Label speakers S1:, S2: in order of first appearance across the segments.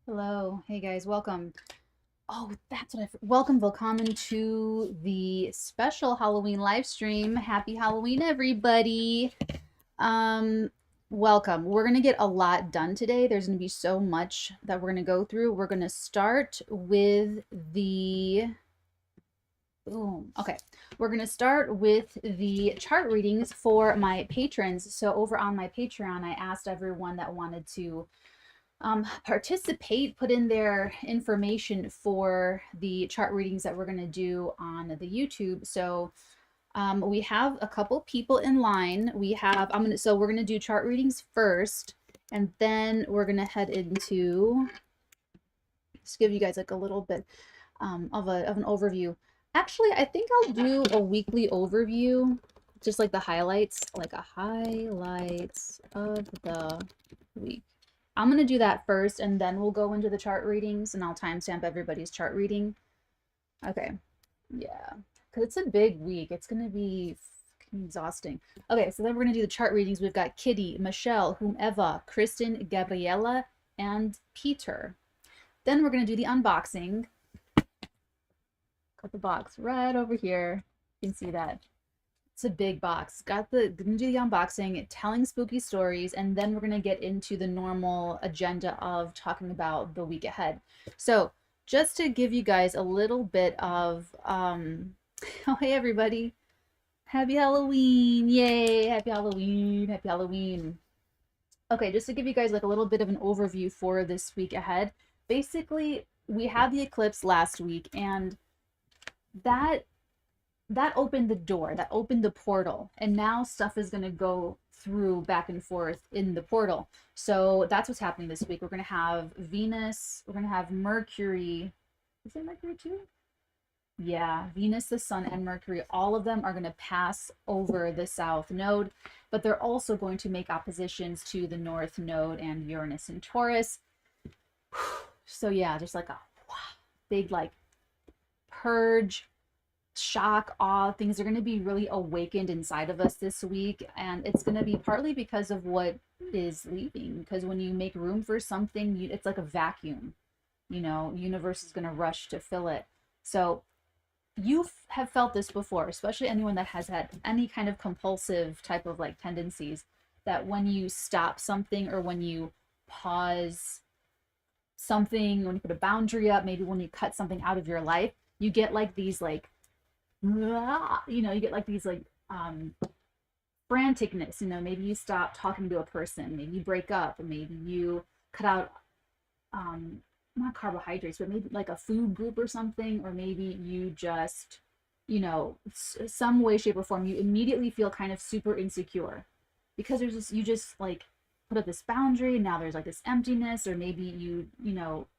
S1: Hello. Hey guys, welcome. Oh, that's what welcome, willkommen to the special Halloween live stream. Happy Halloween, everybody. Um, Welcome. We're gonna get a lot done today. There's gonna be so much that we're gonna go through. We're gonna start with the boom. Okay, we're gonna start with the chart readings for my patrons. So over on my Patreon, I asked everyone that wanted to participate, put in their information for the chart readings that we're going to do on the YouTube. So we have a couple people in line. So we're going to do chart readings first, and then we're going to head into, just give you guys like a little bit of an overview. Actually, I think I'll do a weekly overview, just like the highlights, like a highlights of the week. I'm going to do that first, and then we'll go into the chart readings, and I'll timestamp everybody's chart reading. Okay. Yeah. Because it's a big week. It's going to be exhausting. Okay, so then we're going to do the chart readings. We've got Kittie, Machelle, Whomevaa, Kristen, Gabriela, and Peter. Then we're going to do the unboxing. Got the box right over here. You can see that. It's a big box. Gonna do the unboxing, telling spooky stories, and then we're gonna get into the normal agenda of talking about the week ahead. So just to give you guys a little bit of oh hey everybody. Happy Halloween. Yay, happy Halloween, happy Halloween. Okay, just to give you guys like a little bit of an overview for this week ahead. Basically, we had the eclipse last week, and that opened the door, that opened the portal, and now stuff is going to go through back and forth in the portal. So that's what's happening this week. We're going to have Venus, we're going to have Mercury. Is it Mercury too? Yeah, Venus, the Sun, and Mercury, all of them are going to pass over the South Node, but they're also going to make oppositions to the North Node and Uranus and Taurus. So yeah, just like a big like purge, shock, awe. Things are going to be really awakened inside of us this week, and it's going to be partly because of what is leaving, because when you make room for something, it's like a vacuum, universe is going to rush to fill it. So you have felt this before, especially anyone that has had any kind of compulsive type of like tendencies, that when you stop something or when you pause something, when you put a boundary up, maybe when you cut something out of your life, you get like these like you get like these like franticness. Maybe you stop talking to a person, maybe you break up, maybe you cut out not carbohydrates, but maybe like a food group or something, or maybe you just, some way, shape, or form, you immediately feel kind of super insecure because you just like put up this boundary, and now there's like this emptiness. Or maybe you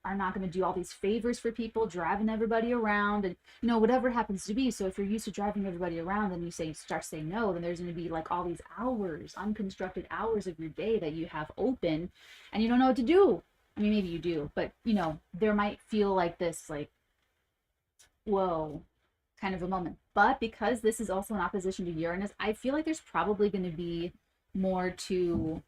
S1: are not going to do all these favors for people, driving everybody around, and whatever it happens to be. So if you're used to driving everybody around, and you start saying no, then there's going to be like all these hours, unconstructed hours of your day that you have open, and you don't know what to do. I mean, maybe you do, but there might feel like this, like, whoa, kind of a moment. But because this is also in opposition to Uranus, I feel like there's probably going to be more to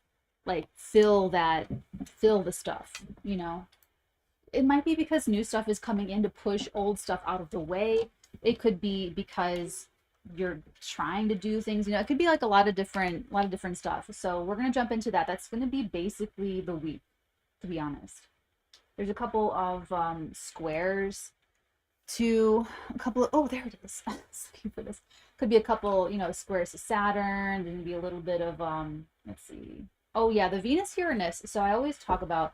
S1: like fill the stuff. It might be because new stuff is coming in to push old stuff out of the way. It could be because you're trying to do things. It could be like a lot of different stuff. So we're going to jump into that. That's going to be basically the week, to be honest. There's a couple of squares to a couple of, oh, there it is. Looking for this. Could be a couple, squares to Saturn. There's gonna be a little bit of let's see. Oh yeah, the Venus Uranus. So I always talk about,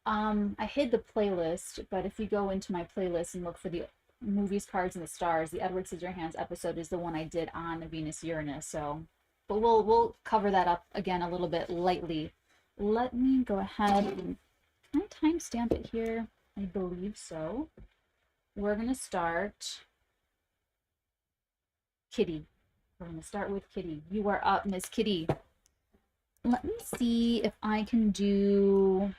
S1: I hid the playlist, but if you go into my playlist and look for the movies, cards, and the stars, the Edward Scissorhands episode is the one I did on Venus Uranus. So, but we'll cover that up again a little bit lightly. Let me go ahead and, can I timestamp it here? I believe so. We're gonna start Kittie. We're gonna start with Kittie. You are up, Miss Kittie. Let me see if I can do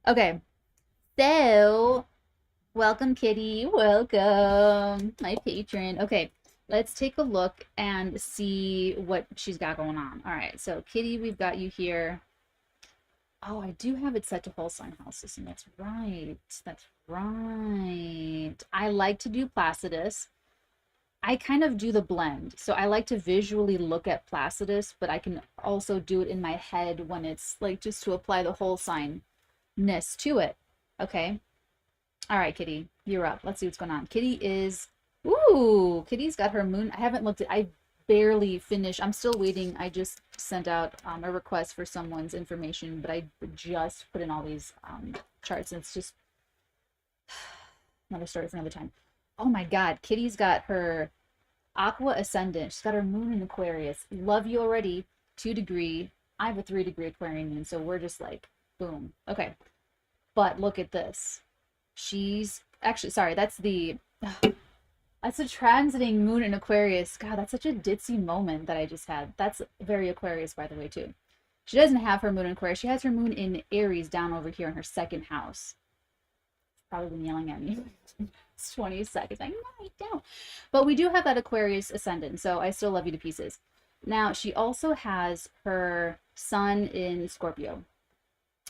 S1: okay. So Welcome, Kitty. Welcome, my patron. Okay, let's take a look and see what she's got going on. All right, so Kitty, we've got you here. Oh, I do have it set to whole sign house system. That's right. That's right. I like to do Placidus. I kind of do the blend. So I like to visually look at Placidus, but I can also do it in my head when it's like just to apply the whole sign-ness to it. Okay. All right, Kitty, you're up. Let's see what's going on. Kitty is, ooh, Kitty's got her moon. I haven't looked at, I barely finished. I'm still waiting. I just sent out a request for someone's information, but I just put in all these charts, and it's just another story for another time. Oh my God, Kitty's got her Aqua Ascendant. She's got her moon in Aquarius. Love you already. 2-degree. I have a 3-degree Aquarian moon, so we're just like, boom. Okay. But look at this. She's actually, sorry, that's the that's a transiting moon in Aquarius. God, that's such a ditzy moment that I just had. That's very Aquarius, by the way, too. She doesn't have her moon in Aquarius. She has her moon in Aries down over here in her second house. Probably been yelling at me. It's 20 seconds. I know I don't. But we do have that Aquarius ascendant, so I still love you to pieces. Now, she also has her sun in Scorpio.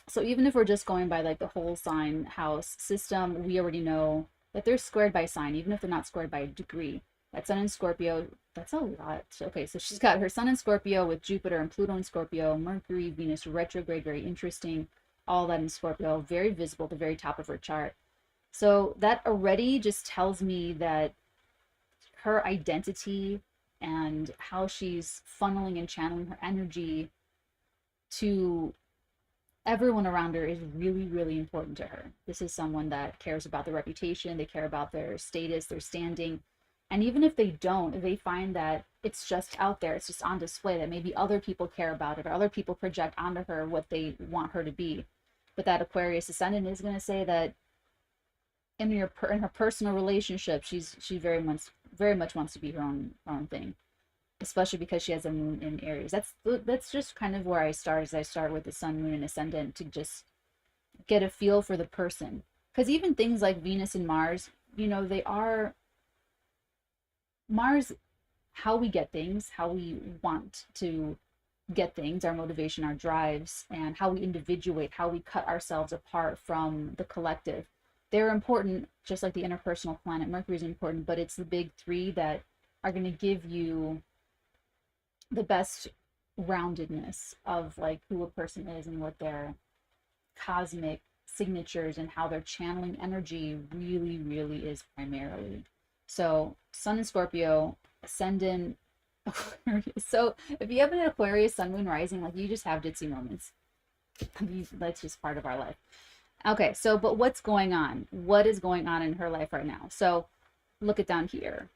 S1: So even if we're just going by like the whole sign house system, we already know that they're squared by sign, even if they're not squared by a degree. That sun in Scorpio, that's a lot. Okay, so she's got her sun in Scorpio with Jupiter and Pluto in Scorpio, Mercury, Venus retrograde, very interesting. All that in Scorpio, very visible at the very top of her chart. So that already just tells me that her identity and how she's funneling and channeling her energy to everyone around her is really, really important to her. This is someone that cares about their reputation, they care about their status, their standing. And even if they don't, if they find that it's just out there, it's just on display, that maybe other people care about it or other people project onto her what they want her to be. But that Aquarius ascendant is going to say that in her personal relationship, she very much wants to be her own thing, especially because she has a moon in Aries. That's just kind of where I start. Is I start with the sun, moon, and ascendant to just get a feel for the person. Because even things like Venus and Mars, they are Mars, how we get things, how we want to get things, our motivation, our drives, and how we individuate, how we cut ourselves apart from the collective. They're important, just like the interpersonal planet. Mercury is important, but it's the big three that are going to give you the best roundedness of like who a person is and what their cosmic signatures and how they're channeling energy really, really is primarily. So sun in Scorpio, ascendant Aquarius. So if you have an Aquarius sun, moon, rising, like you just have ditzy moments. That's just part of our life. Okay, so but what's going on? What is going on in her life right now? So look at down here.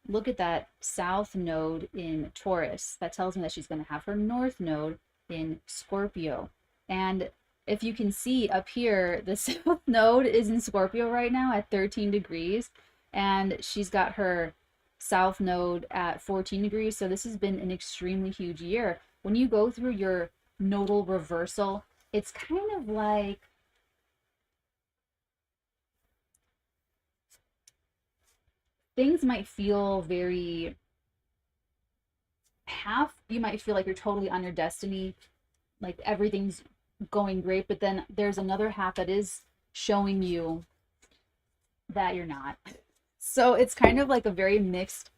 S1: Look at that south node in Taurus. That tells me that she's going to have her north node in Scorpio. And if you can see up here, the south node is in Scorpio right now at 13 degrees. And she's got her south node at 14 degrees. So this has been an extremely huge year. When you go through your nodal reversal, it's kind of like things might feel very you might feel like you're totally on your destiny, like everything's going great, but then there's another half that is showing you that you're not. So it's kind of like a very mixed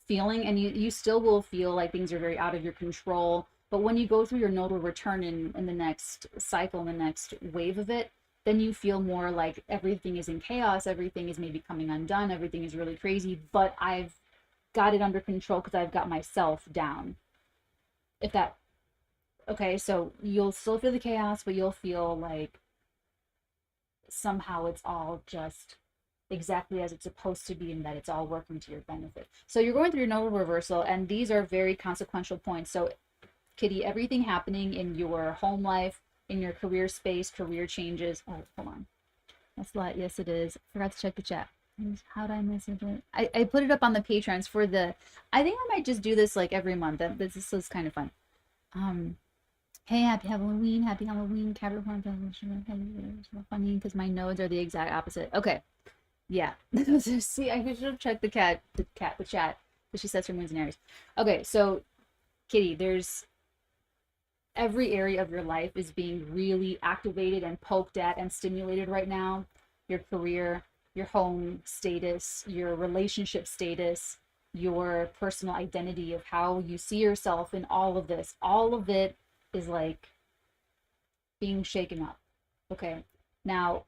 S1: feeling, and you still will feel like things are very out of your control, but when you go through your nodal return in the next cycle, in the next wave of it, then you feel more like everything is in chaos, everything is maybe coming undone, everything is really crazy, but I've got it under control because I've got myself down. If that, okay, so you'll still feel the chaos, but you'll feel like somehow it's all just exactly as it's supposed to be and that it's all working to your benefit. So you're going through your nodal reversal, and these are very consequential points. So Kitty, everything happening in your home life, in your career space, career changes. Oh, hold on. That's a lot. Yes, it is. Forgot to check the chat. How did I message it? I put it up on the Patrons for the, I think I might just do this like every month. This is kind of fun. Hey, happy Halloween, Capricorn. Funny because my nodes are the exact opposite. Okay. Yeah. See, I should have checked the chat, because she says her moon's in Aries. Okay, so Kitty, there's every area of your life is being really activated and poked at and stimulated right now. Your career, your home status, your relationship status, your personal identity of how you see yourself in all of this. All of it is like being shaken up. Okay. Now,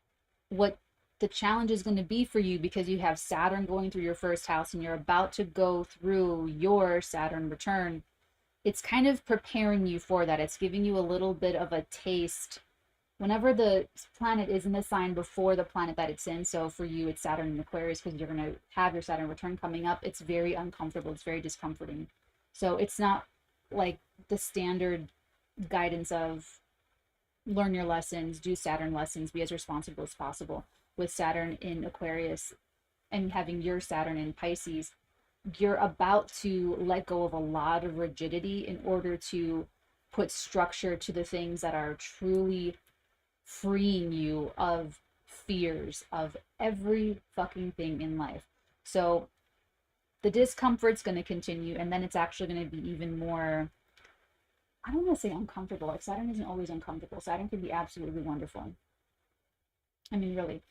S1: what the challenge is going to be for you, because you have Saturn going through your first house and you're about to go through your Saturn return, it's kind of preparing you for that. It's giving you a little bit of a taste whenever the planet is in the sign before the planet that it's in. So for you, it's Saturn in Aquarius, because you're going to have your Saturn return coming up. It's very uncomfortable. It's very discomforting. So it's not like the standard guidance of learn your lessons, do Saturn lessons, be as responsible as possible. With Saturn in Aquarius and having your Saturn in Pisces, you're about to let go of a lot of rigidity in order to put structure to the things that are truly freeing you of fears of every fucking thing in life. So the discomfort's going to continue, and then it's actually going to be even more, I don't want to say uncomfortable. Like, Saturn isn't always uncomfortable. Saturn can be absolutely wonderful. I mean, really.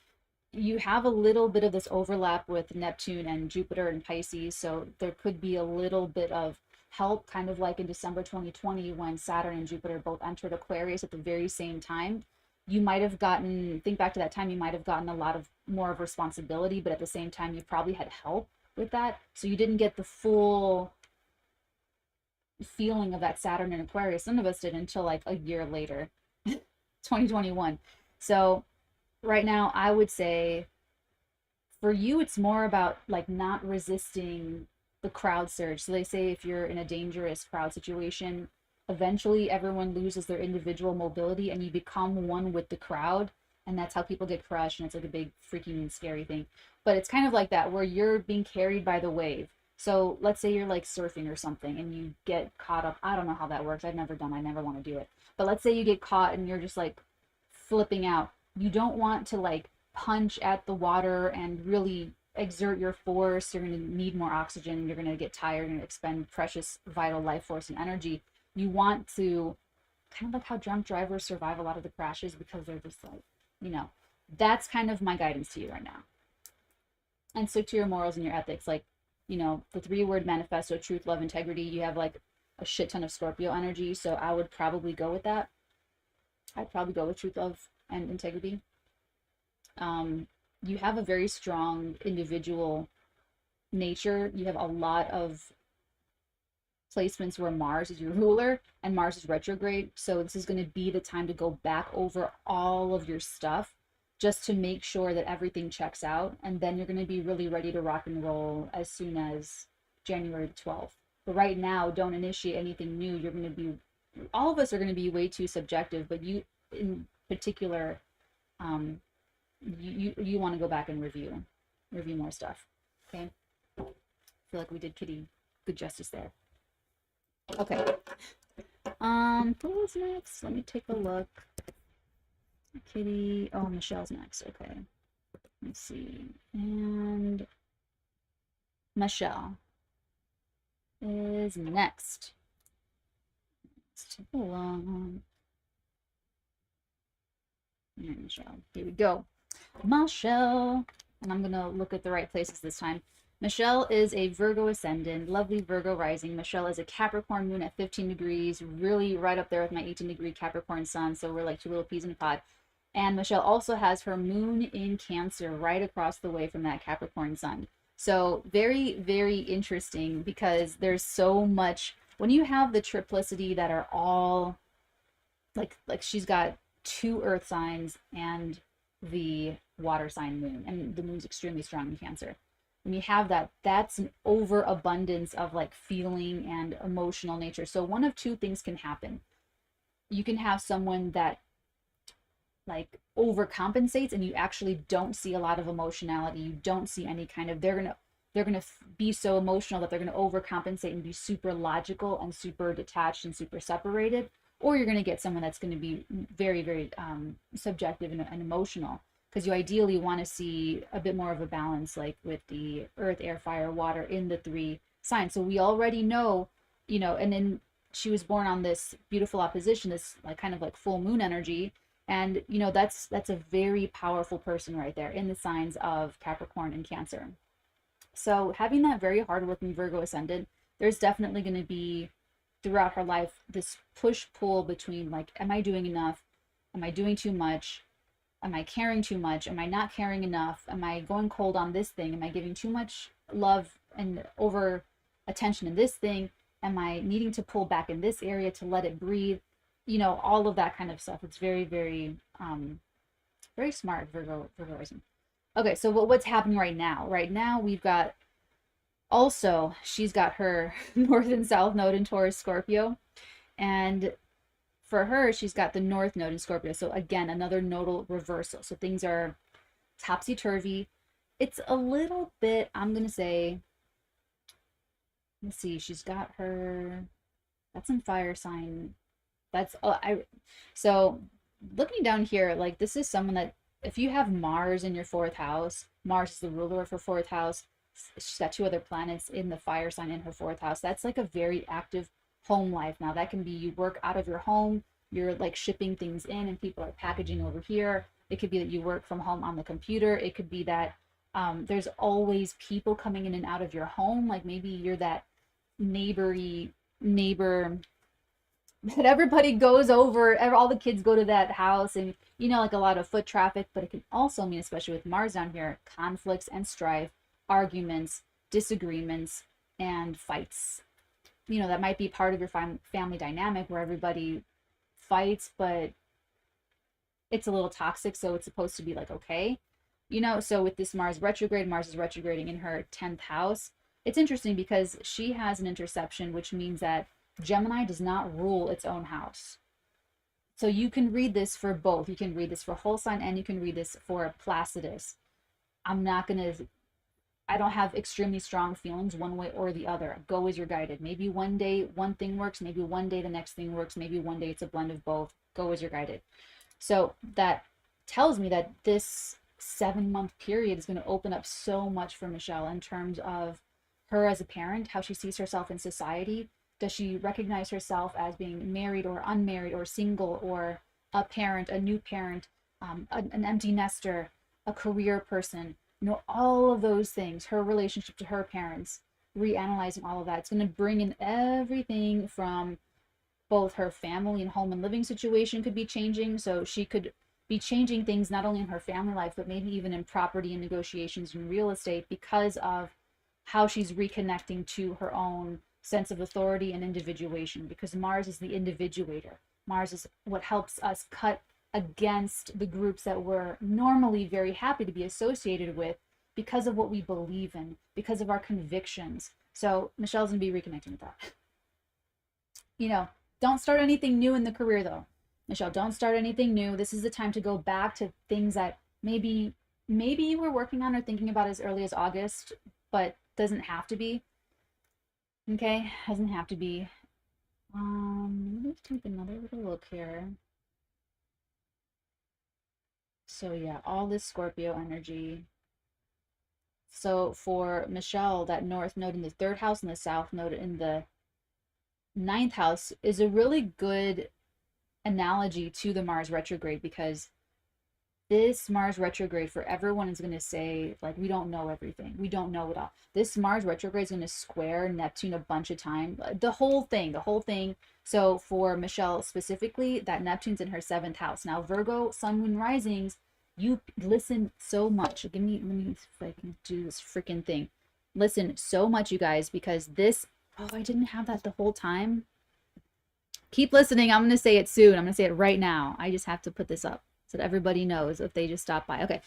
S1: You have a little bit of this overlap with Neptune and Jupiter and Pisces, so there could be a little bit of help, kind of like in December 2020 when Saturn and Jupiter both entered Aquarius at the very same time. You might have gotten, think back to that time, you might have gotten a lot of more of responsibility, but at the same time, you probably had help with that. So you didn't get the full feeling of that Saturn in Aquarius. None of us did until like a year later, 2021. So right now, I would say for you, it's more about like not resisting the crowd surge. So they say if you're in a dangerous crowd situation, eventually everyone loses their individual mobility and you become one with the crowd. And that's how people get crushed. And it's like a big freaking scary thing. But it's kind of like that, where you're being carried by the wave. So let's say you're like surfing or something and you get caught up. I don't know how that works. I've never done. I never want to do it. But let's say you get caught and you're just like flipping out. You don't want to like punch at the water and really exert your force. You're going to need more oxygen. You're going to get tired and expend precious vital life force and energy. You want to, kind of like how drunk drivers survive a lot of the crashes, because they're just like, you know, that's kind of my guidance to you right now. And stick to your morals and your ethics. Like, you know, the 3-word manifesto, truth, love, integrity. You have like a shit ton of Scorpio energy. So I would probably go with that. I'd probably go with truth, love, and integrity. You have a very strong individual nature. You have a lot of placements where Mars is your ruler and Mars is retrograde. So this is going to be the time to go back over all of your stuff just to make sure that everything checks out. And then you're going to be really ready to rock and roll as soon as January 12th. But right now, don't initiate anything new. You're going to be, all of us are going to be way too subjective, but you in particular, you want to go back and review more stuff. Okay, I feel like we did Kitty good justice there. Okay, who's next? Let me take a look. Kitty, oh, Michelle's next. Okay, let's see. And Machelle is next. Let's take a look. Machelle, here we go. Machelle, and I'm gonna look at the right places this time. Machelle is a Virgo ascendant, lovely Virgo rising. Machelle is a Capricorn moon at 15 degrees, really right up there with my 18-degree Capricorn sun, so we're like two little peas in a pod. And Machelle also has her moon in Cancer right across the way from that Capricorn sun. So very, very interesting, because there's so much, when you have the triplicity that are all, like she's got 2 earth signs and the water sign moon, and the moon's extremely strong in Cancer. When you have that, that's an overabundance of like feeling and emotional nature. So one of 2 things can happen. You can have someone that like overcompensates and you actually don't see a lot of emotionality. You don't see any kind of, they're gonna be so emotional that they're gonna overcompensate and be super logical and super detached and super separated. Or you're gonna get someone that's gonna be very, very subjective and emotional. because you ideally want to see a bit more of a balance, like with the earth, air, fire, water in the 3 signs. So we already know, you know, and then she was born on this beautiful opposition, this like kind of like full moon energy. And you know, that's a very powerful person right there in the signs of Capricorn and Cancer. So having that very hardworking Virgo ascendant, there's definitely going to be throughout her life this push pull between like, am I doing enough? Am I doing too much? Am I caring too much? Am I not caring enough? Am I going cold on this thing? Am I giving too much love and over attention in this thing? Am I needing to pull back in this area to let it breathe? You know, all of that kind of stuff. It's very, very, very smart, Virgo rising. Okay, so what's happening right now? Right now, we've got also, she's got her North and South node in Taurus, Scorpio. And for her, she's got the North node in Scorpio. So again, another nodal reversal. So things are topsy-turvy. It's a little bit, I'm going to say, let's see, she's got her, that's in fire sign. That's, so looking down here, like this is someone that, if you have Mars in your 4th house, Mars is the ruler of her 4th house. She's got 2 other planets in the fire sign in her 4th house. That's like a very active home life. Now that can be you work out of your home, you're like shipping things in and people are packaging over here. It could be that you work from home on the computer. It could be that there's always people coming in and out of your home. Like maybe you're that neighbor that everybody goes over, all the kids go to that house, and you know, like a lot of foot traffic. But it can also mean, especially with Mars down here, conflicts and strife, arguments, disagreements, and fights. You know, that might be part of your family dynamic where everybody fights, but it's a little toxic, so it's supposed to be like okay, you know. So with this Mars retrograde, Mars is retrograding in her 10th house. It's interesting because she has an interception, which means that Gemini does not rule its own house. So you can read this for both. You can read this for whole sign and you can read this for Placidus. I don't have extremely strong feelings one way or the other. Go as you're guided. Maybe one day one thing works, maybe one day the next thing works, maybe one day it's a blend of both. Go as you're guided. So that tells me that this 7-month period is going to open up so much for Machelle in terms of her as a parent, how she sees herself in society. Does she recognize herself as being married or unmarried or single or a parent, a new parent, an empty nester, a career person? You know, all of those things, her relationship to her parents, reanalyzing all of that. It's going to bring in everything from both her family and home and living situation could be changing. So she could be changing things not only in her family life, but maybe even in property and negotiations and real estate because of how she's reconnecting to her own sense of authority and individuation, because Mars is the individuator. Mars is what helps us cut against the groups that we're normally very happy to be associated with because of what we believe in, because of our convictions. So Michelle's gonna be reconnecting with that. You know, don't start anything new in the career though. Machelle, don't start anything new. This is the time to go back to things that maybe you were working on or thinking about as early as August, but doesn't have to be. Okay, doesn't have to be. Let's take another little look here. So yeah, all this Scorpio energy. So for Machelle, that North node in the 3rd house and the South node in the 9th house is a really good analogy to the Mars retrograde, because this Mars retrograde for everyone is going to say, like, we don't know everything. We don't know it all. This Mars retrograde is going to square Neptune a bunch of times. The whole thing. So for Machelle specifically, that Neptune's in her 7th house. Now, Virgo, Sun, Moon, Risings, you listen so much. Let me if I can do this freaking thing. Listen so much, you guys, because this, oh, I didn't have that the whole time. Keep listening. I'm going to say it soon. I'm going to say it right now. I just have to put this up so that everybody knows if they just stop by. Okay.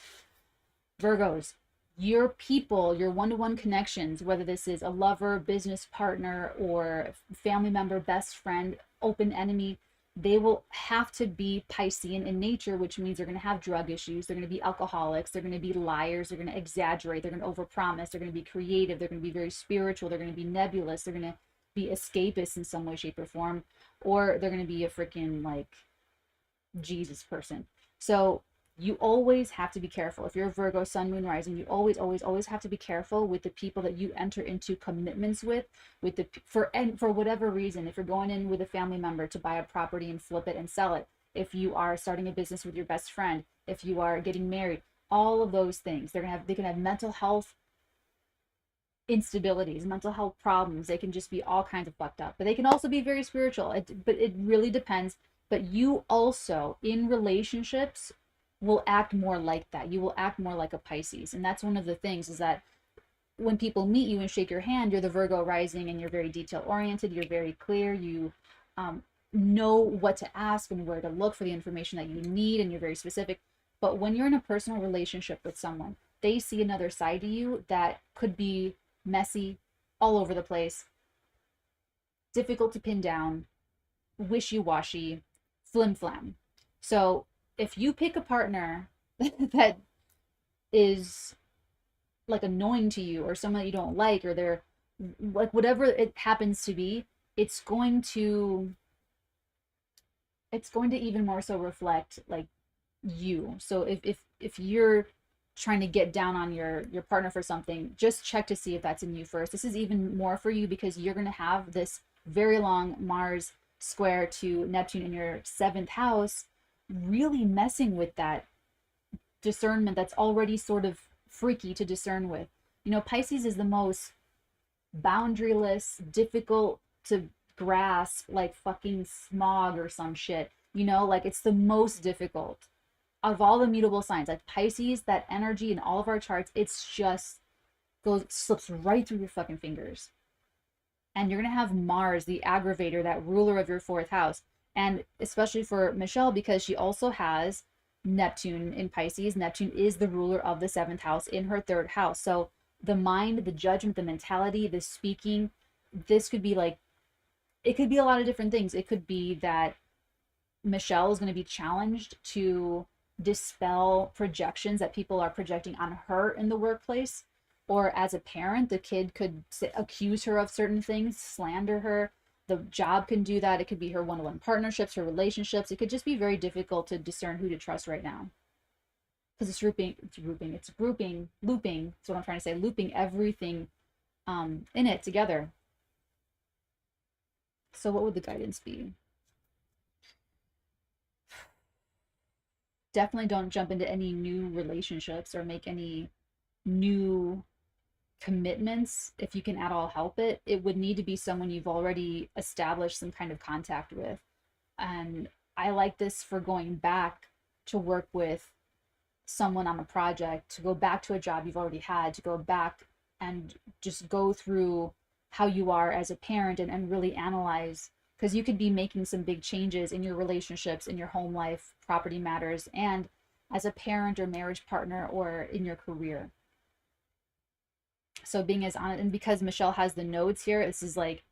S1: Virgos, your people, your one-to-one connections, whether this is a lover, business partner, or family member, best friend, open enemy, they will have to be Piscean in nature, which means they're going to have drug issues. They're going to be alcoholics. They're going to be liars. They're going to exaggerate. They're going to overpromise. They're going to be creative. They're going to be very spiritual. They're going to be nebulous. They're going to be escapist in some way, shape, or form. Or they're going to be a freaking, like, Jesus person. So you always have to be careful. If you're a Virgo, sun, moon, rising, you always, always, always have to be careful with the people that you enter into commitments with the, for whatever reason. If you're going in with a family member to buy a property and flip it and sell it, if you are starting a business with your best friend, if you are getting married, all of those things, they can have mental health instabilities, mental health problems. They can just be all kinds of fucked up, but they can also be very spiritual. But it really depends. But you also, in relationships, will act more like that. You will act more like a Pisces. And that's one of the things, is that when people meet you and shake your hand, you're the Virgo rising and you're very detail oriented. You're very clear. You know what to ask and where to look for the information that you need, and you're very specific. But when you're in a personal relationship with someone, they see another side to you that could be messy, all over the place, difficult to pin down, wishy-washy, flim-flam. So if you pick a partner that is like annoying to you, or someone that you don't like, or they're like, whatever it happens to be, it's going to even more so reflect like you. So if you're trying to get down on your partner for something, just check to see if that's in you first. This is even more for you because you're going to have this very long Mars square to Neptune in your 7th house, really messing with that discernment that's already sort of freaky to discern with. You know, Pisces is the most boundaryless, difficult to grasp, like fucking smog or some shit. You know, like it's the most difficult of all the mutable signs. Like Pisces, that energy in all of our charts, it's just slips right through your fucking fingers. And you're gonna have Mars, the aggravator, that ruler of your 4th house. And especially for Machelle, because she also has Neptune in Pisces. Neptune is the ruler of the 7th house in her 3rd house. So the mind, the judgment, the mentality, the speaking, this could be like, it could be a lot of different things. It could be that Machelle is going to be challenged to dispel projections that people are projecting on her in the workplace. Or as a parent, the kid could accuse her of certain things, slander her. The job can do that. It could be her one-on-one partnerships, her relationships. It could just be very difficult to discern who to trust right now. Because it's looping. That's what I'm trying to say. Looping everything in it together. So what would the guidance be? Definitely don't jump into any new relationships or make any new commitments if you can at all help it. It would need to be someone you've already established some kind of contact with. And I like this for going back to work with someone on a project, to go back to a job you've already had, to go back and just go through how you are as a parent and really analyze, because you could be making some big changes in your relationships, in your home life, property matters, and as a parent or marriage partner, or in your career. So being as honest, and because Machelle has the nodes here, this is like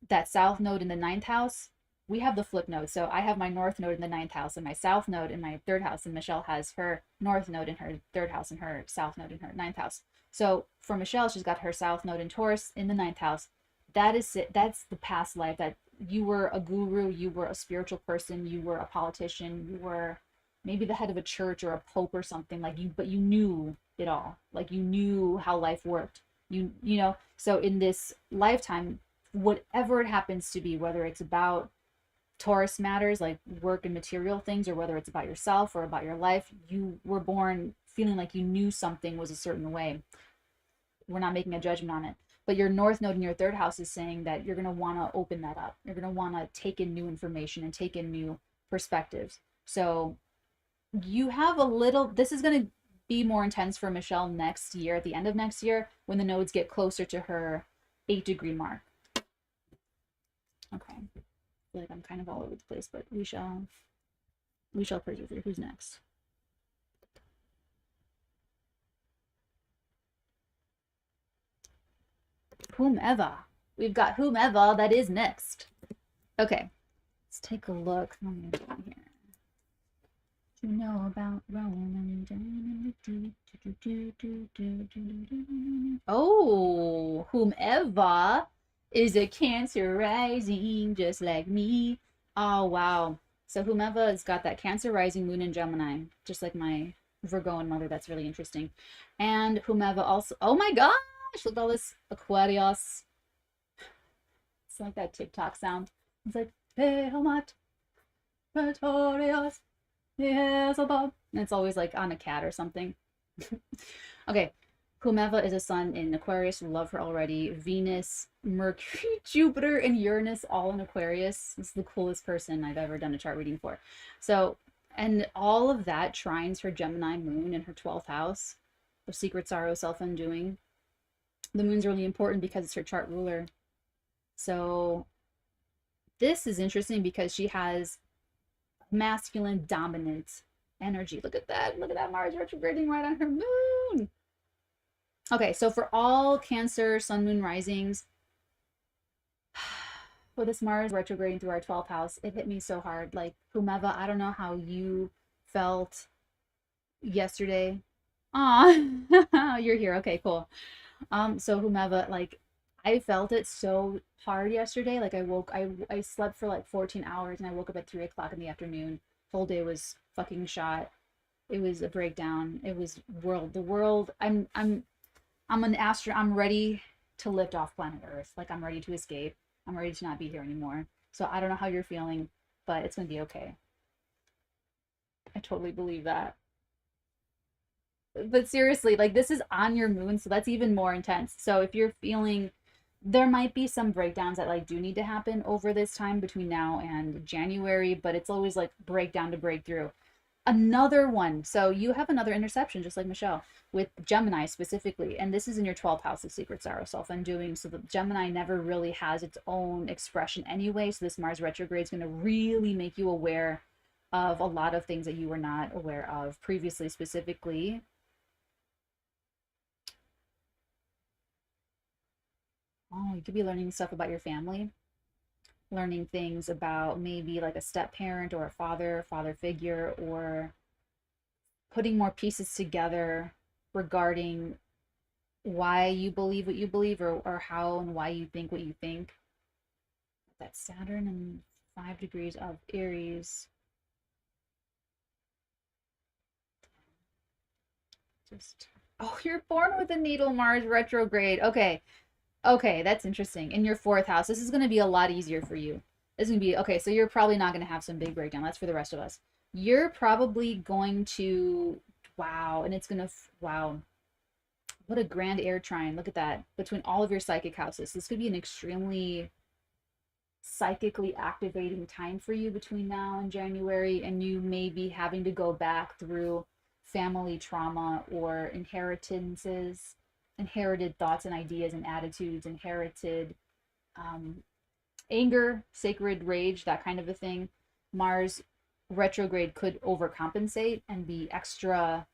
S1: that south node in the 9th house. We have the flip node. So I have my north node in the 9th house and my south node in my 3rd house, and Machelle has her north node in her 3rd house and her south node in her 9th house. So for Machelle, she's got her south node in Taurus in the 9th house. That is it. That's the past life, that you were a guru, you were a spiritual person, you were a politician, you were maybe the head of a church or a pope or something, like you, but you knew it all. Like you knew how life worked. You know, so in this lifetime, whatever it happens to be, whether it's about Taurus matters like work and material things, or whether it's about yourself or about your life, you were born feeling like you knew something was a certain way. We're not making a judgment on it. But your north node in your 3rd house is saying that you're going to want to open that up. You're going to want to take in new information and take in new perspectives. So you have a little, this is going to be more intense for Machelle next year, at the end of next year, when the nodes get closer to her 8-degree mark. Okay. I feel like I'm kind of all over the place, but we shall persevere. Who's next? Whomevaa. We've got Whomevaa that is next. Okay. Let's take a look. What am I doing here? You know about Roman. Oh, Whomevaa is a Cancer rising, just like me. Oh, wow. So 𝚑𝚘𝚗𝚗𝚗 has got that Cancer rising, moon in Gemini, just like my Virgoan mother. That's really interesting. And 𝚑𝚘𝚗𝚗 also, oh my gosh, look at all this Aquarius. It's like that TikTok sound. It's like, 𝚃𝚑𝚡𝚗𝚡, yes, above. And it's always like on a cat or something. Okay, 𝚑𝚘𝚗𝚗𝚗 is a sun in Aquarius. We love her already. Venus, Mercury, Jupiter, and Uranus all in Aquarius. This is the coolest person I've ever done a chart reading for. So, and all of that trines her Gemini moon in her 12th house of secret sorrow, self-undoing. The moon's really important because it's her chart ruler. So this is interesting because she has masculine dominant energy. Look at that. Look at that Mars retrograding right on her moon. Okay, so for all Cancer, Sun, Moon, risings, with this Mars retrograding through our 12th house, it hit me so hard. Like, 𝚑𝚘𝚗𝚗𝚗, I don't know how you felt yesterday. Aw, you're here. Okay, cool. So 𝚑𝚘𝚗𝚗𝚗, like, I felt it so hard yesterday. Like, I slept for like 14 hours and I woke up at 3 o'clock in the afternoon. Whole day was fucking shot. It was a breakdown. It was the world. I'm an astronaut. I'm ready to lift off planet Earth. Like, I'm ready to escape. I'm ready to not be here anymore. So I don't know how you're feeling, but it's gonna be okay. I totally believe that. But seriously, like, this is on your moon, so that's even more intense. So if you're feeling, there might be some breakdowns that like do need to happen over this time between now and January, but it's always like breakdown to breakthrough. Another one. So you have another interception, just like Machelle, with Gemini specifically. And this is in your 12th house of secret sorrow, self-undoing. So the Gemini never really has its own expression anyway. So this Mars retrograde is going to really make you aware of a lot of things that you were not aware of previously, specifically. Oh, you could be learning stuff about your family, learning things about maybe like a step parent or a father figure, or putting more pieces together regarding why you believe what you believe, or how and why you think what you think. That's Saturn and 5 degrees of Aries. Just, oh, you're born with a natal Mars retrograde. Okay. Okay, that's interesting. In your 4th house, this is going to be a lot easier for you. This is going to be, okay, so you're probably not going to have some big breakdown. That's for the rest of us. You're probably going to, wow, and it's going to, wow, what a grand air trine. Look at that. Between all of your psychic houses. This could be an extremely psychically activating time for you between now and January, and you may be having to go back through family trauma or inheritances, inherited thoughts and ideas and attitudes, inherited anger, sacred rage, that kind of a thing. Mars retrograde could overcompensate and be extra,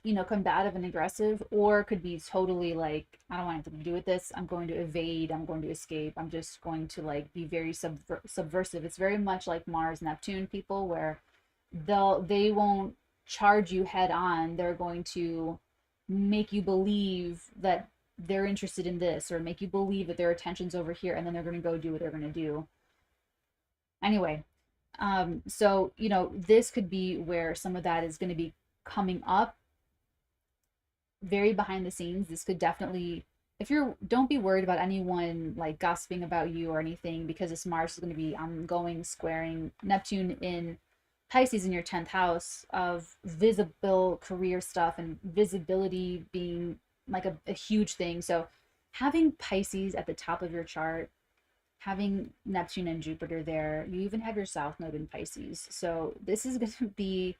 S1: you know, combative and aggressive, or could be totally like, I don't want anything to do with this. I'm going to evade. I'm going to escape. I'm just going to like be very subversive. It's very much like Mars Neptune people, where they won't charge you head on. They're going to make you believe that they're interested in this, or make you believe that their attention's over here, and then they're going to go do what they're going to do. Anyway, so, you know, this could be where some of that is going to be coming up very behind the scenes. This could definitely, if you're, don't be worried about anyone like gossiping about you or anything, because this Mars is going to be ongoing squaring Neptune in Pisces in your 10th house of visible career stuff, and visibility being like a huge thing. So having Pisces at the top of your chart, having Neptune and Jupiter there, you even have your South Node in Pisces. So this is going to be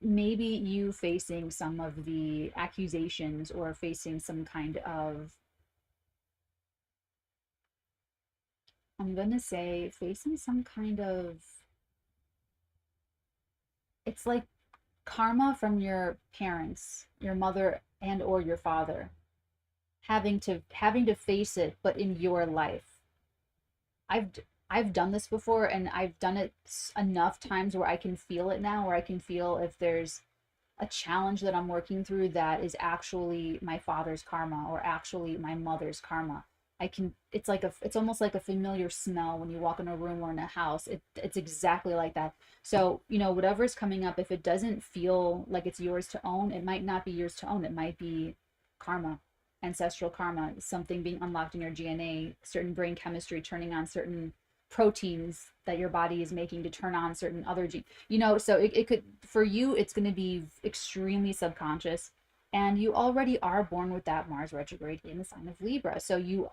S1: maybe you facing some of the accusations, or facing some kind of, I'm going to say, facing some kind of, it's like karma from your parents, your mother and or your father, having to face it, but in your life. I've done this before, and I've done it enough times where I can feel it now, where I can feel if there's a challenge that I'm working through that is actually my father's karma, or actually my mother's karma. it's like it's almost like a familiar smell when you walk in a room or in a house. It's exactly like that. So, you know, whatever is coming up, if it doesn't feel like it's yours to own, it might not be yours to own. It might be karma, ancestral karma, something being unlocked in your DNA, certain brain chemistry turning on certain proteins that your body is making to turn on certain other genes. You know, so it could, for you, it's going to be extremely subconscious. And you already are born with that Mars retrograde in the sign of Libra. So you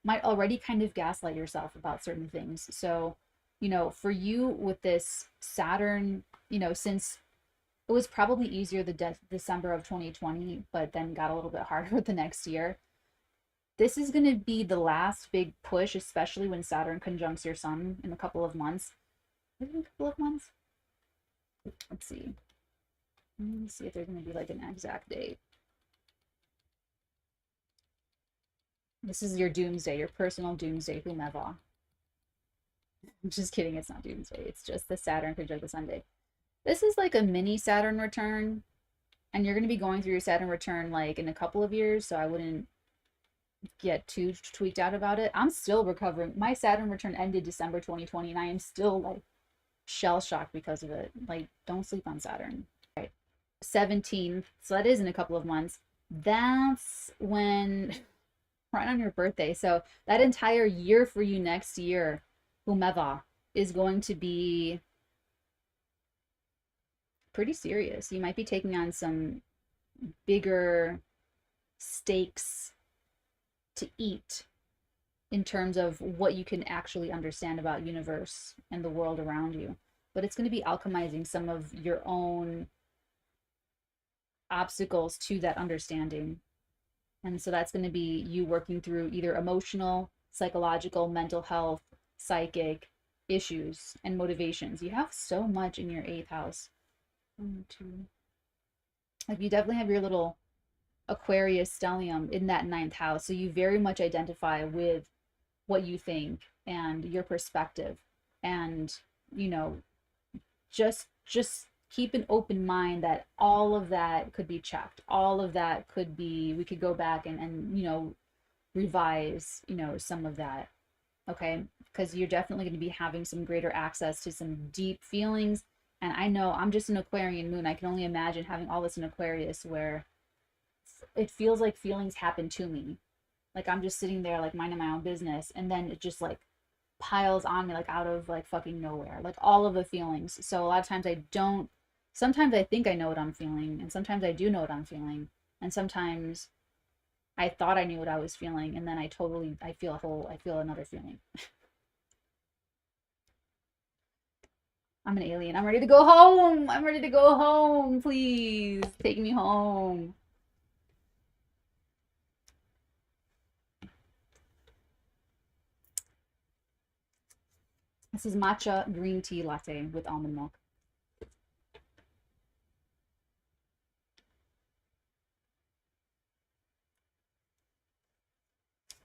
S1: might already kind of gaslight yourself about certain things. So, you know, for you with this Saturn, you know, since it was probably easier December of 2020, but then got a little bit harder the next year. This is going to be the last big push, especially when Saturn conjuncts your sun in a couple of months. Is it a couple of months? Let's see. Let me see if there's going to be like an exact date. This is your doomsday, your personal doomsday, Whomevaa. I'm just kidding, it's not doomsday. It's just the Saturn conjunct the Sunday. This is like a mini Saturn return, and you're going to be going through your Saturn return like in a couple of years, so I wouldn't get too tweaked out about it. I'm still recovering. My Saturn return ended December 2020, and I am still like shell shocked because of it. Like, don't sleep on Saturn. Right. 17th, so that is in a couple of months. That's when, right on your birthday. So that entire year for you next year, Whomevaa, is going to be pretty serious. You might be taking on some bigger stakes to eat in terms of what you can actually understand about universe and the world around you. But it's going to be alchemizing some of your own obstacles to that understanding. And so that's going to be you working through either emotional, psychological, mental health, psychic issues and motivations. You have so much in your 8th house. 1, 2. Like, you definitely have your little Aquarius stellium in that 9th house. So you very much identify with what you think and your perspective. And, you know, just keep an open mind that all of that could be checked. All of that could be, we could go back and you know, revise, you know, some of that. Okay, because you're definitely going to be having some greater access to some deep feelings. And I know I'm just an Aquarian moon. I can only imagine having all this in Aquarius where it feels like feelings happen to me. Like I'm just sitting there like minding my own business, and then it just like piles on me like out of like fucking nowhere, like all of the feelings. So a lot of times I don't, sometimes I think I know what I'm feeling, and sometimes I do know what I'm feeling, and sometimes I thought I knew what I was feeling, and then I feel another feeling. I'm an alien. I'm ready to go home. I'm ready to go home. Please take me home. This is matcha green tea latte with almond milk.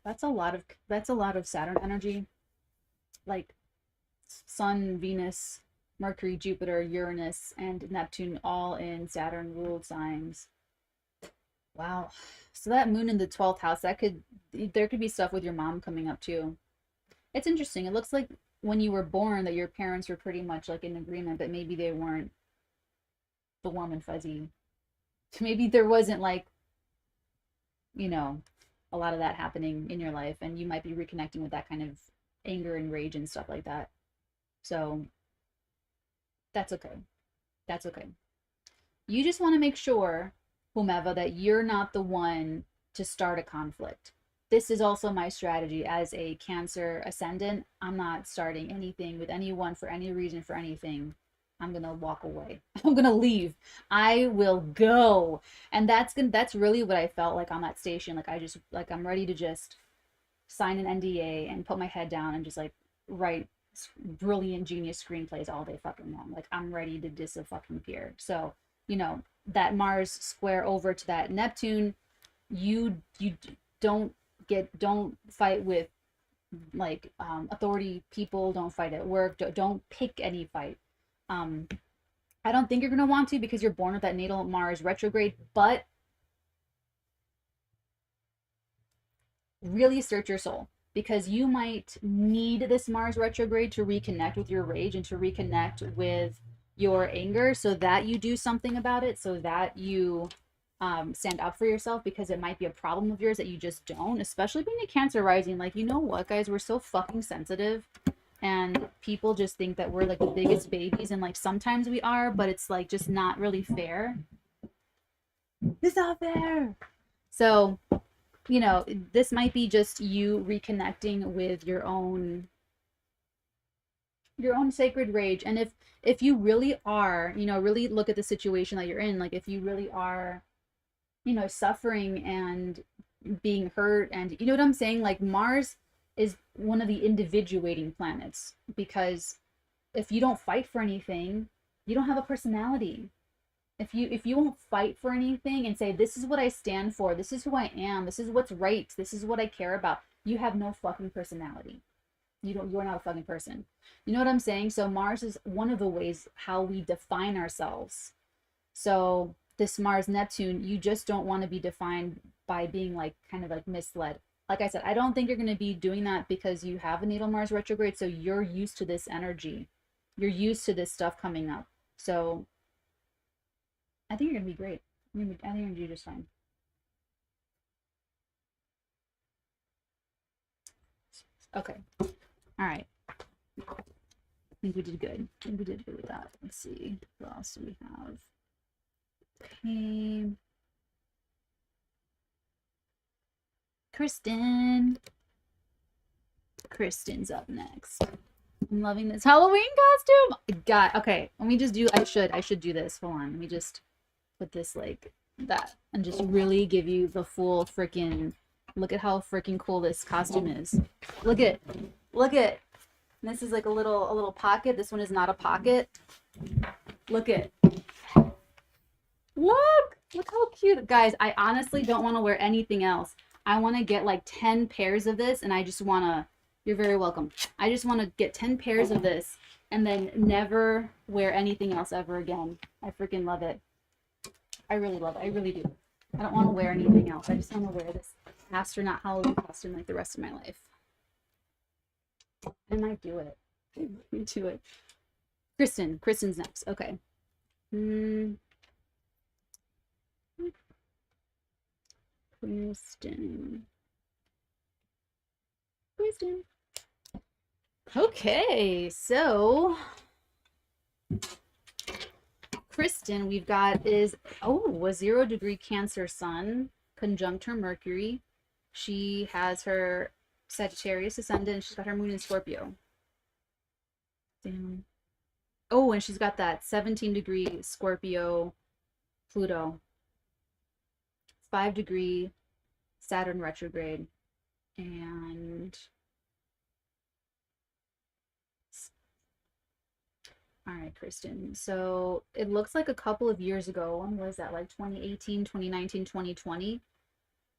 S1: That's a lot of Saturn energy. Like Sun, Venus, Mercury, Jupiter, Uranus, and Neptune all in Saturn ruled signs. Wow. So that moon in the 12th house, there could be stuff with your mom coming up too. It's interesting. It looks like when you were born that your parents were pretty much like in agreement, but maybe they weren't the warm and fuzzy. Maybe there wasn't like, you know, a lot of that happening in your life, and you might be reconnecting with that kind of anger and rage and stuff like that. So that's okay. That's okay. You just want to make sure, Whomevaa, that you're not the one to start a conflict. This is also my strategy as a Cancer ascendant. I'm not starting anything with anyone for any reason, for anything. I'm going to walk away. I'm going to leave. I will go. And that's really what I felt like on that station. Like I'm ready to just sign an NDA and put my head down and just like write brilliant genius screenplays all day fucking long. Like I'm ready to disappear. So, you know, that Mars square over to that Neptune, you don't fight with like authority people, don't fight at work, don't pick any fight. I don't think you're gonna want to because you're born with that natal Mars retrograde, but really search your soul, because you might need this Mars retrograde to reconnect with your rage and to reconnect with your anger, so that you do something about it, so that you stand up for yourself, because it might be a problem of yours that you just don't, especially being a Cancer rising. Like, you know what, guys, we're so fucking sensitive, and people just think that we're like the biggest babies, and like sometimes we are, but it's like just not really fair. It's not fair. So, you know, this might be just you reconnecting with your own sacred rage. And if you really are, you know, really look at the situation that you're in, like if you really are, you know, suffering and being hurt, and you know what I'm saying, like Mars is one of the individuating planets, because if you don't fight for anything, you don't have a personality. If you won't fight for anything and say, this is what I stand for, this is who I am, this is what's right, this is what I care about, you have no fucking personality. You're not a fucking person. You know what I'm saying? So Mars is one of the ways how we define ourselves. So this Mars Neptune, you just don't want to be defined by being like kind of like misled. Like I said, I don't think you're going to be doing that, because you have a natal Mars retrograde, so you're used to this energy. You're used to this stuff coming up. So I think you're going to be great. I think you're going to do just fine. Okay. All right. I think we did good. I think we did good with that. Let's see. What else do we have? Okay. Kristen. Kristen's up next. I'm loving this Halloween costume. God, okay. Let me just do, I should do this. Hold on. Let me just put this like that and just really give you the full freaking, look at how freaking cool this costume is. Look at, this is like a little pocket. This one is not a pocket. Look at, look how cute. Guys, I honestly don't want to wear anything else. I want to get like 10 pairs of this, and I just want to, you're very welcome. I just want to get 10 pairs of this and then never wear anything else ever again. I freaking love it. I really love it. I really do. I don't want to wear anything else. I just want to wear this astronaut Halloween costume like the rest of my life. I might do it. I might do it. Kristen's next. Okay. Kristen. Okay, so Kristen, we've got is a 0-degree Cancer Sun conjunct her Mercury. She has her Sagittarius ascendant, and she's got her moon in Scorpio. Damn. Oh, and she's got that 17-degree Scorpio Pluto. 5-degree Saturn retrograde. And all right, Kristen. So it looks like a couple of years ago, when was that, like 2018, 2019, 2020,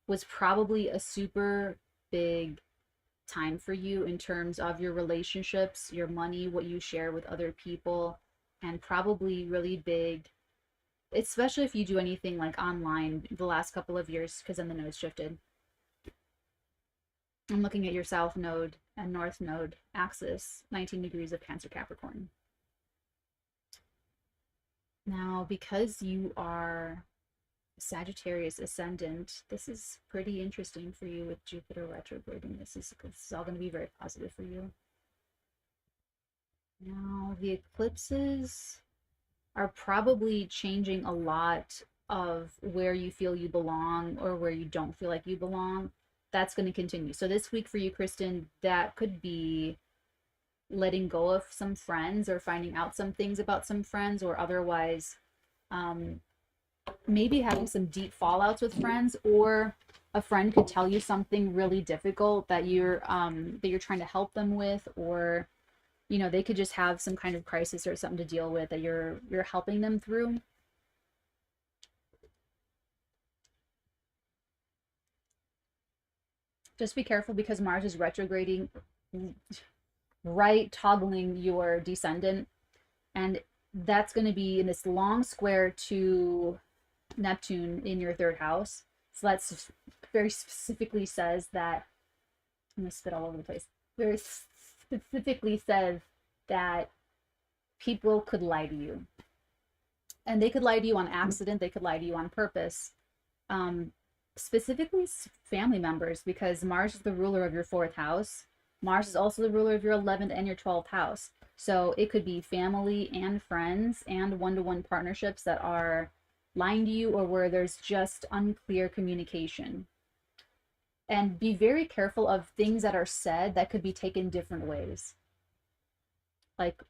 S1: was probably a super big time for you in terms of your relationships, your money, what you share with other people, and probably really big, especially if you do anything like online the last couple of years, because then the node shifted. I'm looking at your South Node and North Node axis, 19 degrees of Cancer Capricorn. Now, because you are Sagittarius ascendant, this is pretty interesting for you with Jupiter retrograding. This is all going to be very positive for you. Now, the eclipses are probably changing a lot of where you feel you belong or where you don't feel like you belong. That's going to continue. So this week for you, Kristen, that could be letting go of some friends or finding out some things about some friends, or otherwise maybe having some deep fallouts with friends, or a friend could tell you something really difficult that you're trying to help them with, or you know, they could just have some kind of crisis or something to deal with that you're helping them through. Just be careful, because Mars is retrograding, right, toggling your descendant, and that's going to be in this long square to Neptune in your third house. So that's very specifically says that I'm gonna spit all over the place. Very specifically says that people could lie to you. And they could lie to you on accident, they could lie to you on purpose. Specifically family members, because Mars is the ruler of your 4th house. Mars is also the ruler of your 11th and your 12th house. So it could be family and friends and one-to-one partnerships that are lying to you, or where there's just unclear communication. And be very careful of things that are said that could be taken different ways. Like,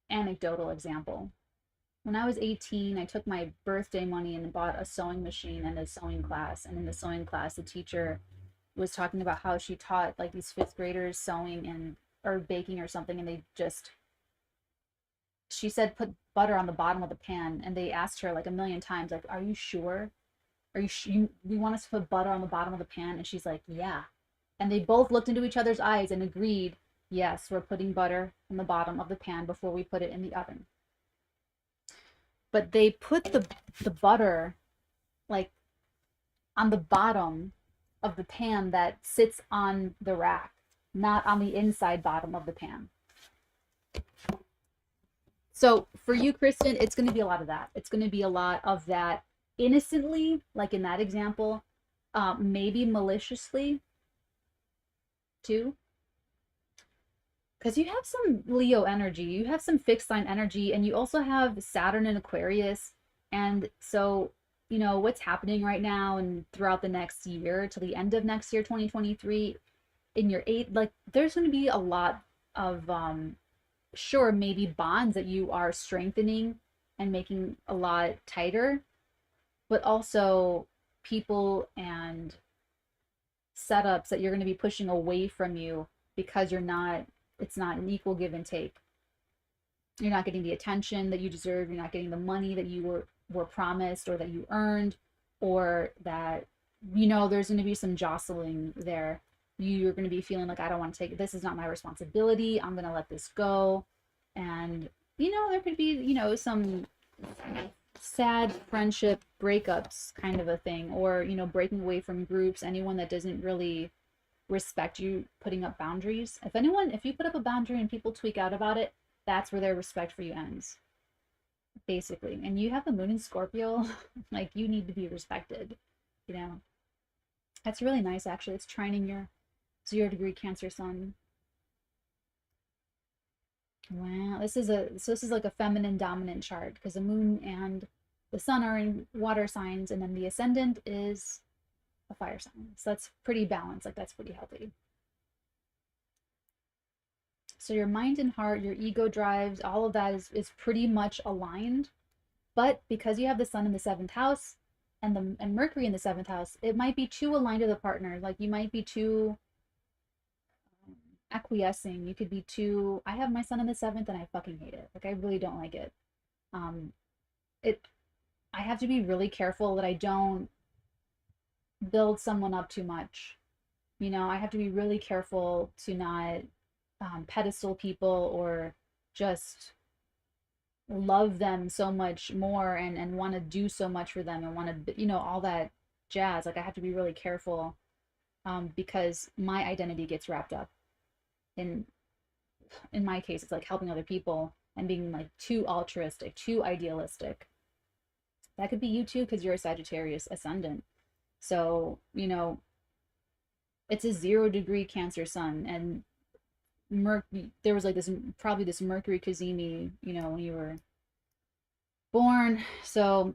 S1: anecdotal example. When I was 18, I took my birthday money and bought a sewing machine and a sewing class. And in the sewing class, the teacher was talking about how she taught like these 5th graders sewing and or baking or something, and she said put butter on the bottom of the pan, and they asked her like a million times, like, are you sure? Are you we want us to put butter on the bottom of the pan? And she's like, yeah. And they both looked into each other's eyes and agreed, yes, we're putting butter on the bottom of the pan before we put it in the oven. But they put the butter like on the bottom of the pan that sits on the rack, not on the inside bottom of the pan. So for you, Kristen, it's going to be a lot of that. It's going to be a lot of that innocently, like in that example, maybe maliciously too. Because you have some Leo energy, you have some fixed sign energy, and you also have Saturn in Aquarius. And so, you know, what's happening right now and throughout the next year to the end of next year, 2023, in your 8th, like there's going to be a lot of, sure, maybe bonds that you are strengthening and making a lot tighter, but also people and setups that you're going to be pushing away from you because it's not an equal give and take. You're not getting the attention that you deserve. You're not getting the money that you were promised or that you earned, or that, you know, there's going to be some jostling there. You're going to be feeling like, I don't want to take it. This is not my responsibility. I'm going to let this go. And, you know, there could be, you know, some sad friendship breakups kind of a thing, or, you know, breaking away from groups, anyone that doesn't really respect you putting up boundaries. If you put up a boundary and people tweak out about it, that's where their respect for you ends, basically. And you have the moon in Scorpio, like you need to be respected, you know. That's really nice, actually. It's trining your 0-degree Cancer sun. Wow, this is like a feminine dominant chart, because the moon and the sun are in water signs, and then the ascendant is a fire sign. So that's pretty balanced, like that's pretty healthy. So your mind and heart, your ego drives, all of that is pretty much aligned. But because you have the sun in the 7th house and Mercury in the 7th house, it might be too aligned to the partner. Like you might be too acquiescing. You could be too, I have my sun in the 7th and I fucking hate it. Like I really don't like it. I have to be really careful that I don't build someone up too much. You know, I have to be really careful to not pedestal people or just love them so much more and want to do so much for them and want to, you know, all that jazz. Like I have to be really careful because my identity gets wrapped up in my case, it's like helping other people and being like too altruistic, too idealistic. That could be you too, because you're a Sagittarius ascendant. So, you know, it's a 0-degree Cancer sun, and there was like this, probably this Mercury 𝚃𝚘𝚘𝚗, you know, when you were born. So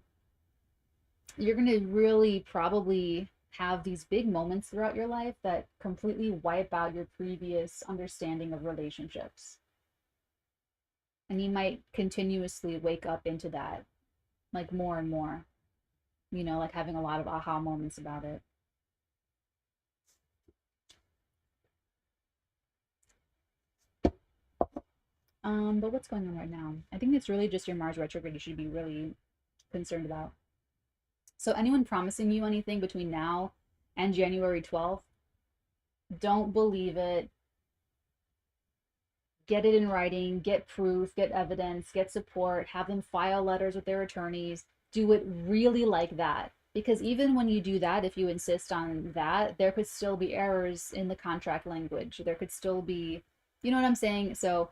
S1: you're going to really probably have these big moments throughout your life that completely wipe out your previous understanding of relationships. And you might continuously wake up into that, like more and more, you know, like having a lot of aha moments about it. But what's going on right now? I think it's really just your Mars retrograde you should be really concerned about. So anyone promising you anything between now and January 12th, don't believe it. Get it in writing, get proof, get evidence, get support, have them file letters with their attorneys. Do it really like that. Because even when you do that, if you insist on that, there could still be errors in the contract language. There could still be, you know what I'm saying? So,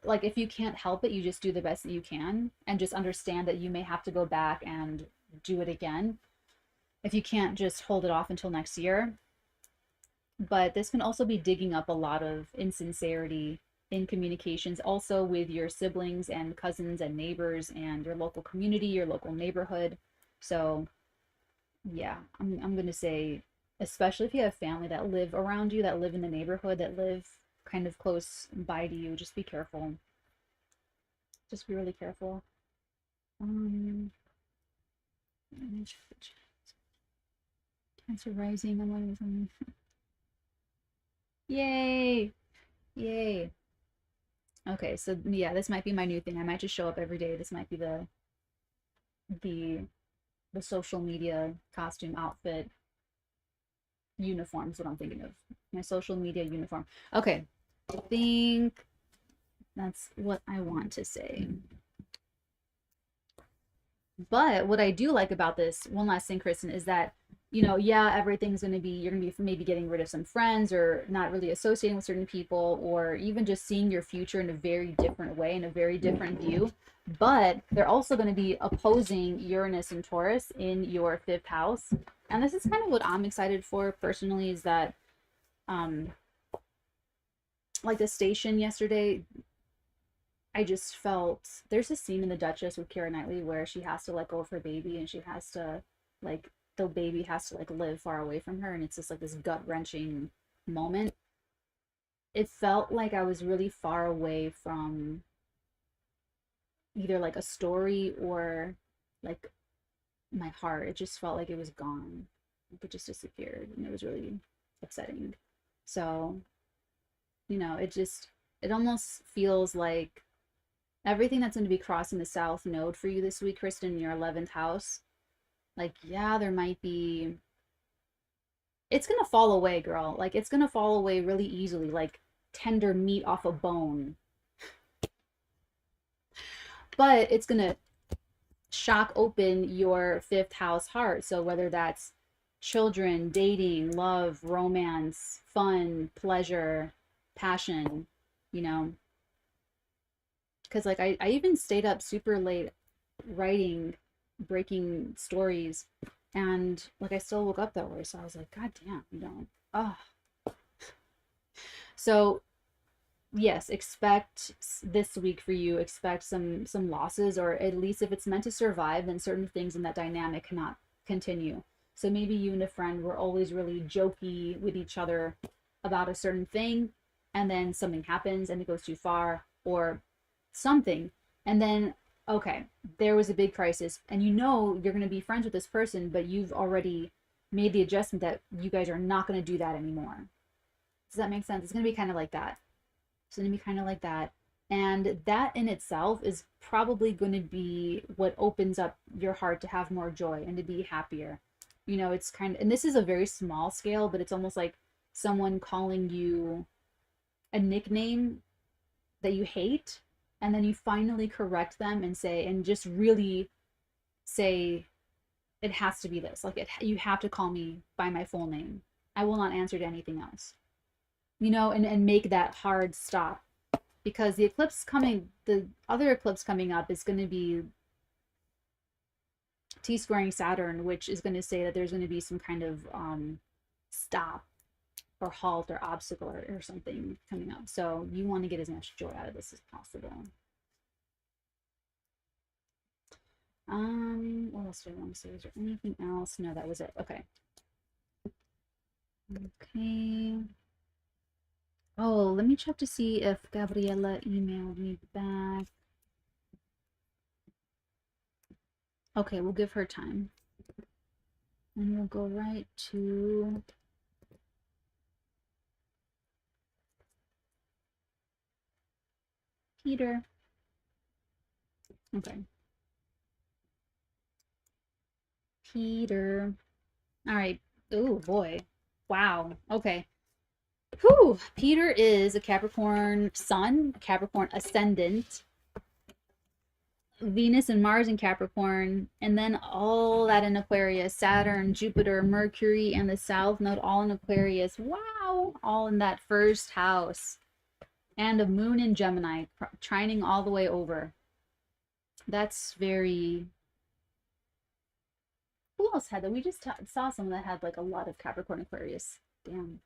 S1: like, if you can't help it, you just do the best that you can and just understand that you may have to go back and do it again. If you can't, just hold it off until next year. But this can also be digging up a lot of insincerity in communications, also with your siblings and cousins and neighbors and your local community, your local neighborhood. So yeah, I'm gonna say, especially if you have family that live around you, that live in the neighborhood, that live kind of close by to you, just be careful. Just be really careful. Cancer rising. I'm Yay! Yay! Okay, so yeah, this might be my new thing. I might just show up every day. This might be the the social media costume outfit uniform is what I'm thinking of. My social media uniform. Okay, I think that's what I want to say. But what I do like about this, one last thing, Kristen, is that, you know, yeah, everything's going to be, you're going to be maybe getting rid of some friends or not really associating with certain people, or even just seeing your future in a very different way, in a very different view. But they're also going to be opposing Uranus and Taurus in your fifth house. And this is kind of what I'm excited for personally, is that, like the station yesterday, I just felt there's a scene in The Duchess with Keira Knightley where she has to let go of her baby and she has to, like, the baby has to like live far away from her, and it's just like this gut-wrenching moment. It felt like I was really far away from either like a story or like my heart. It just felt like it was gone. Like it just disappeared, and it was really upsetting. So, you know, it almost feels like everything that's going to be crossing the South Node for you this week, Kristen, in your 11th house, like, yeah, there might be, it's going to fall away, girl. Like, it's going to fall away really easily, like tender meat off a bone. But it's going to shock open your fifth house heart. So whether that's children, dating, love, romance, fun, pleasure, passion, you know, because like I even stayed up super late writing breaking stories, and like I still woke up that way, so I was like, god damn, you know. Oh, so yes, expect this week for you, expect some losses, or at least if it's meant to survive, then certain things in that dynamic cannot continue. So maybe you and a friend were always really jokey with each other about a certain thing, and then something happens and it goes too far, or something, and then okay, there was a big crisis, and you know you're going to be friends with this person, but you've already made the adjustment that you guys are not going to do that anymore. Does that make sense? It's going to be kind of like that. It's going to be kind of like that. And that in itself is probably going to be what opens up your heart to have more joy and to be happier. You know, it's kind of, and this is a very small scale, but it's almost like someone calling you a nickname that you hate, and then you finally correct them and say, and just really say, it has to be this. Like, you have to call me by my full name. I will not answer to anything else. You know, and make that hard stop. Because the eclipse coming, the other eclipse coming up is going to be T-squaring Saturn, which is going to say that there's going to be some kind of stop or halt or obstacle or something coming up. So you want to get as much joy out of this as possible. What else do I want to say? Is there anything else? No, that was it. Okay. Okay. Oh, let me check to see if Gabriela emailed me back. Okay, we'll give her time. And we'll go right to Peter. Okay. Peter. All right. Oh boy. Wow. Okay. Whew. Peter is a Capricorn sun, a Capricorn ascendant. Venus and Mars in Capricorn, and then all that in Aquarius, Saturn, Jupiter, Mercury, and the South Node all in Aquarius. Wow, all in that first house. And a moon in Gemini, trining all the way over. That's very... Who else had that? We just saw someone that had like a lot of Capricorn Aquarius. Damn.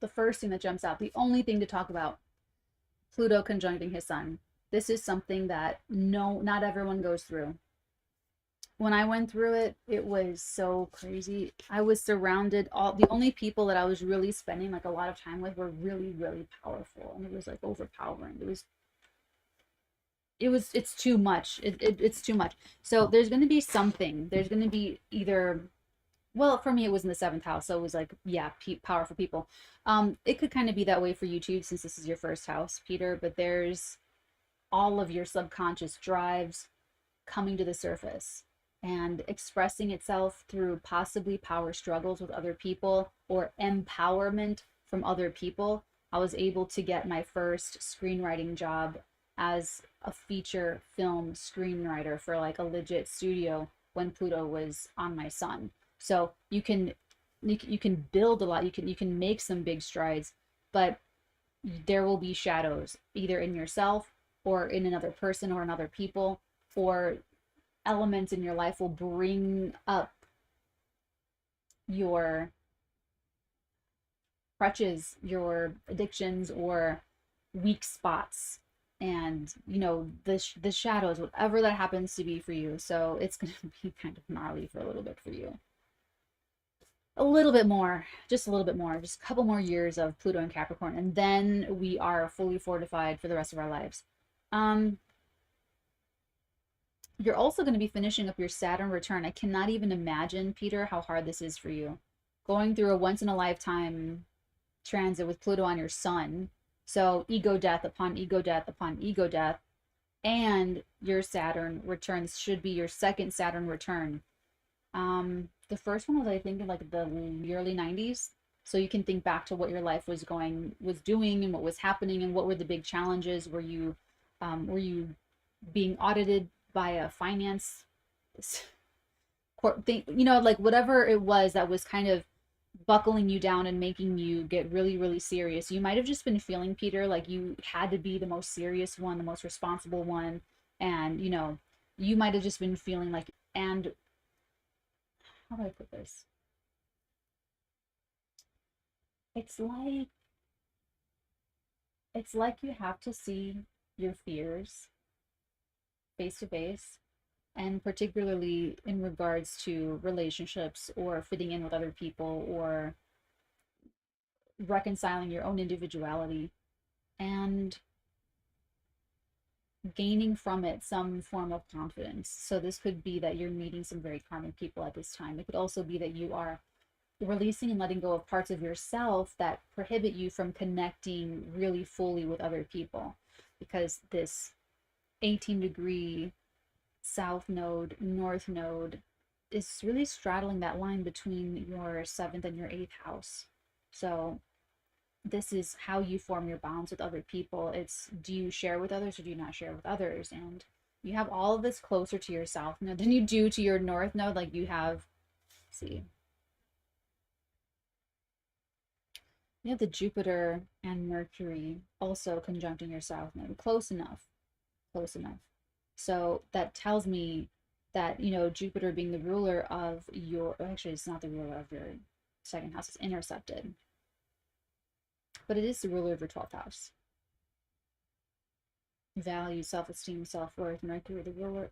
S1: The first thing that jumps out, the only thing to talk about, Pluto conjuncting his sun. This is something that not everyone goes through. When I went through it, it was so crazy. I was surrounded, the only people that I was really spending like a lot of time with were really, really powerful. And it was like overpowering. It's too much. It's too much. So there's going to be something. There's going to be either, well, for me, it was in the seventh house. So it was like, yeah, powerful people. It could kind of be that way for you too, since this is your first house, Peter, but there's all of your subconscious drives coming to the surface and expressing itself through possibly power struggles with other people or empowerment from other people. I was able to get my first screenwriting job as a feature film screenwriter for like a legit studio when Pluto was on my sun. So you can build a lot, you can make some big strides, but there will be shadows either in yourself or in another person or in other people, or elements in your life will bring up your crutches, your addictions, or weak spots, and the shadows, whatever that happens to be for you. So it's going to be kind of gnarly for a little bit for you. A little bit more, just a little bit more, just a couple more years of Pluto and Capricorn, and then we are fully fortified for the rest of our lives. You're also going to be finishing up your Saturn return. I cannot even imagine, Peter, how hard this is for you. Going through a once-in-a-lifetime transit with Pluto on your sun. So ego death upon ego death upon ego death. And your Saturn return. This should be your second Saturn return. The first one was, I think, in like the early 90s. So you can think back to what your life was doing and what was happening and what were the big challenges. Were you being audited by a finance court thing, like whatever it was that was kind of buckling you down and making you get really, really serious. You might have just been feeling, Peter, like you had to be the most serious one, the most responsible one. And, you might have just been feeling like, and how do I put this? It's like you have to see your fears face to face, and particularly in regards to relationships or fitting in with other people or reconciling your own individuality and gaining from it some form of confidence. So this could be that you're meeting some very karmic people at this time. It could also be that you are releasing and letting go of parts of yourself that prohibit you from connecting really fully with other people, because this 18-degree south node, north node is really straddling that line between your seventh and your eighth house. So this is how you form your bonds with other people. It's, do you share with others or do you not share with others? And you have all of this closer to your south node than you do to your north node. Like you have, see, you have the Jupiter and Mercury also conjuncting your south node. Close enough. So that tells me that, Jupiter being the ruler of your, actually it's not the ruler of your second house, it's intercepted, but it is the ruler of your 12th house. Value, self-esteem, self-worth. Mercury, the ruler,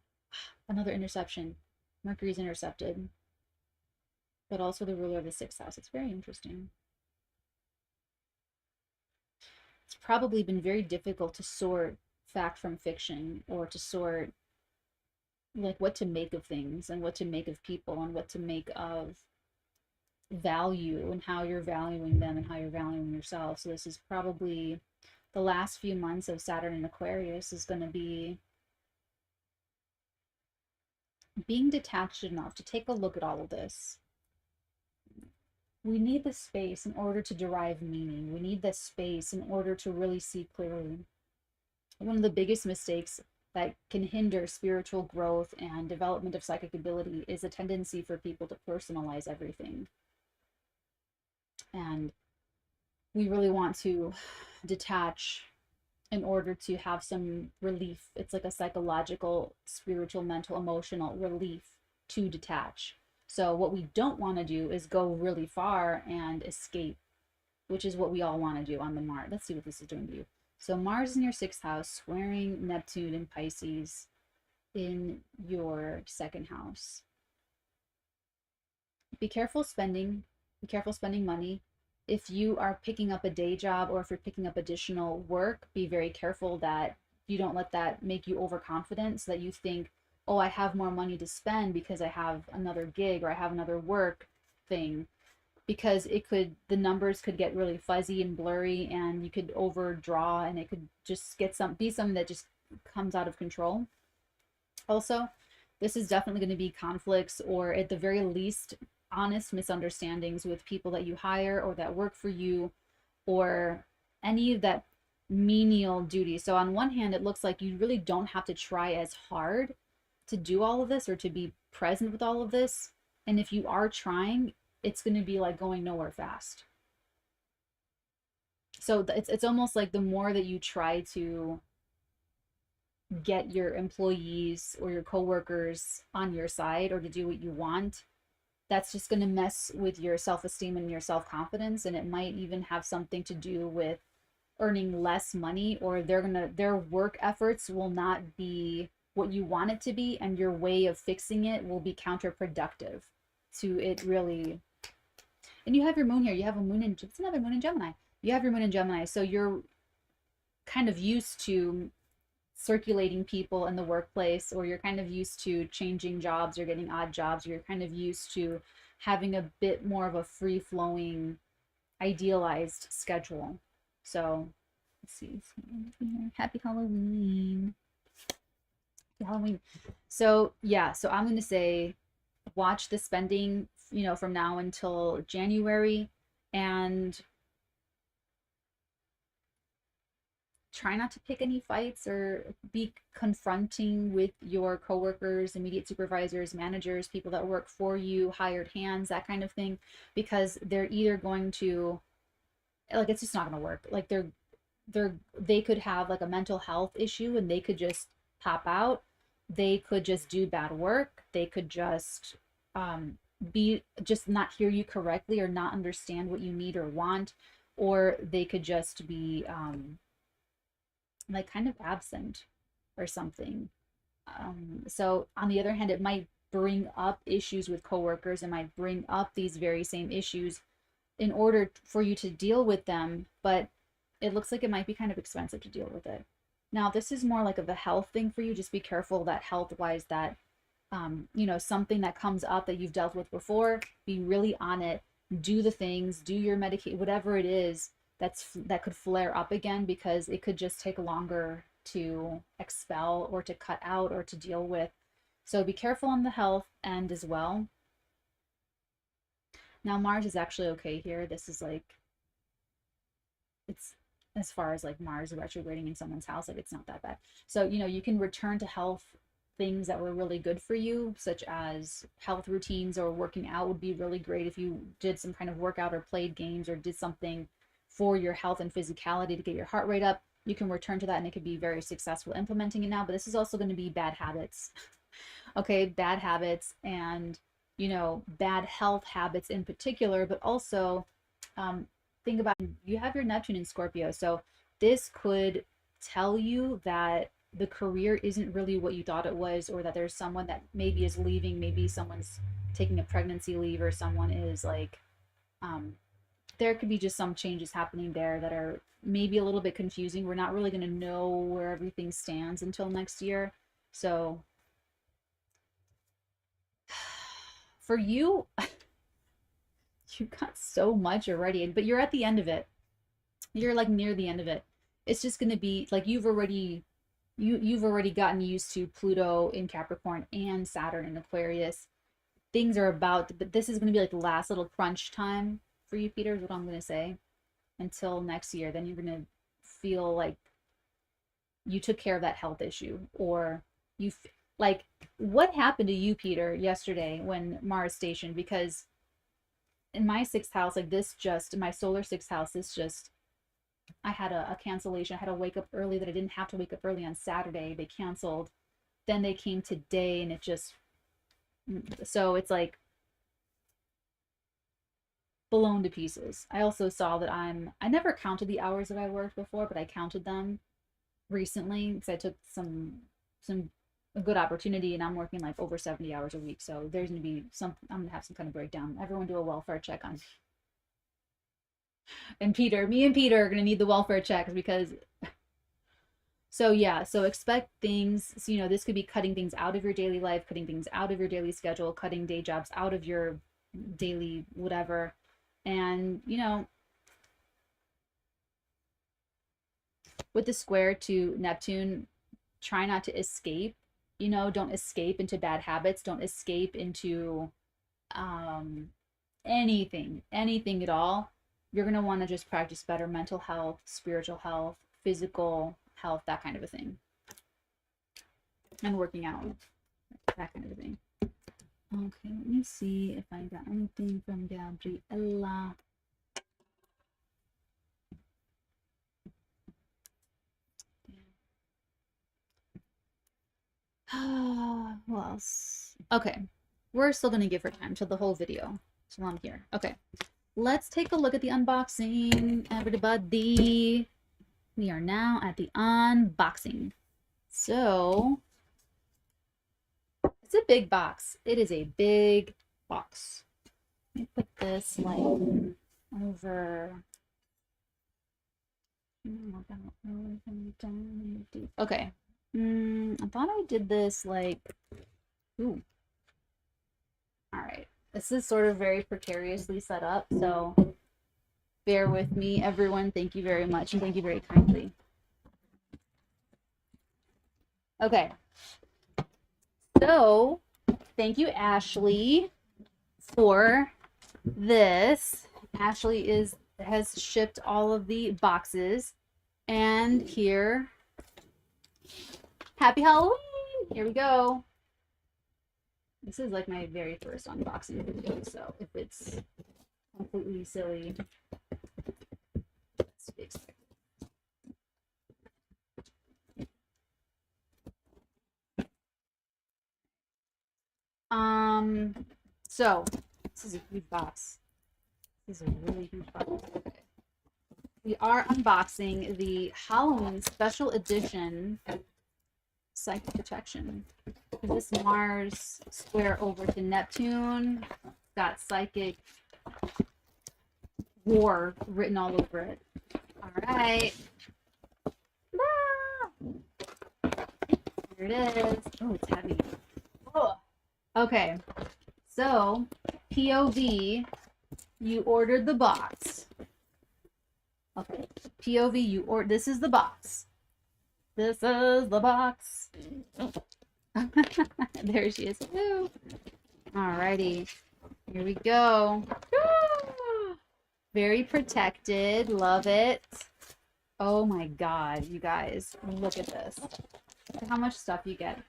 S1: another interception. Mercury's intercepted, but also the ruler of the 6th house. It's very interesting. It's probably been very difficult to sort fact from fiction, or to sort like what to make of things and what to make of people and what to make of value and how you're valuing them and how you're valuing yourself. So this is probably the last few months of Saturn in Aquarius is going to be being detached enough to take a look at all of this, we need the space in order to derive meaning. We need the space in order to really see clearly. One of the biggest mistakes that can hinder spiritual growth and development of psychic ability is a tendency for people to personalize everything. And we really want to detach in order to have some relief. It's like a psychological, spiritual, mental, emotional relief to detach. So what we don't want to do is go really far and escape, which is what we all want to do on the Mars. Let's see what this is doing to you. So Mars is in your 6th house, squaring Neptune and Pisces in your 2nd house. Be careful spending money. If you are picking up a day job, or if you're picking up additional work, be very careful that you don't let that make you overconfident, so that you think, oh, I have more money to spend because I have another gig or I have another work thing, because the numbers could get really fuzzy and blurry, and you could overdraw, and it could just be something that just comes out of control. Also, this is definitely going to be conflicts, or at the very least, honest misunderstandings with people that you hire or that work for you, or any of that menial duty. So on one hand, it looks like you really don't have to try as hard to do all of this or to be present with all of this. And if you are trying, it's going to be like going nowhere fast. So it's almost like the more that you try to get your employees or your coworkers on your side or to do what you want, that's just going to mess with your self-esteem and your self-confidence. And it might even have something to do with earning less money, or their work efforts will not be what you want it to be, and your way of fixing it will be counterproductive to it really. And you have your moon here. You have a moon in, it's another moon in Gemini. You have your moon in Gemini. So you're kind of used to circulating people in the workplace, or you're kind of used to changing jobs or getting odd jobs, or you're kind of used to having a bit more of a free-flowing, idealized schedule. So let's see. Happy Halloween. Happy Halloween. So yeah, so I'm going to say watch the spending, from now until January, and try not to pick any fights or be confronting with your coworkers, immediate supervisors, managers, people that work for you, hired hands, that kind of thing, because they're either going to, like, it's just not going to work. Like they could have like a mental health issue and they could just pop out. They could just do bad work. They could just just not hear you correctly or not understand what you need or want, or they could just be like kind of absent or something. So on the other hand, it might bring up issues with coworkers. It might bring up these very same issues in order for you to deal with them, but it looks like it might be kind of expensive to deal with it. Now, this is more like of a health thing for you. Just be careful that health-wise that, something that comes up that you've dealt with before, be really on it, do the things, do your medication, whatever it is that could flare up again, because it could just take longer to expel or to cut out or to deal with. So be careful on the health end as well. Now, Mars is actually okay here. This is like, it's as far as like Mars retrograding in someone's house, like it's not that bad. So, you can return to health things that were really good for you, such as health routines, or working out would be really great if you did some kind of workout or played games or did something for your health and physicality to get your heart rate up. You can return to that and it could be very successful implementing it now. But this is also going to be bad habits. Okay, bad habits and, bad health habits in particular, but also think about, you have your Neptune in Scorpio. So this could tell you that the career isn't really what you thought it was, or that there's someone that maybe is leaving, maybe someone's taking a pregnancy leave, or someone is like, there could be just some changes happening there that are maybe a little bit confusing. We're not really going to know where everything stands until next year. So for you, you got so much already, but you're at the end of it. You're like near the end of it. It's just going to be like you've already gotten used to Pluto in Capricorn and Saturn in Aquarius. Things are about, but this is going to be like the last little crunch time for you, Peter, is what I'm going to say, until next year. Then you're going to feel like you took care of that health issue, or you like, what happened to you, Peter, yesterday when Mars stationed? Because in my 6th house, like this, just my solar 6th house, this just, I had a cancellation. I had to wake up early that I didn't have to wake up early on Saturday. They canceled. Then they came today, and it just, so it's like blown to pieces. I also saw that I never counted the hours that I worked before, but I counted them recently because I took a good opportunity, and I'm working like over 70 hours a week. So there's going to be I'm going to have some kind of breakdown. Everyone do a welfare check on. And me and Peter are going to need the welfare checks because, so yeah, so expect things. So, you know, this could be cutting things out of your daily life, cutting things out of your daily schedule, cutting day jobs out of your daily whatever. And, you know, with the square to Neptune, try not to escape. You know, don't escape into bad habits. Don't escape into anything at all. You're going to want to just practice better mental health, spiritual health, physical health, that kind of a thing. And working out, that kind of a thing. Okay, let me see if I got anything from Gabriela. What else? Okay, we're still going to give her time till the whole video. So I'm here. Okay, let's take a look at the unboxing, everybody. We are now at the unboxing. So it's a big box. It is a big box. Let me put this like over. Okay. I thought I did this like, ooh. All right. This is sort of very precariously set up, so bear with me, everyone. Thank you very much, and thank you very kindly. Okay. So, thank you, Ashley, for this. Ashley has shipped all of the boxes, and here, happy Halloween! Here we go. This is like my very first unboxing video, so if it's completely silly, let's be expected. So this is a huge box. This is a really huge box. Okay. We are unboxing the Halloween special edition Psychic Protection. This Mars square over to Neptune got Psychic War written all over it. All right. Ah! Here it is. Oh, it's heavy. Oh. Okay. So, POV, you ordered the box. Okay. POV, this is the box. This is the box. There she is. Woo. Alrighty. Here we go. Very protected. Love it. Oh my god, you guys. Look at this. Look at how much stuff you get.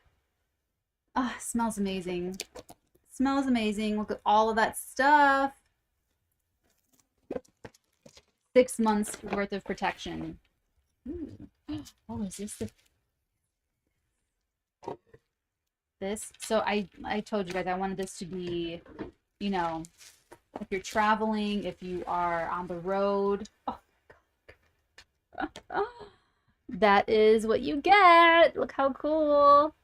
S1: Ah, oh, smells amazing. Smells amazing. Look at all of that stuff. 6 months worth of protection. Ooh. Oh, is this this? So I told you guys I wanted this to be, you know, if you're traveling, if you are on the road. Oh my god. That is what you get. Look how cool.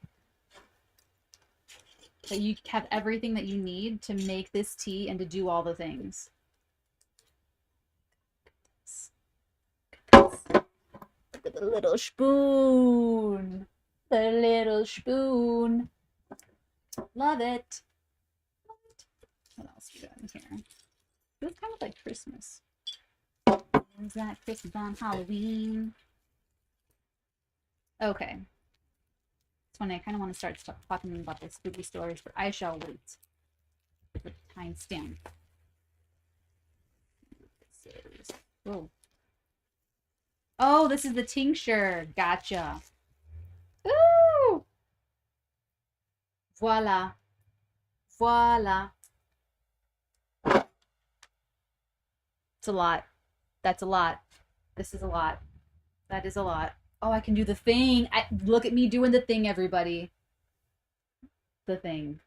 S1: So you have everything that you need to make this tea and to do all the things. Look at the little spoon. The little spoon. Love it. Love it. What else we got in here? It's kind of like Christmas. Is that Christmas on Halloween? Okay. It's funny, I kind of want to start talking about the spooky stories, but I shall wait for the timestamp. Oh. Oh, this is the tincture. Gotcha. Ooh. Voila. Voila. It's a lot. That's a lot. This is a lot. That is a lot. Oh, I can do the thing. Look at me doing the thing, everybody. The thing.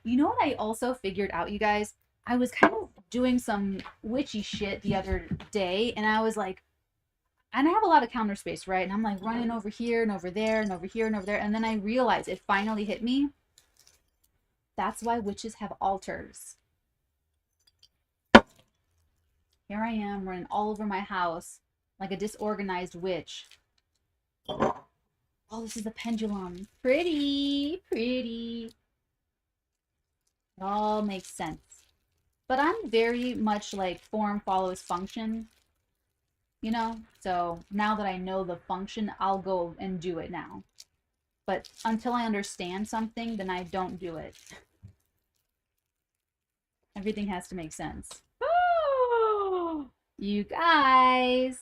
S1: You know what I also figured out, you guys? I was kind of doing some witchy shit the other day, and I was like, and I have a lot of counter space, right? And I'm like running over here and over there and over here and over there. And then I realized it finally hit me. That's why witches have altars. Here I am running all over my house like a disorganized witch. Oh, this is the pendulum. Pretty, pretty. It all makes sense. But I'm very much like form follows function, you know? So now that I know the function, I'll go and do it now. But until I understand something, then I don't do it. Everything has to make sense. Oh, you guys.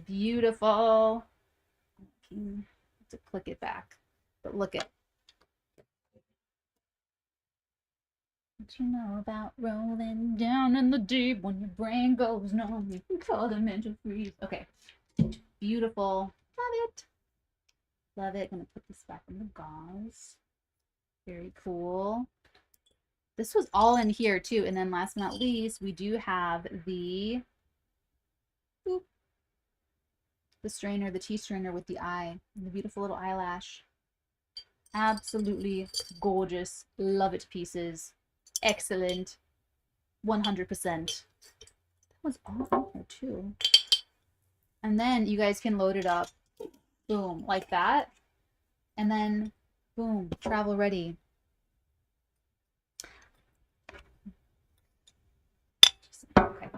S1: Beautiful. I have to click it back. But look at what you know about rolling down in the deep when your brain goes numb. You can call the mental freeze. Okay. Beautiful. Love it. Love it. I'm going to put this back in the gauze. Very cool. This was all in here too. And then last but not least, we do have the strainer, the tea strainer with the eye. And the beautiful little eyelash. Absolutely gorgeous. Love it to pieces. Excellent. 100%. That was all in here too. And then you guys can load it up. Boom. Like that. And then boom. Travel ready. Okay.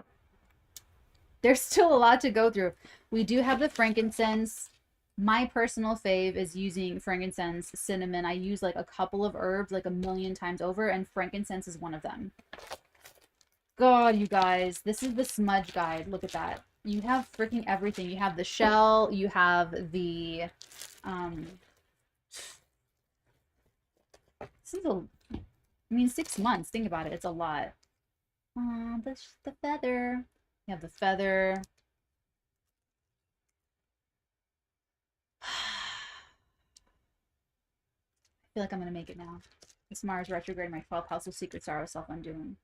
S1: There's still a lot to go through. We do have the frankincense. My personal fave is using frankincense, cinnamon. I use like a couple of herbs like a million times over, and frankincense is one of them. God, you guys, this is the smudge guide. Look at that. You have freaking everything. You have the shell, you have the this is I mean 6 months. Think about it. It's a lot. The feather. You have the feather. I feel like I'm gonna make it now. This Mars retrograde, my 12th house of secret sorrow, self-undoing.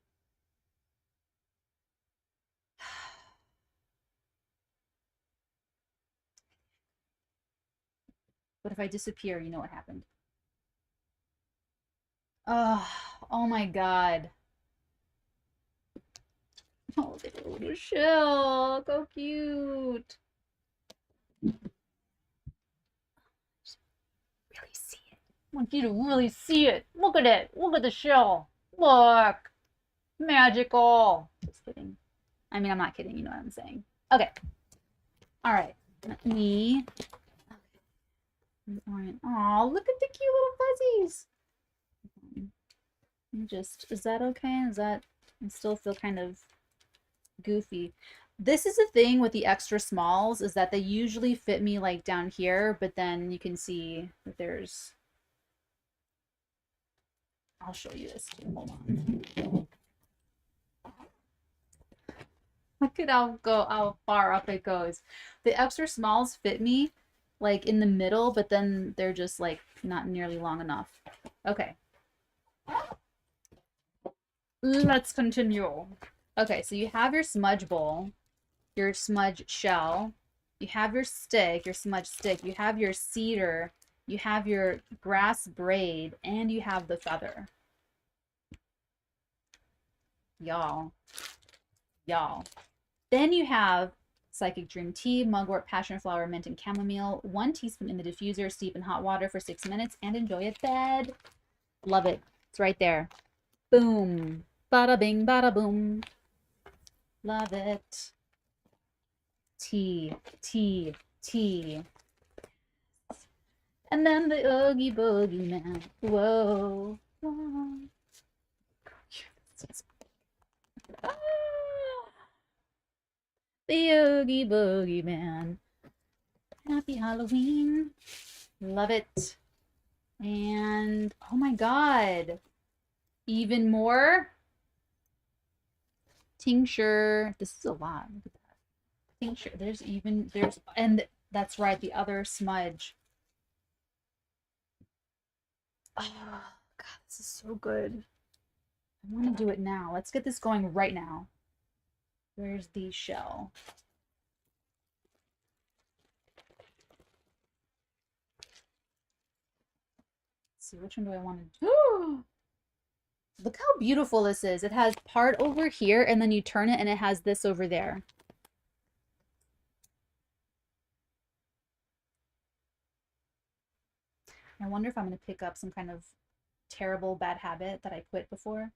S1: But if I disappear, you know what happened. Oh my god. Oh, look at the little shell. So cute. Really see it. I want you to really see it. Look at it. Look at the shell. Look. Magical. Just kidding. I mean, I'm not kidding. You know what I'm saying. Okay. All right. Let me. Oh, look at the cute little fuzzies. Just, is that okay? Is that, I still feel kind of goofy. This is the thing with the extra smalls, is that they usually fit me like down here, but then you can see that there's, I'll show you this too. Hold on. Look at how far up it goes. The extra smalls fit me like in the middle, but then they're just like not nearly long enough. Okay. Let's continue. Okay, so you have your smudge bowl, your smudge shell, you have your stick, your smudge stick, you have your cedar, you have your grass braid, and you have the feather. Y'all. Then you have psychic dream tea, mugwort, passion flower, mint, and chamomile. 1 teaspoon in the diffuser. Steep in hot water for 6 minutes and enjoy it bed. Love it. It's right there. Boom. Bada bing, bada boom. Love it. Tea. And then the Oogie Boogie Man. Whoa. Whoa. Ah, the Oogie Boogie Man. Happy Halloween. Love it. And oh my god. Even more tincture. This is a lot. Look at that. Tincture. And that's right, the other smudge. Oh god, this is so good. I want to do it now. Let's get this going right now. Where's the shell? Let's see, which one do I want to do? Look how beautiful this is. It has part over here, and then you turn it, and it has this over there. I wonder if I'm going to pick up some kind of terrible bad habit that I quit before.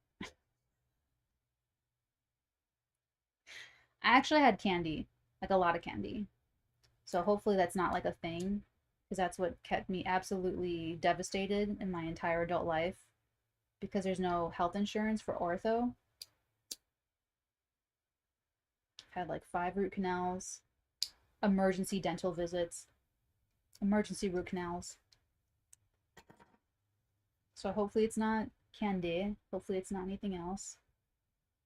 S1: I actually had candy, like a lot of candy. So hopefully that's not like a thing, because that's what kept me absolutely devastated in my entire adult life, because there's no health insurance for ortho. Had like 5 root canals, emergency dental visits, emergency root canals. So hopefully it's not candy. Hopefully it's not anything else.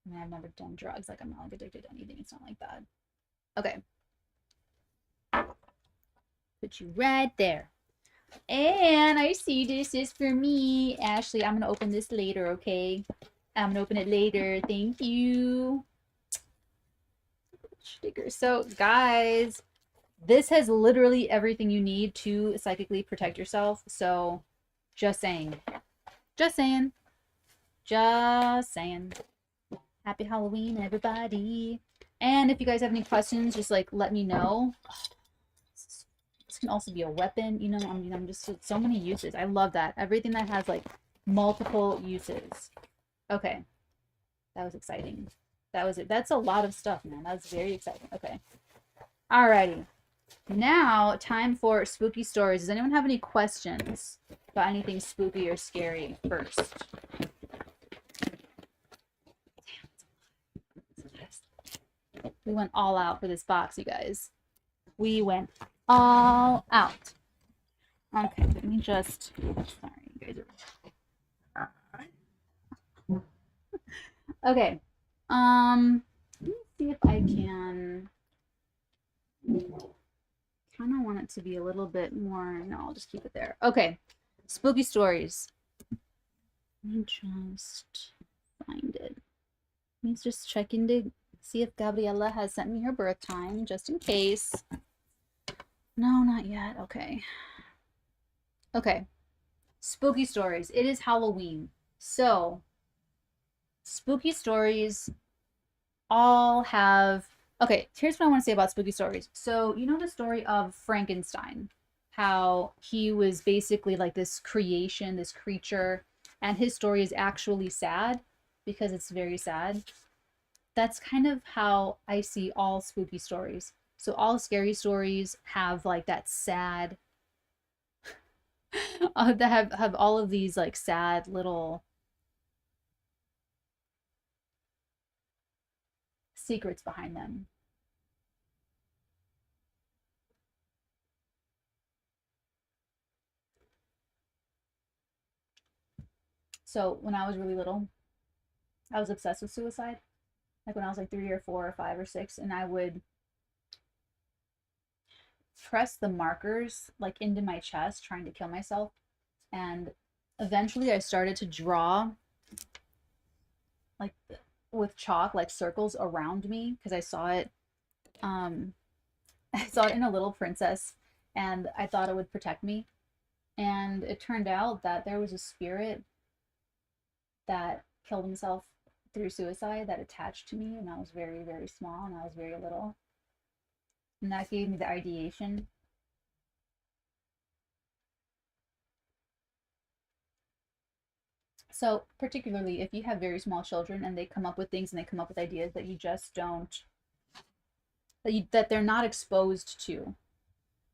S1: I mean, I've never done drugs. Like, I'm not like addicted to anything. It's not like that. Okay. Put you right there. And I see this is for me. Ashley, I'm going to open this later, okay? I'm going to open it later. Thank you. Sticker. So, guys, this has literally everything you need to psychically protect yourself. So, just saying. Just saying. Just saying. Happy Halloween, everybody. And if you guys have any questions, just like let me know. This can also be a weapon, you know. I mean, I'm just so many uses. I love that. Everything that has like multiple uses. Okay. That was exciting. That was it. That's a lot of stuff, man. That's very exciting. Okay. Alrighty. Now, time for spooky stories. Does anyone have any questions about anything spooky or scary first? We went all out for this box, you guys. We went all out. Okay, let me just... Sorry, you guys are... Okay. Let me see if I can... Kind of want it to be a little bit more... No, I'll just keep it there. Okay. Spooky stories. Let me just find it. Let me just check into... See if Gabriela has sent me her birth time, just in case. No, not yet. Okay. Okay. Spooky stories. It is Halloween. So, spooky stories all have... Okay, here's what I want to say about spooky stories. So, you know the story of Frankenstein? How he was basically like this creation, this creature, and his story is actually sad because it's very sad. That's kind of how I see all spooky stories. So all scary stories have like that sad, that have all of these like sad little secrets behind them. So when I was really little, I was obsessed with suicide. Like when I was like 3 or 4 or 5 or 6, and I would press the markers like into my chest trying to kill myself. And eventually I started to draw like with chalk like circles around me because I saw it I saw it in a little princess and I thought it would protect me. And it turned out that there was a spirit that killed himself through suicide that attached to me, and I was very, very small and I was very little. And that gave me the ideation. So, particularly if you have very small children and they come up with things and they come up with ideas that you just don't, that they're not exposed to.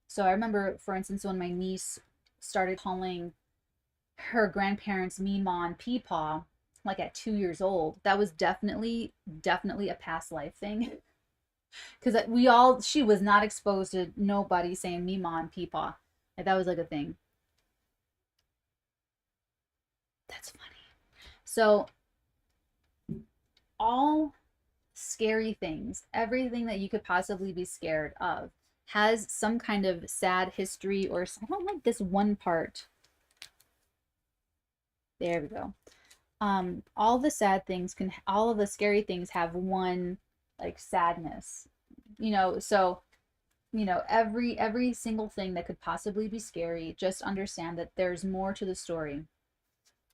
S1: So I remember, for instance, when my niece started calling her grandparents 𝚘𝚘 and 𝚃𝚘𝚗𝚘 like at 2 years old, that was definitely a past life thing. Because she was not exposed to nobody saying 𝚘𝚘 and 𝚃𝚘𝚗. Like, that was like a thing. That's funny. So all scary things, everything that you could possibly be scared of, has some kind of sad history. Or I don't like this one part. There we go. All the sad things all of the scary things have one like sadness, so every single thing that could possibly be scary, just understand that there's more to the story.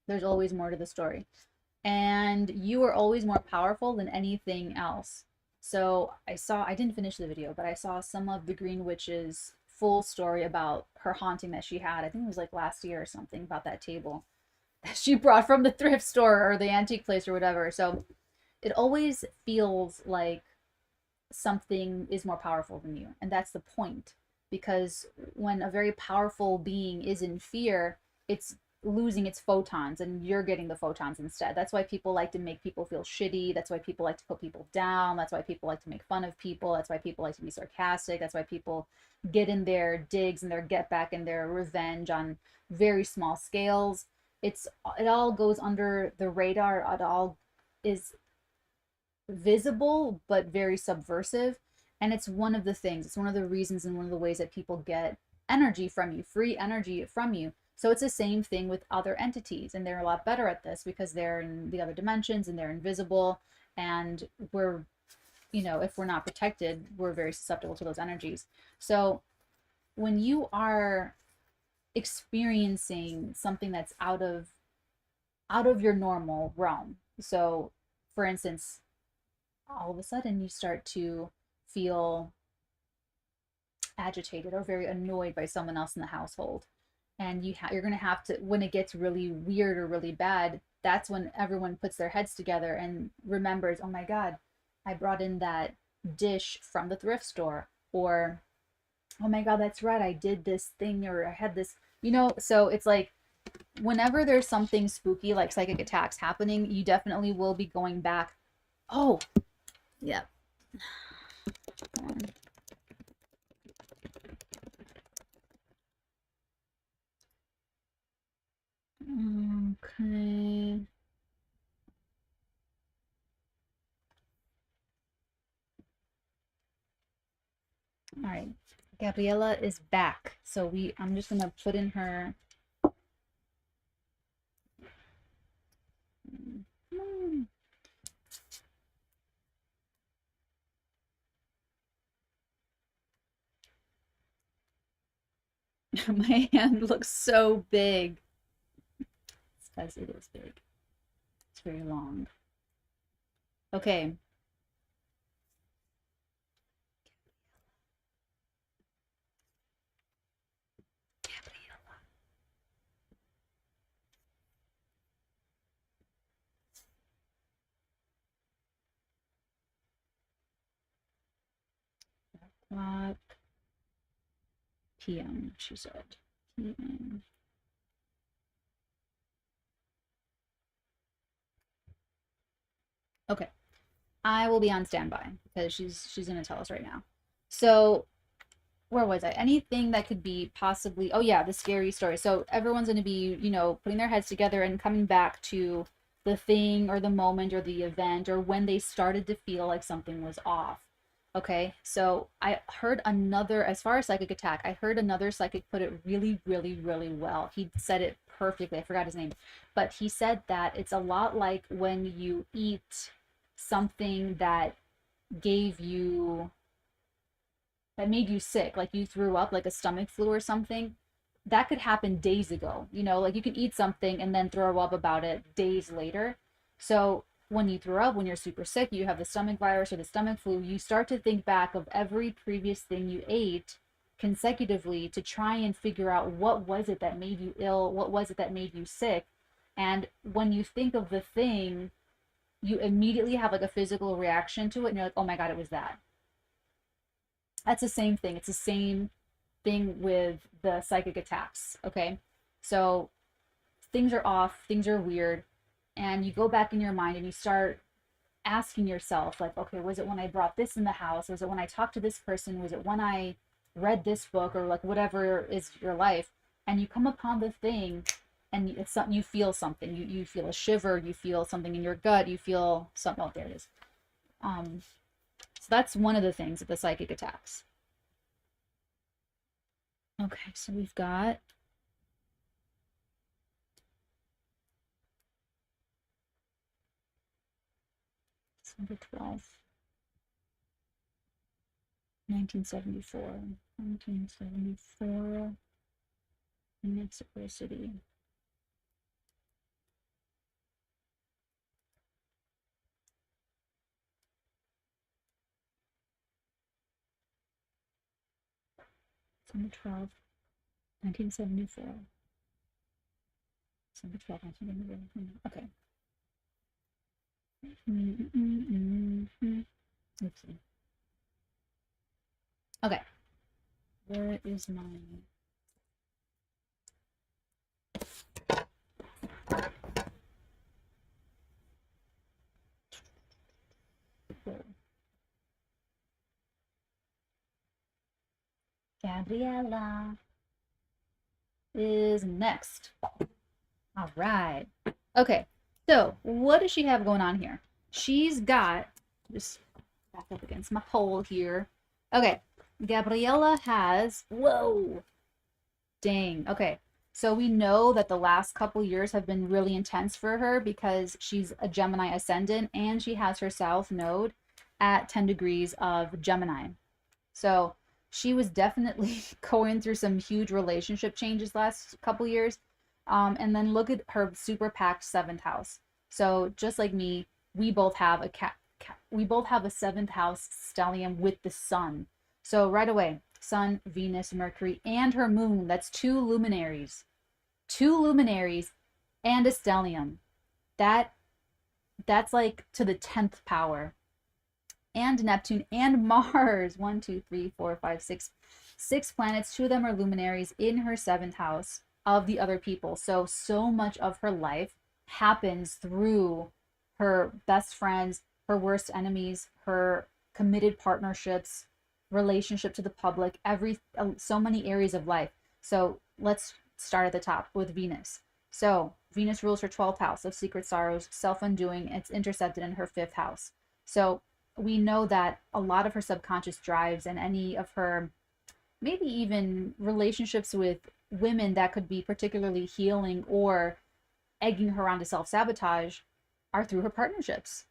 S1: There's always more to the story, and you are always more powerful than anything else. So I didn't finish the video, but I saw some of the Green Witch's full story about her haunting that she had. I think it was like last year or something, about that table that she brought from the thrift store or the antique place or whatever. So it always feels like something is more powerful than you, and that's the point. Because when a very powerful being is in fear, it's losing its photons, and you're getting the photons instead. That's why people like to make people feel shitty. That's why people like to put people down. That's why people like to make fun of people. That's why people like to be sarcastic. That's why people get in their digs and their get back and their revenge on very small scales. It all goes under the radar. It all is visible but very subversive, and it's one of the reasons and one of the ways that people get energy from you, free energy from you. So it's the same thing with other entities, and they're a lot better at this because they're in the other dimensions and they're invisible, and we're, if we're not protected, we're very susceptible to those energies. So when you are experiencing something that's out of your normal realm, so for instance, all of a sudden you start to feel agitated or very annoyed by someone else in the household, and you're going to have to, when it gets really weird or really bad, that's when everyone puts their heads together and remembers, oh my god, I brought in that dish from the thrift store, or oh my god, that's right, I did this thing, or I had this, so it's like whenever there's something spooky like psychic attacks happening, you definitely will be going back. Oh yeah. Okay. All right. Gabriela is back. So I'm just gonna put in her. My hand looks so big. It's because it is big. It's very long. Okay. Gabriela. O'clock PM, she said. PM. Okay. I will be on standby because she's gonna tell us right now. So where was I? Anything that could be possibly, oh yeah, the scary story. So everyone's going to be, putting their heads together and coming back to the thing or the moment or the event or when they started to feel like something was off. Okay, so I heard another, as far as psychic attack, I heard another psychic put it really, really, really well. He said it perfectly. I forgot his name, but he said that it's a lot like when you eat something that gave you that made you sick, like you threw up, like a stomach flu or something. That could happen days ago. Like you can eat something and then throw up about it days later. So when you throw up, when you're super sick, you have the stomach virus or the stomach flu, you start to think back of every previous thing you ate consecutively to try and figure out what was it that made you ill, what was it that made you sick. And when you think of the thing, you immediately have like a physical reaction to it, and you're like, oh my god, it was that. That's the same thing. It's the same thing with the psychic attacks, okay? So things are off, things are weird, and you go back in your mind and you start asking yourself, like, okay, was it when I brought this in the house? Was it when I talked to this person? Was it when I read this book, or like whatever is your life? And you come upon the thing, and it's something, you feel something. You feel a shiver, you feel something in your gut, you feel something. Oh, there it is. So that's one of the things with the psychic attacks. Okay, so we've got December 12th, 1974. 1974 in Mexico City. December 12th, 1974. December 12th, 1974. Okay. Let's see. Okay. Where is my... Gabriela is next. All right. Okay. So what does she have going on here? She's got, just back up against my pole here. Okay. Gabriela has, whoa. Dang. Okay. So we know that the last couple years have been really intense for her because she's a Gemini ascendant and she has her South Node at 10 degrees of Gemini. So she was definitely going through some huge relationship changes last couple years. And then look at her super packed 7th house. So just like me, we both have a we both have a 7th house stellium with the sun. So right away, Sun, Venus, Mercury, and her moon. That's 2 luminaries. 2 luminaries and a stellium. That's like to the 10th power. And Neptune and Mars. 1, 2, 3, 4, 5, 6. 6 planets. 2 of them are luminaries in her 7th house of the other people. So much of her life happens through her best friends, her worst enemies, her committed partnerships, relationship to the public, so many areas of life. So let's start at the top with Venus. So Venus rules her 12th house of secret sorrows, self-undoing. It's intercepted in her 5th house. So we know that a lot of her subconscious drives and any of her maybe even relationships with women that could be particularly healing or egging her on to self-sabotage are through her partnerships.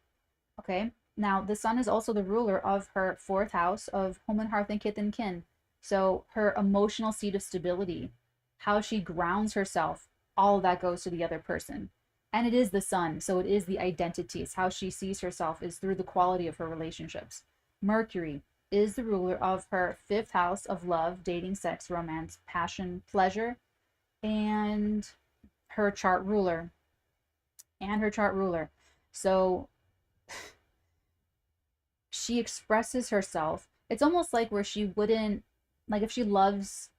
S1: Okay. Now, the sun is also the ruler of her 4th house of home and hearth and kith and kin. So her emotional seat of stability, how she grounds herself, all of that goes to the other person. And it is the sun, so it is the identity. It's how she sees herself is through the quality of her relationships. Mercury is the ruler of her 5th house of love, dating, sex, romance, passion, pleasure, and her chart ruler. So she expresses herself. It's almost like where she wouldn't, like if she loves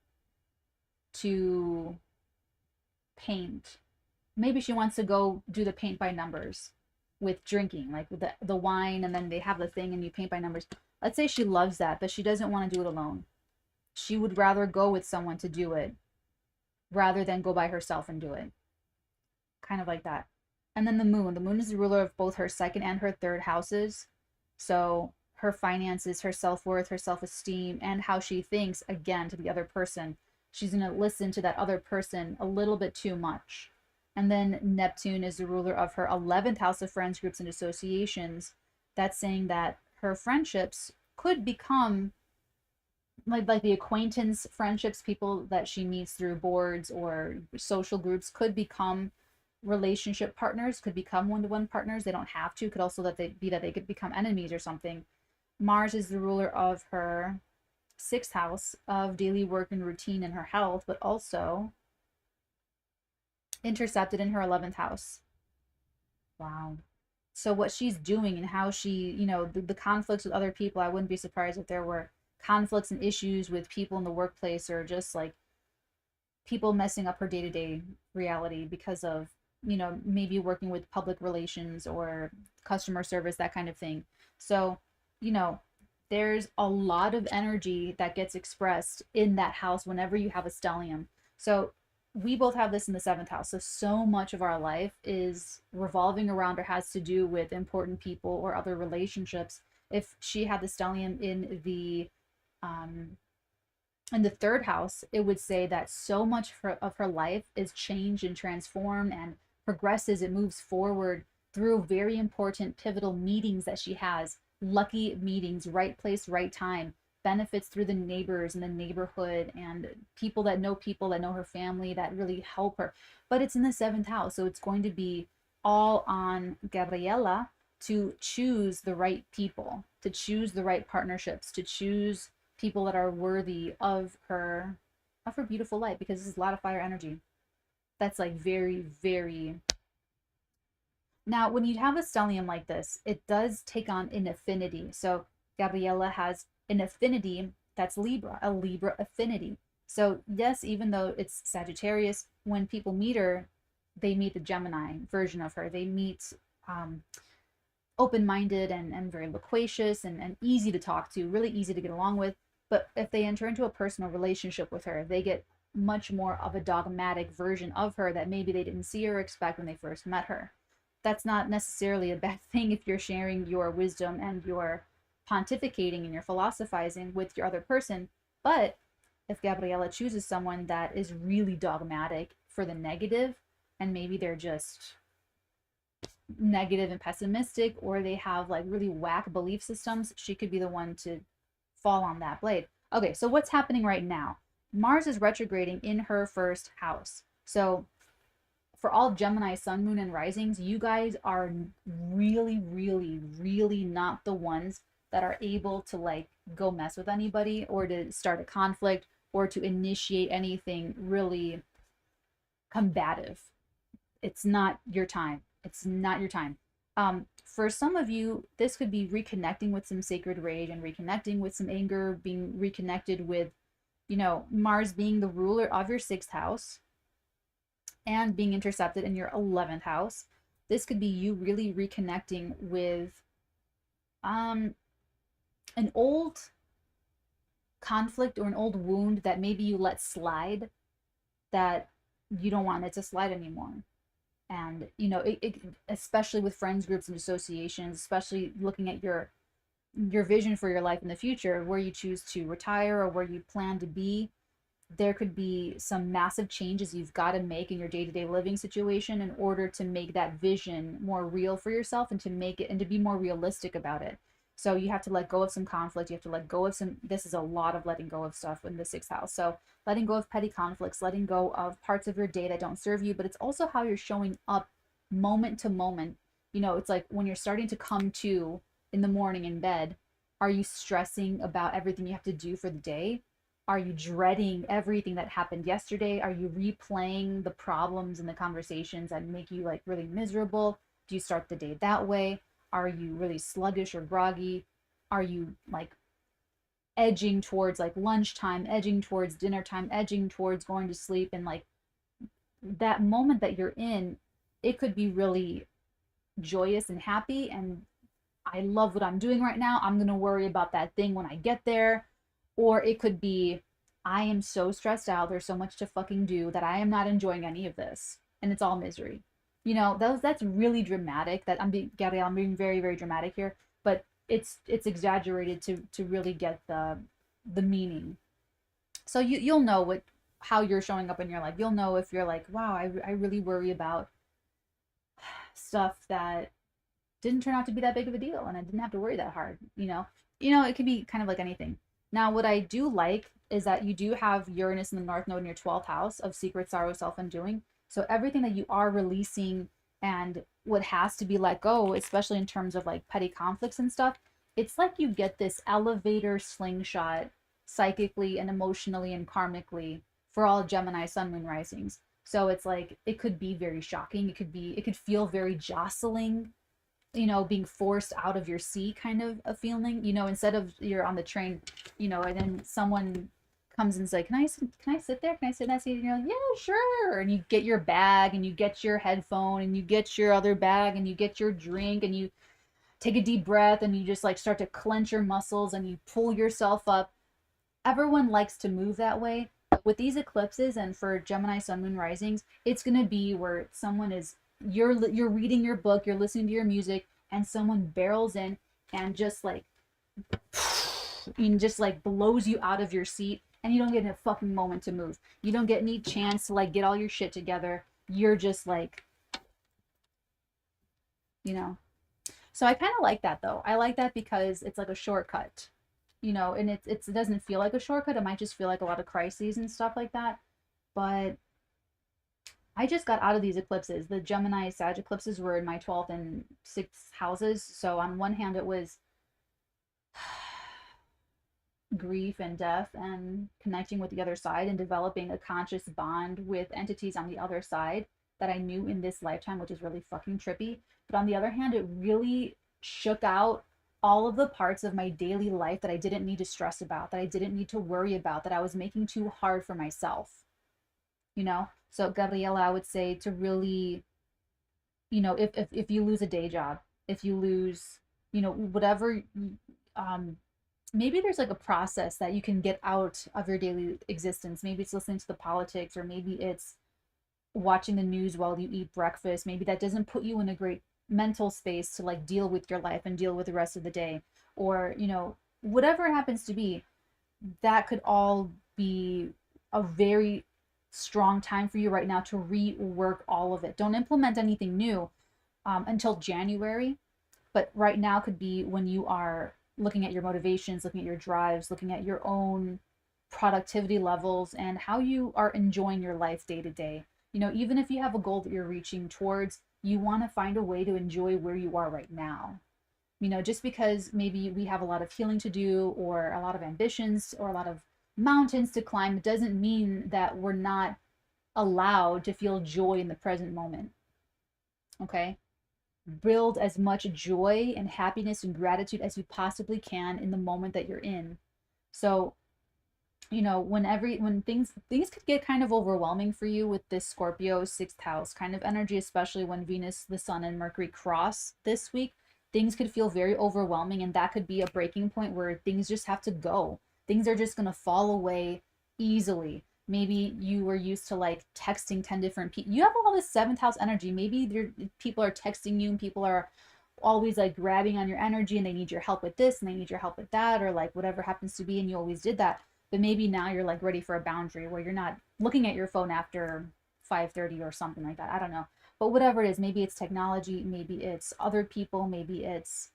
S1: to paint, maybe she wants to go do the paint by numbers with drinking, like with the wine, and then they have the thing and you paint by numbers. Let's say she loves that, but she doesn't want to do it alone. She would rather go with someone to do it rather than go by herself and do it. Kind of like that. And then the moon. The moon is the ruler of both her 2nd and her 3rd houses. So her finances, her self-worth, her self-esteem, and how she thinks, again, to the other person. She's going to listen to that other person a little bit too much. And then Neptune is the ruler of her 11th house of friends, groups, and associations. That's saying that her friendships could become like the acquaintance friendships, people that she meets through boards or social groups could become relationship partners, could become one-to-one partners. They don't have to. Could also that they could become enemies or something. Mars is the ruler of her 6th house of daily work and routine and her health, but also intercepted in her 11th house. Wow. So what she's doing and how she, the conflicts with other people, I wouldn't be surprised if there were conflicts and issues with people in the workplace, or just like people messing up her day-to-day reality because of, maybe working with public relations or customer service, that kind of thing. So, you know, there's a lot of energy that gets expressed in that house whenever you have a stellium. So we both have this in the seventh house. So much of our life is revolving around or has to do with important people or other relationships. If she had the stellium um, in the third house, it would say that so much of her life is changed and transformed and progresses. It moves forward through very important pivotal meetings that she has, lucky meetings, right place, right time, benefits through the neighbors and the neighborhood, and people that know her family that really help her. But it's in the seventh house, so it's going to be all on Gabriela to choose the right people, to choose the right partnerships, to choose people that are worthy of her beautiful light, because this is a lot of fire energy. That's like very, very. Now, when you have a stellium like this, it does take on an affinity. So Gabriela has an affinity that's Libra, a Libra affinity. So yes, even though it's Sagittarius, when people meet her, they meet the Gemini version of her. They meet open-minded and very loquacious and easy to talk to, really easy to get along with. But if they enter into a personal relationship with her, they get much more of a dogmatic version of her that maybe they didn't see or expect when they first met her. That's not necessarily a bad thing if you're sharing your wisdom and your pontificating and your philosophizing with your other person. But if Gabriela chooses someone that is really dogmatic for the negative, and maybe they're just negative and pessimistic, or they have like really whack belief systems, she could be the one to fall on that blade. Okay, so what's happening right now? Mars is retrograding in her first house. So for all Gemini sun, moon, and risings, you guys are really, really, really not the ones that are able to like go mess with anybody or to start a conflict or to initiate anything really combative. It's not your time. It's not your time. For some of you, this could be reconnecting with some sacred rage and reconnecting with some anger, being reconnected with, Mars being the ruler of your sixth house and being intercepted in your 11th house. This could be you really reconnecting with an old conflict or an old wound that maybe you let slide, that you don't want it to slide anymore. And especially with friends groups and associations, especially looking at your vision for your life in the future, where you choose to retire or where you plan to be, there could be some massive changes you've got to make in your day-to-day living situation in order to make that vision more real for yourself and to make it and to be more realistic about it. So you have to let go of some conflict. You have to let go of some, this is a lot of letting go of stuff in the sixth house. So letting go of petty conflicts, letting go of parts of your day that don't serve you, but it's also how you're showing up moment to moment. It's like when you're starting to come to in the morning in bed, are you stressing about everything you have to do for the day? Are you dreading everything that happened yesterday? Are you replaying the problems and the conversations that make you like really miserable? Do you start the day that way? Are you really sluggish or groggy? Are you like edging towards like lunchtime, edging towards dinner time, edging towards going to sleep? And like that moment that you're in, it could be really joyous and happy. And I love what I'm doing right now. I'm going to worry about that thing when I get there. Or it could be, I am so stressed out. There's so much to fucking do that I am not enjoying any of this. And it's all misery. That's really dramatic. Gabrielle, I'm being very, very dramatic here, but it's exaggerated to really get the meaning. So you'll know how you're showing up in your life. You'll know if you're like, wow, I really worry about stuff that didn't turn out to be that big of a deal, and I didn't have to worry that hard. It could be kind of like anything. Now, what I do like is that you do have Uranus in the North Node in your 12th house of secret sorrow, self-undoing. So everything that you are releasing and what has to be let go, especially in terms of like petty conflicts and stuff, it's like you get this elevator slingshot psychically and emotionally and karmically for all Gemini sun, moon, risings. So it's like, it could be very shocking. It could feel very jostling. you know, being forced out of your seat kind of a feeling, you know, instead of you're on the train, you know, and then someone comes and say, can I sit there? Can I sit in that seat? And you're like, yeah, sure. And you get your bag and you get your headphone and you get your other bag and you get your drink and you take a deep breath and you just like start to clench your muscles and you pull yourself up. Everyone likes to move that way. But with these eclipses and for Gemini sun moon risings, it's going to be where someone is, you're reading your book, you're listening to your music, and someone barrels in and just like and just like blows you out of your seat, and you don't get a fucking moment to move. You don't get any chance to like get all your shit together. You're just like, you know. So I kind of like that though. I like that because it's like a shortcut, you know, and it doesn't feel like a shortcut. It might just feel like a lot of crises and stuff like that. But I just got out of these eclipses. The Gemini Sag eclipses were in my 12th and 6th houses. So on one hand, it was grief and death and connecting with the other side and developing a conscious bond with entities on the other side that I knew in this lifetime, which is really fucking trippy. But on the other hand, it really shook out all of the parts of my daily life that I didn't need to stress about, that I didn't need to worry about, that I was making too hard for myself, you know? So, Gabriela, I would say to really, you know, if you lose a day job, if you lose, you know, whatever, um, maybe there's like a process that you can get out of your daily existence. Maybe it's listening to the politics, or maybe it's watching the news while you eat breakfast. Maybe that doesn't put you in a great mental space to like deal with your life and deal with the rest of the day. Or, you know, whatever it happens to be, that could all be a very strong time for you right now to rework all of it. Don't implement anything new until January, but right now could be when you are looking at your motivations, looking at your drives, looking at your own productivity levels and how you are enjoying your life day to day. You know, even if you have a goal that you're reaching towards, you want to find a way to enjoy where you are right now. You know, just because maybe we have a lot of healing to do or a lot of ambitions or a lot of mountains to climb, it doesn't mean that we're not allowed to feel joy in the present moment. Okay? Build as much joy and happiness and gratitude as you possibly can in the moment that you're in. So, you know, when things could get kind of overwhelming for you with this Scorpio 6th house kind of energy, especially when Venus, the Sun, and Mercury cross this week, things could feel very overwhelming, and that could be a breaking point where things just have to go. Things are just going to fall away easily. Maybe you were used to like texting 10 different people. You have all this 7th house energy. Maybe people are texting you and people are always like grabbing on your energy and they need your help with this and they need your help with that, or like whatever happens to be, and you always did that. But maybe now you're like ready for a boundary where you're not looking at your phone after 5:30 or something like that. I don't know. But whatever it is, maybe it's technology, maybe it's other people, maybe it's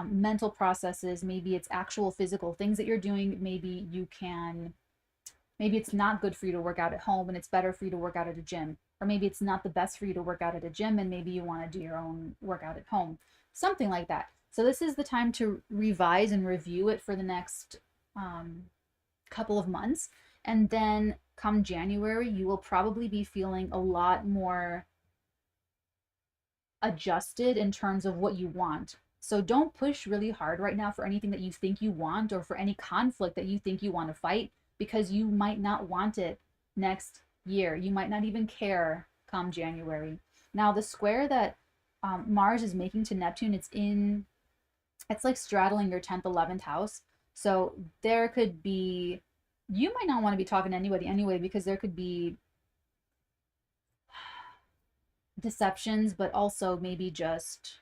S1: mental processes, maybe it's actual physical things that you're doing. Maybe it's not good for you to work out at home and it's better for you to work out at a gym. Or maybe it's not the best for you to work out at a gym and maybe you want to do your own workout at home. Something like that. So this is the time to revise and review it for the next couple of months. And then come January, you will probably be feeling a lot more adjusted in terms of what you want. So don't push really hard right now for anything that you think you want or for any conflict that you think you want to fight, because you might not want it next year. You might not even care come January. Now, the square that Mars is making to Neptune, it's like straddling your 10th, 11th house. So there could be, you might not want to be talking to anybody anyway, because there could be deceptions, but also maybe just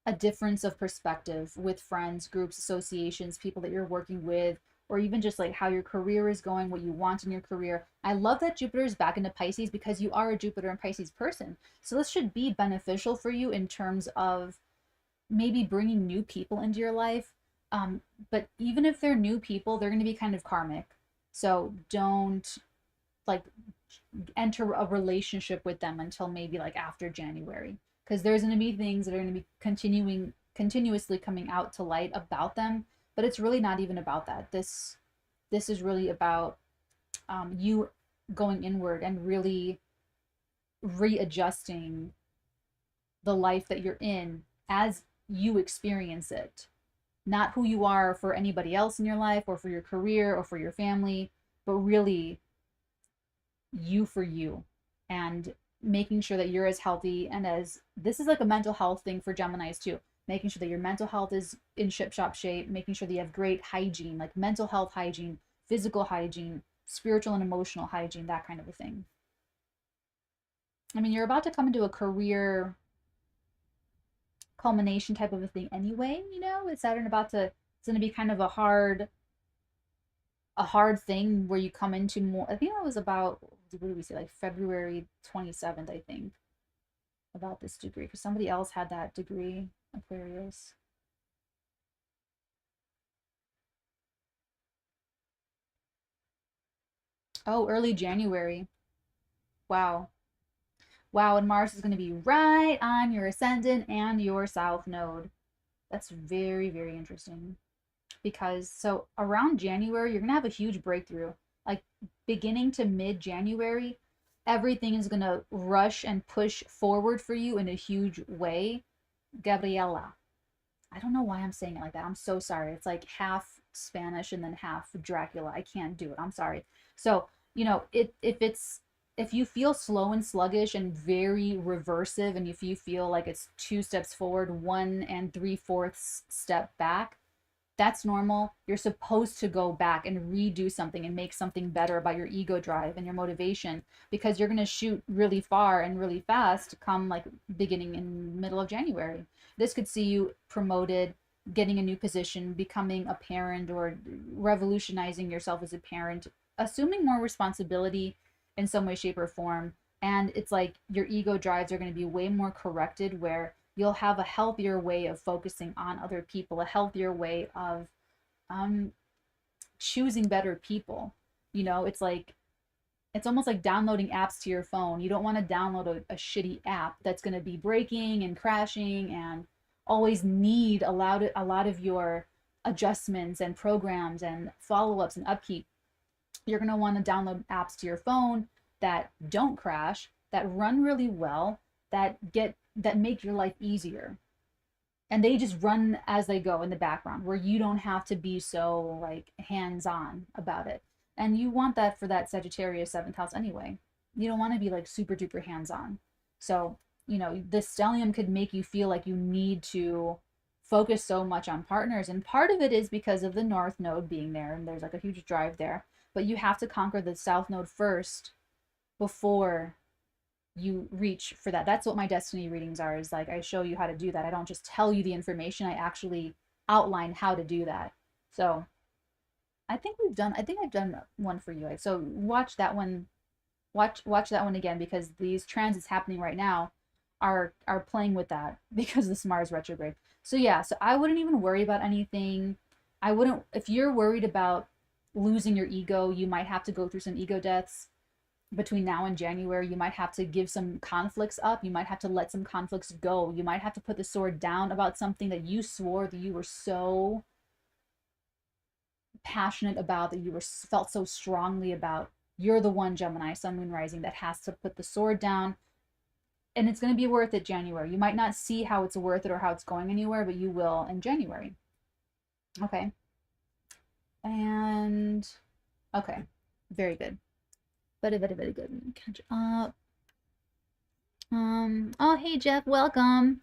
S1: a difference of perspective with friends, groups, associations, people that you're working with, or even just like how your career is going, what you want in your career. I love that Jupiter is back into Pisces because you are a Jupiter and Pisces person. So this should be beneficial for you in terms of maybe bringing new people into your life. But even if they're new people, they're going to be kind of karmic. So don't like enter a relationship with them until maybe like after January, because there's going to be things that are going to be continuously coming out to light about them, but it's really not even about that. This is really about you going inward and really readjusting the life that you're in as you experience it, not who you are for anybody else in your life or for your career or for your family, but really you for you, and making sure that you're as healthy and as, this is like a mental health thing for Geminis too, making sure that your mental health is in ship shop shape, making sure that you have great hygiene, like mental health hygiene, physical hygiene, spiritual and emotional hygiene, that kind of a thing. I mean, you're about to come into a career culmination type of a thing anyway, you know, with Saturn about to, it's going to be kind of a hard thing where you come into more, I think that was about, what did we say, like February 27th, I think, about this degree, because somebody else had that degree, Aquarius. Oh, early January. Wow. Wow, and Mars is going to be right on your ascendant and your south node. That's very, very interesting. Because so around January, you're going to have a huge breakthrough. Like beginning to mid-January, everything is going to rush and push forward for you in a huge way. Gabriela. I don't know why I'm saying it like that. I'm so sorry. It's like half Spanish and then half Dracula. I can't do it. I'm sorry. So, you know, if you feel slow and sluggish and very reversive, and if you feel like it's 2 steps forward, 1 3/4 step back, that's normal. You're supposed to go back and redo something and make something better about your ego drive and your motivation, because you're going to shoot really far and really fast come like beginning in middle of January. This could see you promoted, getting a new position, becoming a parent, or revolutionizing yourself as a parent, assuming more responsibility in some way, shape, or form. And it's like your ego drives are going to be way more corrected, where you'll have a healthier way of focusing on other people, a healthier way of choosing better people. You know, it's like, it's almost like downloading apps to your phone. You don't want to download a shitty app that's going to be breaking and crashing and always need a lot of your adjustments and programs and follow-ups and upkeep. You're going to want to download apps to your phone that don't crash, that run really well, that make your life easier. And they just run as they go in the background, where you don't have to be so like hands-on about it. And you want that for that Sagittarius 7th house anyway. You don't want to be like super duper hands-on. So, you know, the stellium could make you feel like you need to focus so much on partners. And part of it is because of the North Node being there, and there's like a huge drive there. But you have to conquer the South Node first before you reach for that. That's what my destiny readings are, is like I show you how to do that. I don't just tell you the information, I actually outline how to do that. So I think I've done one for you. So watch that one, watch that one again, because these transits happening right now are playing with that because this Mars retrograde. So yeah, so I wouldn't even worry about anything. I wouldn't, if you're worried about losing your ego, you might have to go through some ego deaths between now and January. You might have to give some conflicts up. You might have to let some conflicts go. You might have to put the sword down about something that you swore that you were so passionate about, that you were felt so strongly about. You're the one, Gemini, Sun, Moon, Rising, that has to put the sword down. And it's going to be worth it January. You might not see how it's worth it or how it's going anywhere, but you will in January. Okay. And okay, very good. Very, very, very good. Catch up. Oh, hey Jeff, welcome.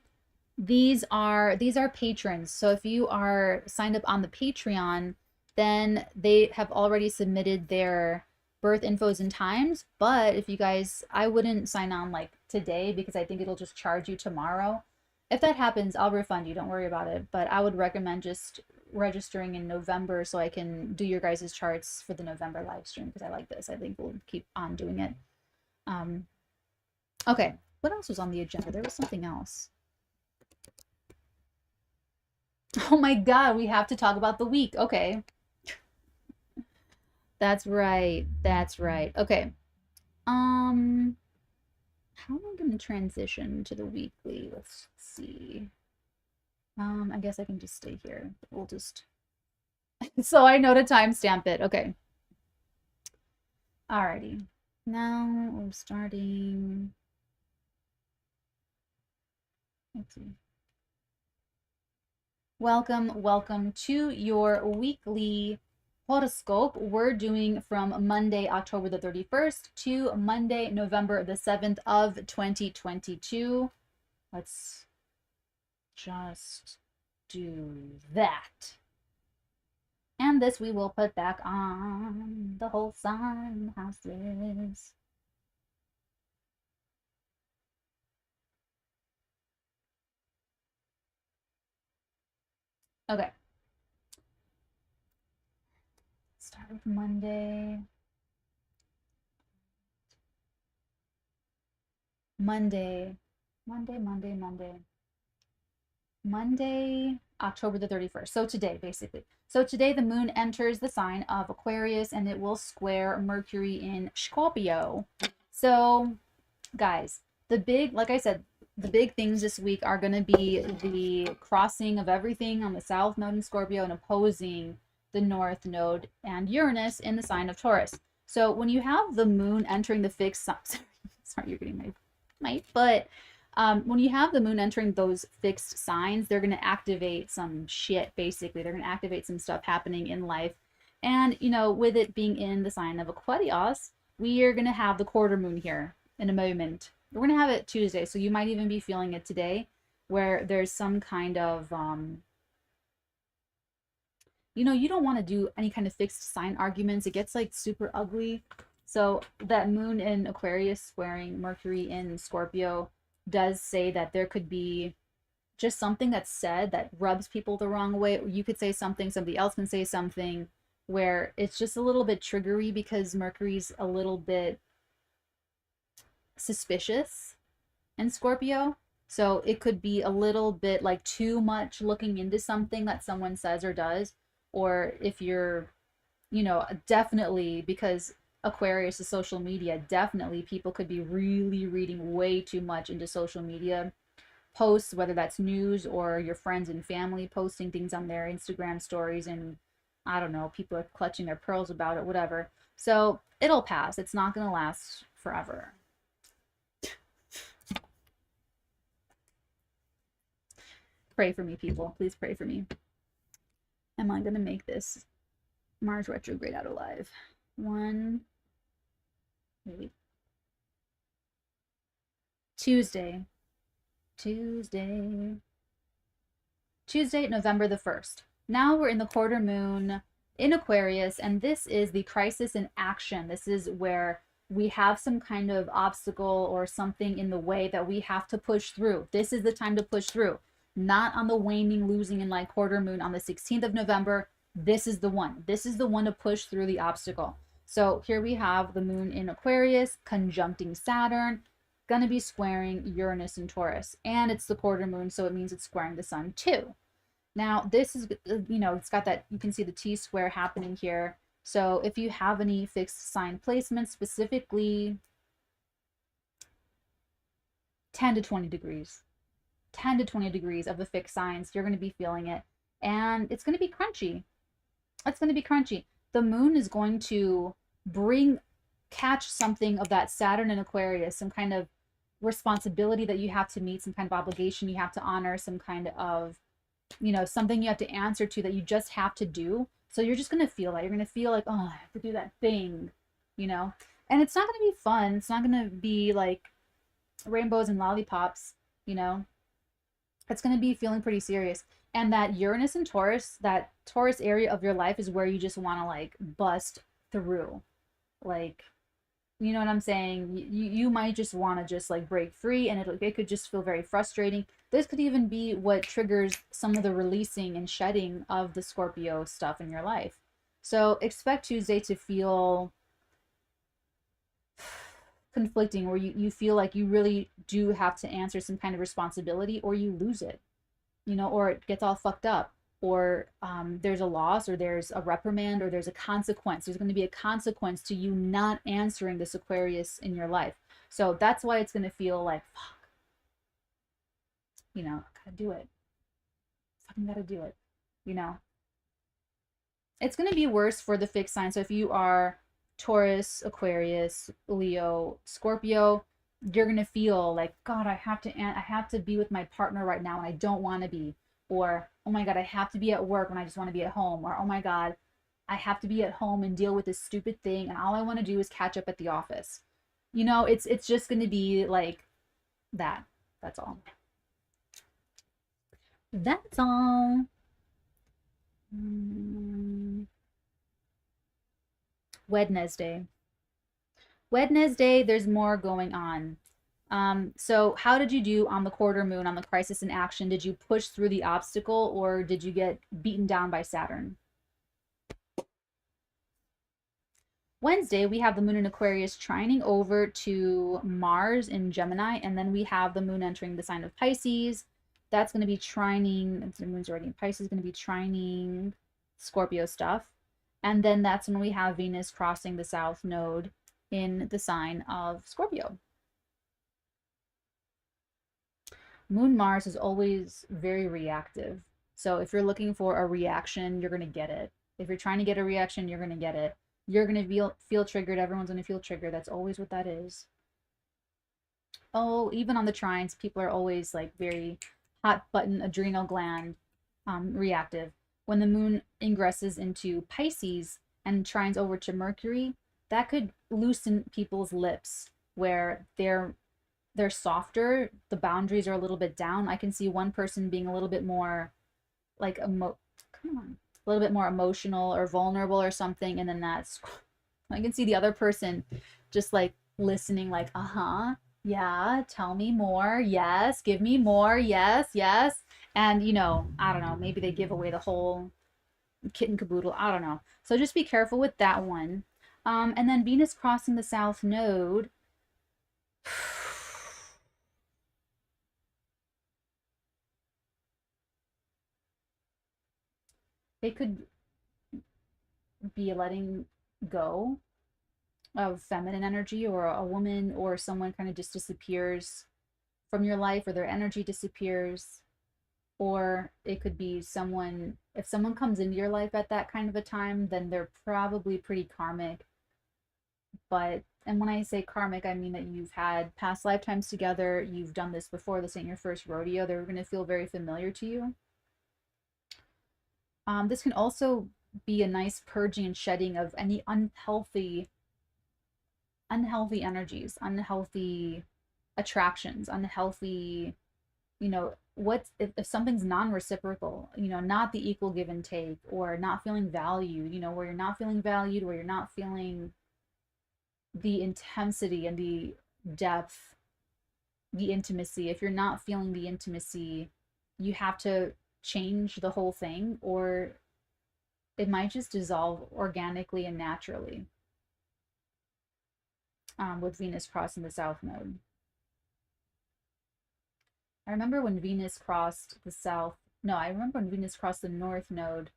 S1: These are patrons. So if you are signed up on the Patreon, then they have already submitted their birth infos and times. But if you guys, I wouldn't sign on like today, because I think it'll just charge you tomorrow. If that happens, I'll refund you. Don't worry about it. But I would recommend just registering in November so I can do your guys' charts for the November live stream, because I like this. I think we'll keep on doing it. Okay, what else was on the agenda? There was something else. Oh my god, we have to talk about the week. Okay. That's right. That's right. Okay. How am I going to transition to the weekly? Let's see. I guess I can just stay here. We'll just so I know to timestamp it. Okay. Alrighty. Now we're starting. Let's see. Welcome to your weekly horoscope. We're doing from Monday, October the 31st to Monday, November the 7th of 2022. Let's just do that. And this we will put back on the whole sign houses. Okay. Start with Monday. Monday, October the 31st. So today, basically. So today the moon enters the sign of Aquarius and it will square Mercury in Scorpio. So, guys, like I said, the big things this week are going to be the crossing of everything on the South Node in Scorpio and opposing the North Node and Uranus in the sign of Taurus. So when you have the moon entering the fixed sign, sorry, you're getting my foot. When you have the moon entering those fixed signs, they're going to activate some shit, basically. They're going to activate some stuff happening in life. And, you know, with it being in the sign of Aquarius, we are going to have the quarter moon here in a moment. We're going to have it Tuesday, so you might even be feeling it today, where there's some kind of, you know, you don't want to do any kind of fixed sign arguments. It gets like super ugly. So that moon in Aquarius squaring Mercury in Scorpio does say that there could be just something that's said that rubs people the wrong way. Or you could say something, somebody else can say something where it's just a little bit triggery because Mercury's a little bit suspicious in Scorpio. So it could be a little bit like too much looking into something that someone says or does. Or if you're, you know, definitely because Aquarius is social media, definitely people could be really reading way too much into social media posts, whether that's news or your friends and family posting things on their Instagram stories, and I don't know, people are clutching their pearls about it, whatever. So it'll pass. It's not going to last forever. Pray for me, people. Please pray for me. Am I going to make this Mars retrograde out alive? Maybe. Tuesday, November the 1st. Now we're in the quarter moon in Aquarius, and this is the crisis in action. This is where we have some kind of obstacle or something in the way that we have to push through. This is the time to push through. Not on the waning, losing, and like quarter moon on the 16th of November. This is the one. This is the one to push through the obstacle. So here we have the moon in Aquarius conjuncting Saturn, going to be squaring Uranus and Taurus. And it's the quarter moon, so it means it's squaring the sun too. Now, this is, you know, it's got that, you can see the T-square happening here. So if you have any fixed sign placements, specifically 10 to 20 degrees, 10 to 20 degrees of the fixed signs, you're going to be feeling it. And it's going to be crunchy. It's going to be crunchy. The moon is going to catch something of that Saturn in Aquarius, some kind of responsibility that you have to meet, some kind of obligation you have to honor, some kind of, you know, something you have to answer to that you just have to do. So you're just going to feel that. You're going to feel like, oh, I have to do that thing, you know? And it's not going to be fun. It's not going to be like rainbows and lollipops, you know? It's going to be feeling pretty serious. And that Uranus and Taurus, that Taurus area of your life is where you just want to like bust through. Like, you know what I'm saying? You might just want to just like break free, and it could just feel very frustrating. This could even be what triggers some of the releasing and shedding of the Scorpio stuff in your life. So expect Tuesday to feel conflicting, where you feel like you really do have to answer some kind of responsibility, or you lose it, you know, or it gets all fucked up, or there's a loss, or there's a reprimand, or there's a consequence. There's going to be a consequence to you not answering this Aquarius in your life. So that's why it's going to feel like, fuck, you know, I gotta do it. Fucking gotta do it, you know. It's going to be worse for the fixed sign. So if you are Taurus, Aquarius, Leo, Scorpio, you're gonna feel like, God, I have to be with my partner right now and I don't want to be. Or, oh my God, I have to be at work when I just want to be at home. Or, oh my God, I have to be at home and deal with this stupid thing and all I want to do is catch up at the office. You know, it's just gonna be like that. That's all. That's all. Wednesday. Wednesday, there's more going on. So how did you do on the quarter moon, on the crisis in action? Did you push through the obstacle or did you get beaten down by Saturn? Wednesday, we have the moon in Aquarius trining over to Mars in Gemini, and then we have the moon entering the sign of Pisces. That's going to be trining, the moon's already in Pisces, going to be trining Scorpio stuff. And then that's when we have Venus crossing the South Node in the sign of Scorpio. Moon Mars is always very reactive. So if you're looking for a reaction, you're going to get it. If you're trying to get a reaction, you're going to get it. You're going to feel triggered. Everyone's going to feel triggered. That's always what that is. Oh, even on the trines, people are always like very hot button, adrenal gland reactive. When the moon ingresses into Pisces and trines over to Mercury, that could loosen people's lips where they're softer, the boundaries are a little bit down. I can see one person being a little bit more like come on, a little bit more emotional or vulnerable or something, and then that's I can see the other person just like listening, like, uh-huh, yeah, tell me more, yes, give me more, yes, yes. And you know, I don't know, maybe they give away the whole kit and caboodle, I don't know. So just be careful with that one. And then Venus crossing the South Node. It could be letting go of feminine energy, or a woman or someone kind of just disappears from your life, or their energy disappears. Or it could be someone, if someone comes into your life at that kind of a time, then they're probably pretty karmic. But, and when I say karmic, I mean that you've had past lifetimes together, you've done this before, this ain't your first rodeo, they're going to feel very familiar to you. This can also be a nice purging and shedding of any unhealthy energies, unhealthy attractions, unhealthy, you know, what if something's non-reciprocal, you know, not the equal give and take, or not feeling valued, you know, where you're not feeling valued, where you're not feeling the intensity and the depth, the intimacy. If you're not feeling the intimacy, you have to change the whole thing, or it might just dissolve organically and naturally. With Venus crossing the South Node. I remember when Venus crossed the South, no, I remember when Venus crossed the North Node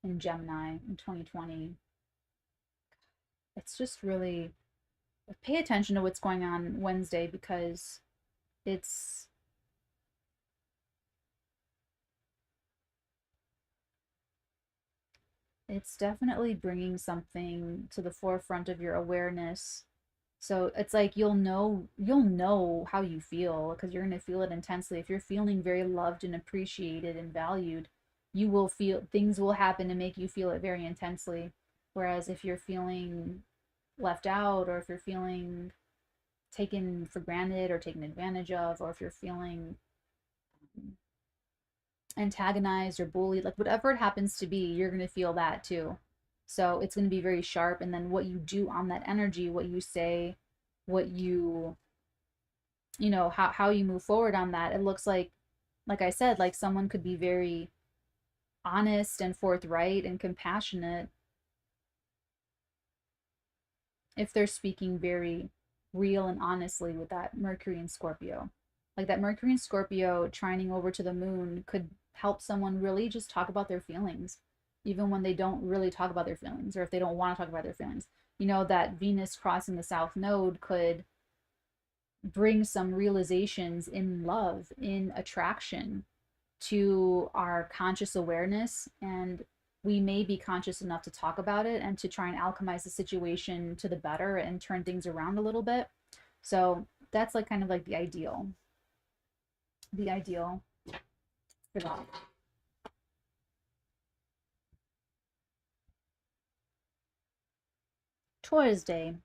S1: in Gemini in 2020. It's just really, pay attention to what's going on Wednesday, because it's definitely bringing something to the forefront of your awareness. So it's like you'll know how you feel, because you're going to feel it intensely. If you're feeling very loved and appreciated and valued, you will feel, things will happen to make you feel it very intensely. Whereas if you're feeling left out, or if you're feeling taken for granted or taken advantage of, or if you're feeling antagonized or bullied, like whatever it happens to be, you're going to feel that too. So it's going to be very sharp. And then what you do on that energy, what you say, what you know, how you move forward on that, it looks like I said, like someone could be very honest and forthright and compassionate if they're speaking very real and honestly with that Mercury and Scorpio. Like that Mercury and Scorpio trining over to the moon could help someone really just talk about their feelings, even when they don't really talk about their feelings, or if they don't want to talk about their feelings. You know, that Venus crossing the South Node could bring some realizations in love, in attraction, to our conscious awareness, and we may be conscious enough to talk about it and to try and alchemize the situation to the better and turn things around a little bit. So that's like kind of like the ideal. The ideal for that. Taurus day.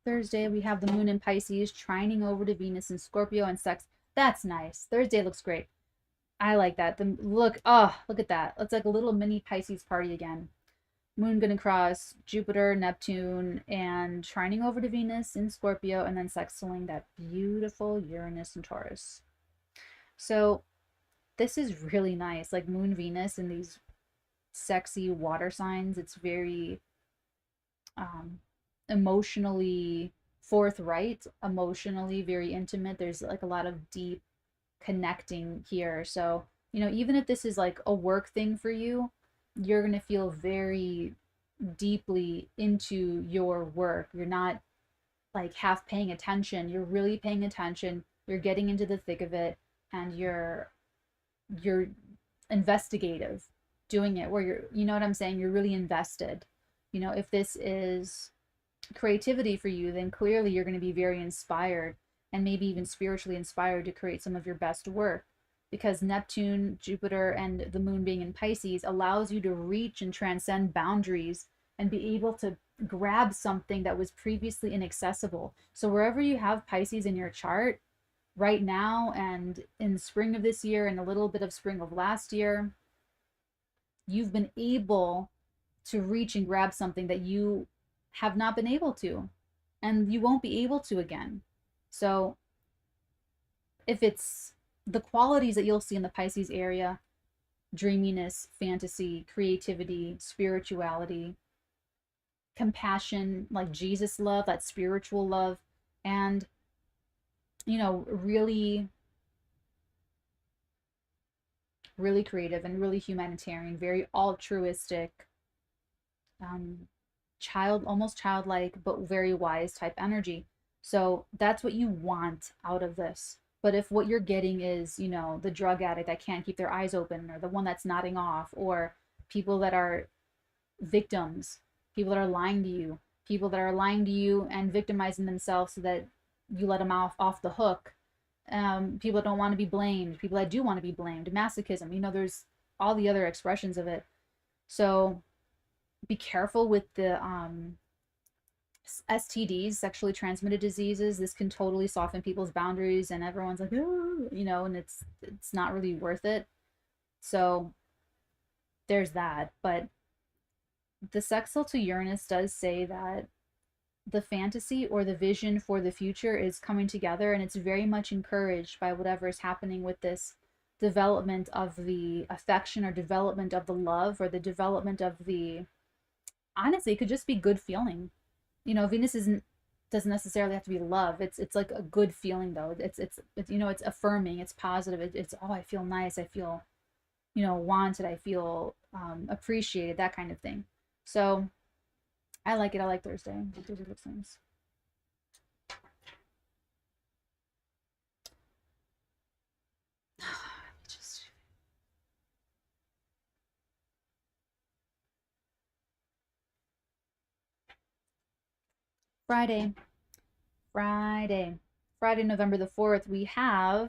S1: Thursday, we have the moon in Pisces, trining over to Venus in Scorpio and sex. That's nice. Thursday looks great. I like that. The look, oh, look at that. It's like a little mini Pisces party again. Moon gonna cross Jupiter, Neptune, and trining over to Venus in Scorpio, and then sextiling that beautiful Uranus and Taurus. So this is really nice. Like Moon Venus in these sexy water signs. It's very emotionally forthright, emotionally very intimate. There's like a lot of deep connecting here. So, you know, even if this is like a work thing for you, you're going to feel very deeply into your work. You're not like half paying attention. You're really paying attention. You're getting into the thick of it, and you're investigative doing it, where you're, you know what I'm saying? You're really invested. You know, if this is creativity for you, then clearly you're going to be very inspired and maybe even spiritually inspired to create some of your best work, because Neptune, Jupiter, and the moon being in Pisces allows you to reach and transcend boundaries and be able to grab something that was previously inaccessible. So wherever you have Pisces in your chart right now and in spring of this year and a little bit of spring of last year, you've been able to reach and grab something that you have not been able to, and you won't be able to again. So if it's the qualities that you'll see in the Pisces area, dreaminess, fantasy, creativity, spirituality, compassion, like Jesus love, that spiritual love, and, you know, really, really creative and really humanitarian, very altruistic, almost childlike, but very wise type energy. So that's what you want out of this. But if what you're getting is, you know, the drug addict that can't keep their eyes open, or the one that's nodding off, or people that are victims, people that are lying to you, people that are lying to you and victimizing themselves so that you let them off the hook, people that don't want to be blamed, people that do want to be blamed, masochism, you know, there's all the other expressions of it. So be careful with the STDs, sexually transmitted diseases. This can totally soften people's boundaries, and everyone's like, oh, you know, and it's not really worth it. So there's that. But the sextile to Uranus does say that the fantasy or the vision for the future is coming together, and it's very much encouraged by whatever is happening with this development of the affection, or development of the love, or the development of the, honestly, it could just be good feeling. You know, Venus doesn't necessarily have to be love. It's like a good feeling though. It's you know, it's affirming, it's positive. It's oh, I feel nice. I feel, you know, wanted. I feel appreciated, that kind of thing. So I like it. I like Thursday. Thursday looks nice. Friday. Friday, November the 4th, we have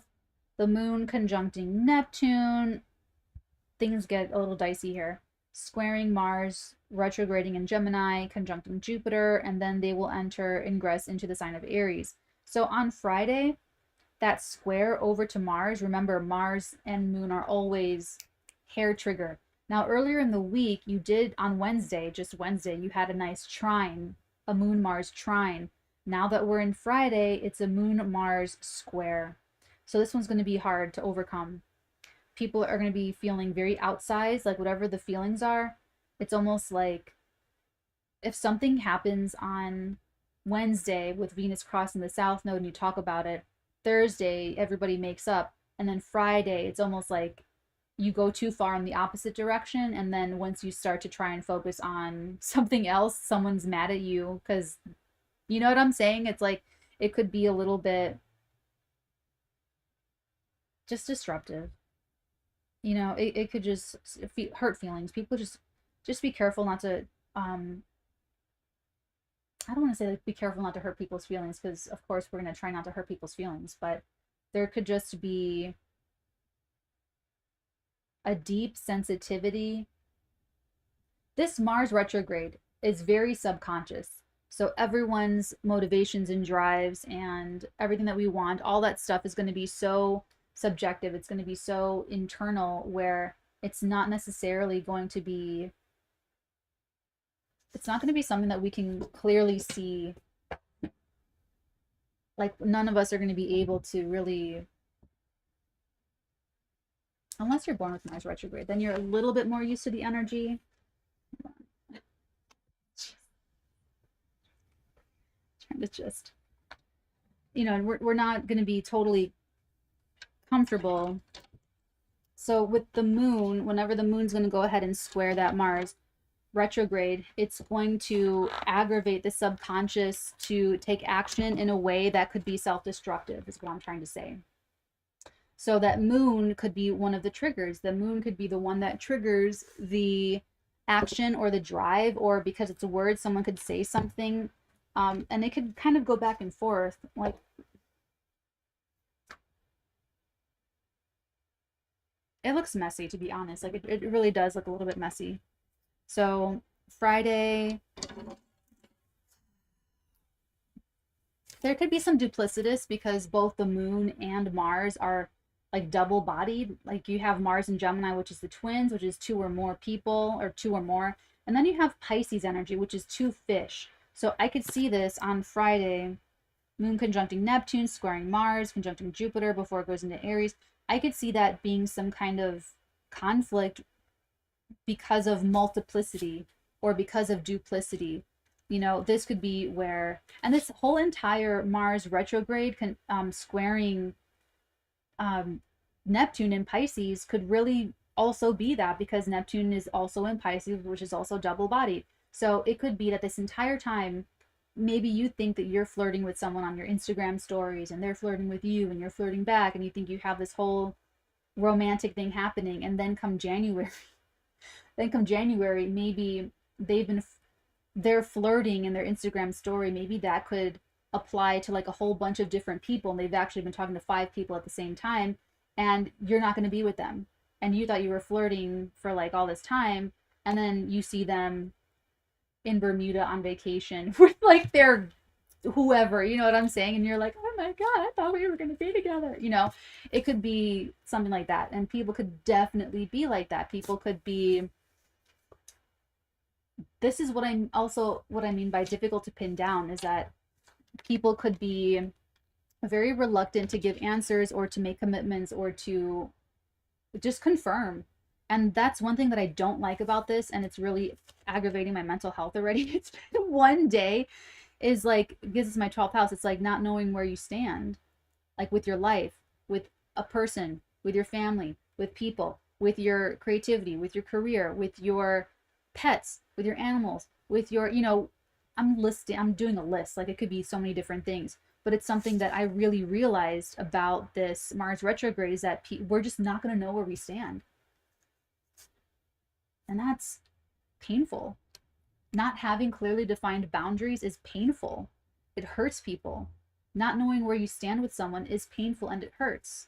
S1: the moon conjuncting Neptune. Things get a little dicey here. Squaring Mars, retrograding in Gemini, conjuncting Jupiter, and then they will enter ingress into the sign of Aries. So on Friday, that square over to Mars, remember Mars and moon are always hair trigger. Now earlier in the week, you did on Wednesday, just Wednesday, you had a nice trine, a moon Mars trine. Now that we're in Friday, it's a moon Mars square. So this one's going to be hard to overcome. People are going to be feeling very outsized, like whatever the feelings are. It's almost like if something happens on Wednesday with Venus crossing the South Node and you talk about it, Thursday everybody makes up, and then Friday it's almost like you go too far in the opposite direction, and then once you start to try and focus on something else, someone's mad at you, because you know what I'm saying? It's like it could be a little bit just disruptive. You know, it could just hurt feelings. People just be careful not to I don't want to say like be careful not to hurt people's feelings, because of course we're going to try not to hurt people's feelings, but there could just be a deep sensitivity. This Mars retrograde is very subconscious. So everyone's motivations and drives and everything that we want, all that stuff is going to be so subjective. It's going to be so internal, where it's not necessarily going to be, it's not going to be something that we can clearly see. Like, none of us are going to be able to really, unless you're born with Mars retrograde, then you're a little bit more used to the energy. Trying to just, you know, and we're not going to be totally comfortable. So with the moon, whenever the moon's going to go ahead and square that Mars retrograde, it's going to aggravate the subconscious to take action in a way that could be self-destructive, is what I'm trying to say. So that moon could be one of the triggers. The moon could be the one that triggers the action or the drive, or because it's a word, someone could say something, and it could kind of go back and forth. Like, it looks messy, to be honest. Like, it really does look a little bit messy. So Friday, there could be some duplicitous, because both the moon and Mars are like double bodied. Like, you have Mars in Gemini, which is the twins, which is 2 or more people, or 2 or more. And then you have Pisces energy, which is 2 fish. So I could see this on Friday, moon conjuncting Neptune, squaring Mars, conjuncting Jupiter before it goes into Aries. I could see that being some kind of conflict because of multiplicity or because of duplicity. You know, this could be where, and this whole entire Mars retrograde squaring Neptune in Pisces could really also be that, because Neptune is also in Pisces, which is also double bodied. So it could be that this entire time, maybe you think that you're flirting with someone on your Instagram stories, and they're flirting with you, and you're flirting back, and you think you have this whole romantic thing happening. And then come January, maybe they're flirting in their Instagram story. Maybe that could apply to like a whole bunch of different people, and they've actually been talking to 5 people at the same time, and you're not going to be with them. And you thought you were flirting for like all this time, and then you see them in Bermuda on vacation with like their whoever, you know what I'm saying? And you're like, oh my God, I thought we were going to be together. You know, it could be something like that. And people could definitely be like that. People could be, this is what I mean by difficult to pin down, is that people could be very reluctant to give answers or to make commitments or to just confirm. And that's one thing that I don't like about this, and it's really aggravating my mental health already. It's been one day, is like, because it's my 12th house, it's like not knowing where you stand, like with your life, with a person, with your family, with people, with your creativity, with your career, with your pets, with your animals, with your, you know, I'm doing a list. Like, it could be so many different things, but it's something that I really realized about this Mars retrograde, is that we're just not going to know where we stand. And that's painful. Not having clearly defined boundaries is painful. It hurts people. Not knowing where you stand with someone is painful, and it hurts.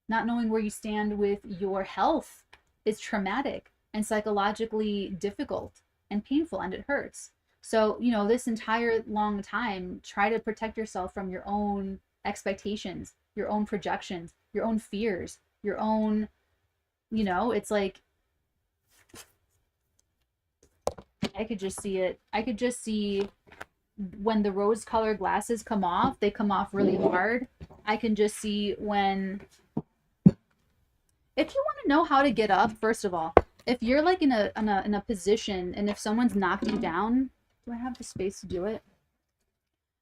S1: Not knowing where you stand with your health is traumatic and psychologically difficult and painful, and it hurts. So, you know, this entire long time, try to protect yourself from your own expectations, your own projections, your own fears, your own, you know, it's like, I could just see it. I could just see when the rose-colored glasses come off, they come off really hard. I can just see when, if you want to know how to get up, first of all, if you're like in a position, and if someone's knocked you down, do I have the space to do it?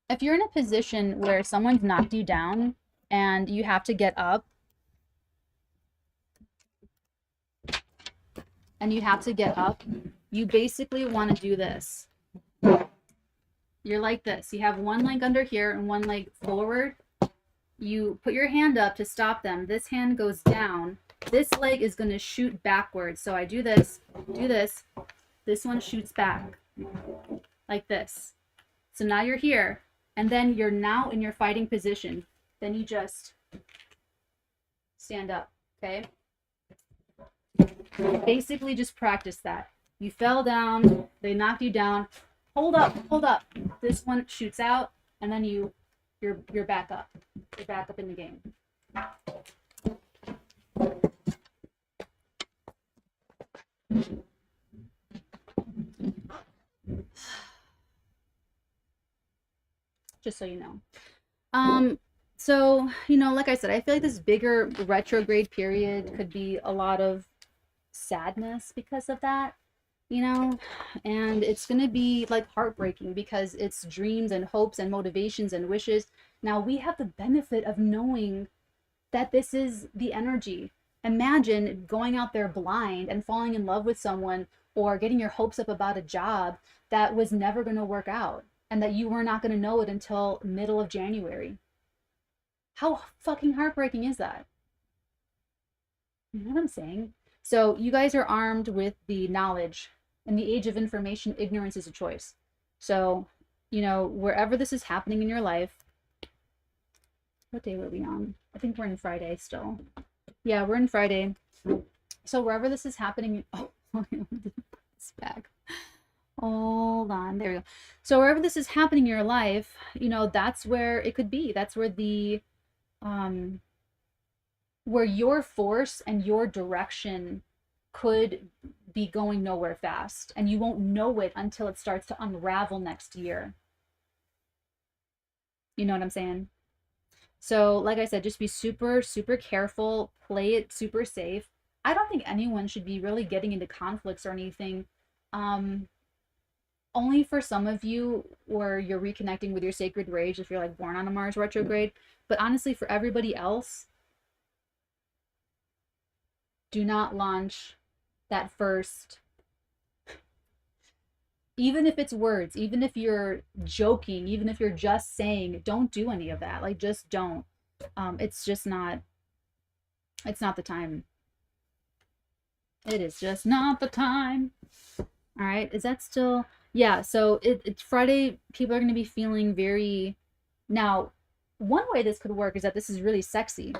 S1: If you're in a position where someone's knocked you down and you have to get up, you basically want to do this. You're like this. You have one leg under here and one leg forward. You put your hand up to stop them. This hand goes down. This leg is going to shoot backwards. So I do this, this one shoots back like this. So now you're here, and then you're now in your fighting position. Then you just stand up, okay? Basically just practice that. You fell down, they knocked you down. Hold up. This one shoots out, and then you're back up. You're back up in the game. Just so you know. So, like I said, I feel like this bigger retrograde period could be a lot of sadness because of that, and it's going to be like heartbreaking because it's dreams and hopes and motivations and wishes. Now we have the benefit of knowing that this is the energy. Imagine going out there blind and falling in love with someone, or getting your hopes up about a job that was never going to work out, and that you were not going to know it until middle of January. How fucking heartbreaking is that? You know what I'm saying? So you guys are armed with the knowledge. In the age of information, ignorance is a choice. So, wherever this is happening in your life, what day were we on? I think we're in Friday still. Yeah, we're in Friday. So wherever this is happening, oh, this back. Hold on, there we go. So wherever this is happening in your life, that's where it could be. That's where where your force and your direction could be going nowhere fast, and you won't know it until it starts to unravel next year. You know what I'm saying? So like I said, just be super, super careful, play it super safe. I don't think anyone should be really getting into conflicts or anything. Only for some of you where you're reconnecting with your sacred rage if you're like born on a Mars retrograde. But honestly, for everybody else, do not launch that first, even if it's words, even if you're joking, even if you're just saying, don't do any of that. Like, just don't. It's just not, it's not the time. It is just not the time. All right. Is that still? Yeah. So it's Friday. People are going to be feeling very, now, one way this could work is that this is really sexy.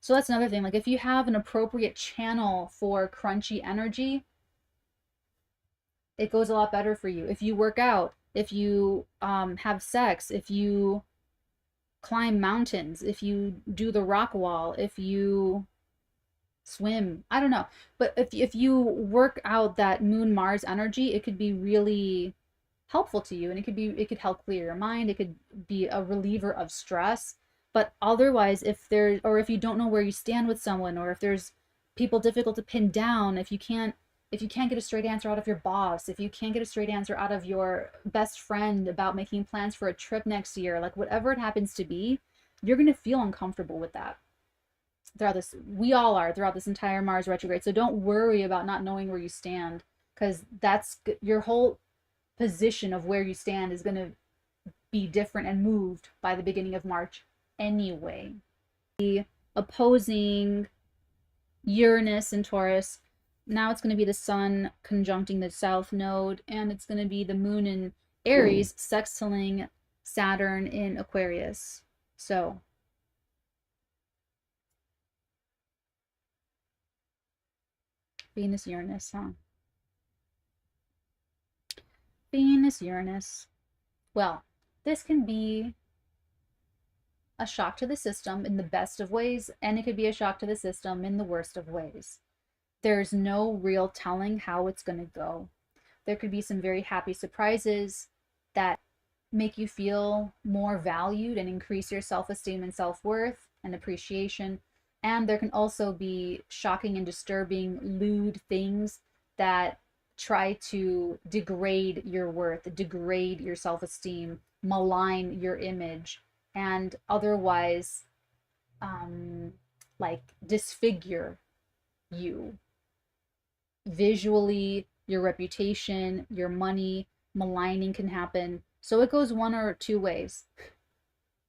S1: So that's another thing. Like, if you have an appropriate channel for crunchy energy, it goes a lot better for you. If you work out, if you have sex, if you climb mountains, if you do the rock wall, if you swim, I don't know. But if you work out that Moon Mars energy, it could be really helpful to you, and it could help clear your mind. It could be a reliever of stress. But otherwise, if you don't know where you stand with someone, or if there's people difficult to pin down, if you can't get a straight answer out of your boss, if you can't get a straight answer out of your best friend about making plans for a trip next year, like whatever it happens to be, you're going to feel uncomfortable with that. We all are throughout this entire Mars retrograde. So don't worry about not knowing where you stand, because that's your whole position of where you stand is going to be different and moved by the beginning of March anyway. The opposing Uranus and Taurus, now it's going to be the Sun conjuncting the South Node, and it's going to be the Moon in Aries sextiling Saturn in Aquarius. So Venus Uranus, huh? Venus Uranus. Well, this can be a shock to the system in the best of ways, and it could be a shock to the system in the worst of ways. There's no real telling how it's going to go. There could be some very happy surprises that make you feel more valued and increase your self-esteem and self-worth and appreciation. And there can also be shocking and disturbing, lewd things that try to degrade your worth, degrade your self-esteem, malign your image, and otherwise like disfigure you visually, your reputation, your money. Maligning can happen. So it goes one or two ways.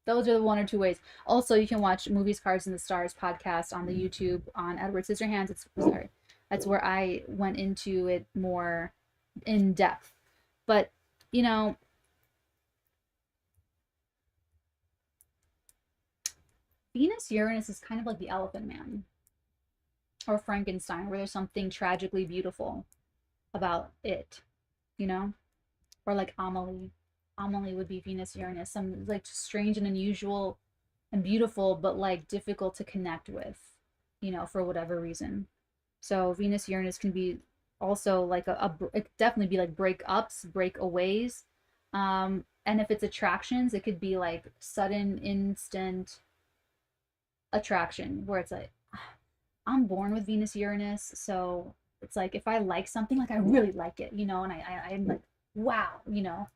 S1: Those are the one or two ways. Also, you can watch Movies, Cards, and the Stars podcast on the YouTube on Edward Scissorhands. That's where I went into it more in depth. But Venus Uranus is kind of like the Elephant Man or Frankenstein, where there's something tragically beautiful about it, you know? Or like Amelie. Amelie would be Venus Uranus, some like strange and unusual and beautiful, but like difficult to connect with, you know, for whatever reason. So Venus Uranus can be also like it could definitely be like breakups, breakaways. And if it's attractions, it could be like sudden, instant attraction where it's like, I'm born with Venus Uranus, so it's like if I like something, like I really like it, you know, and I'm like, wow, you know.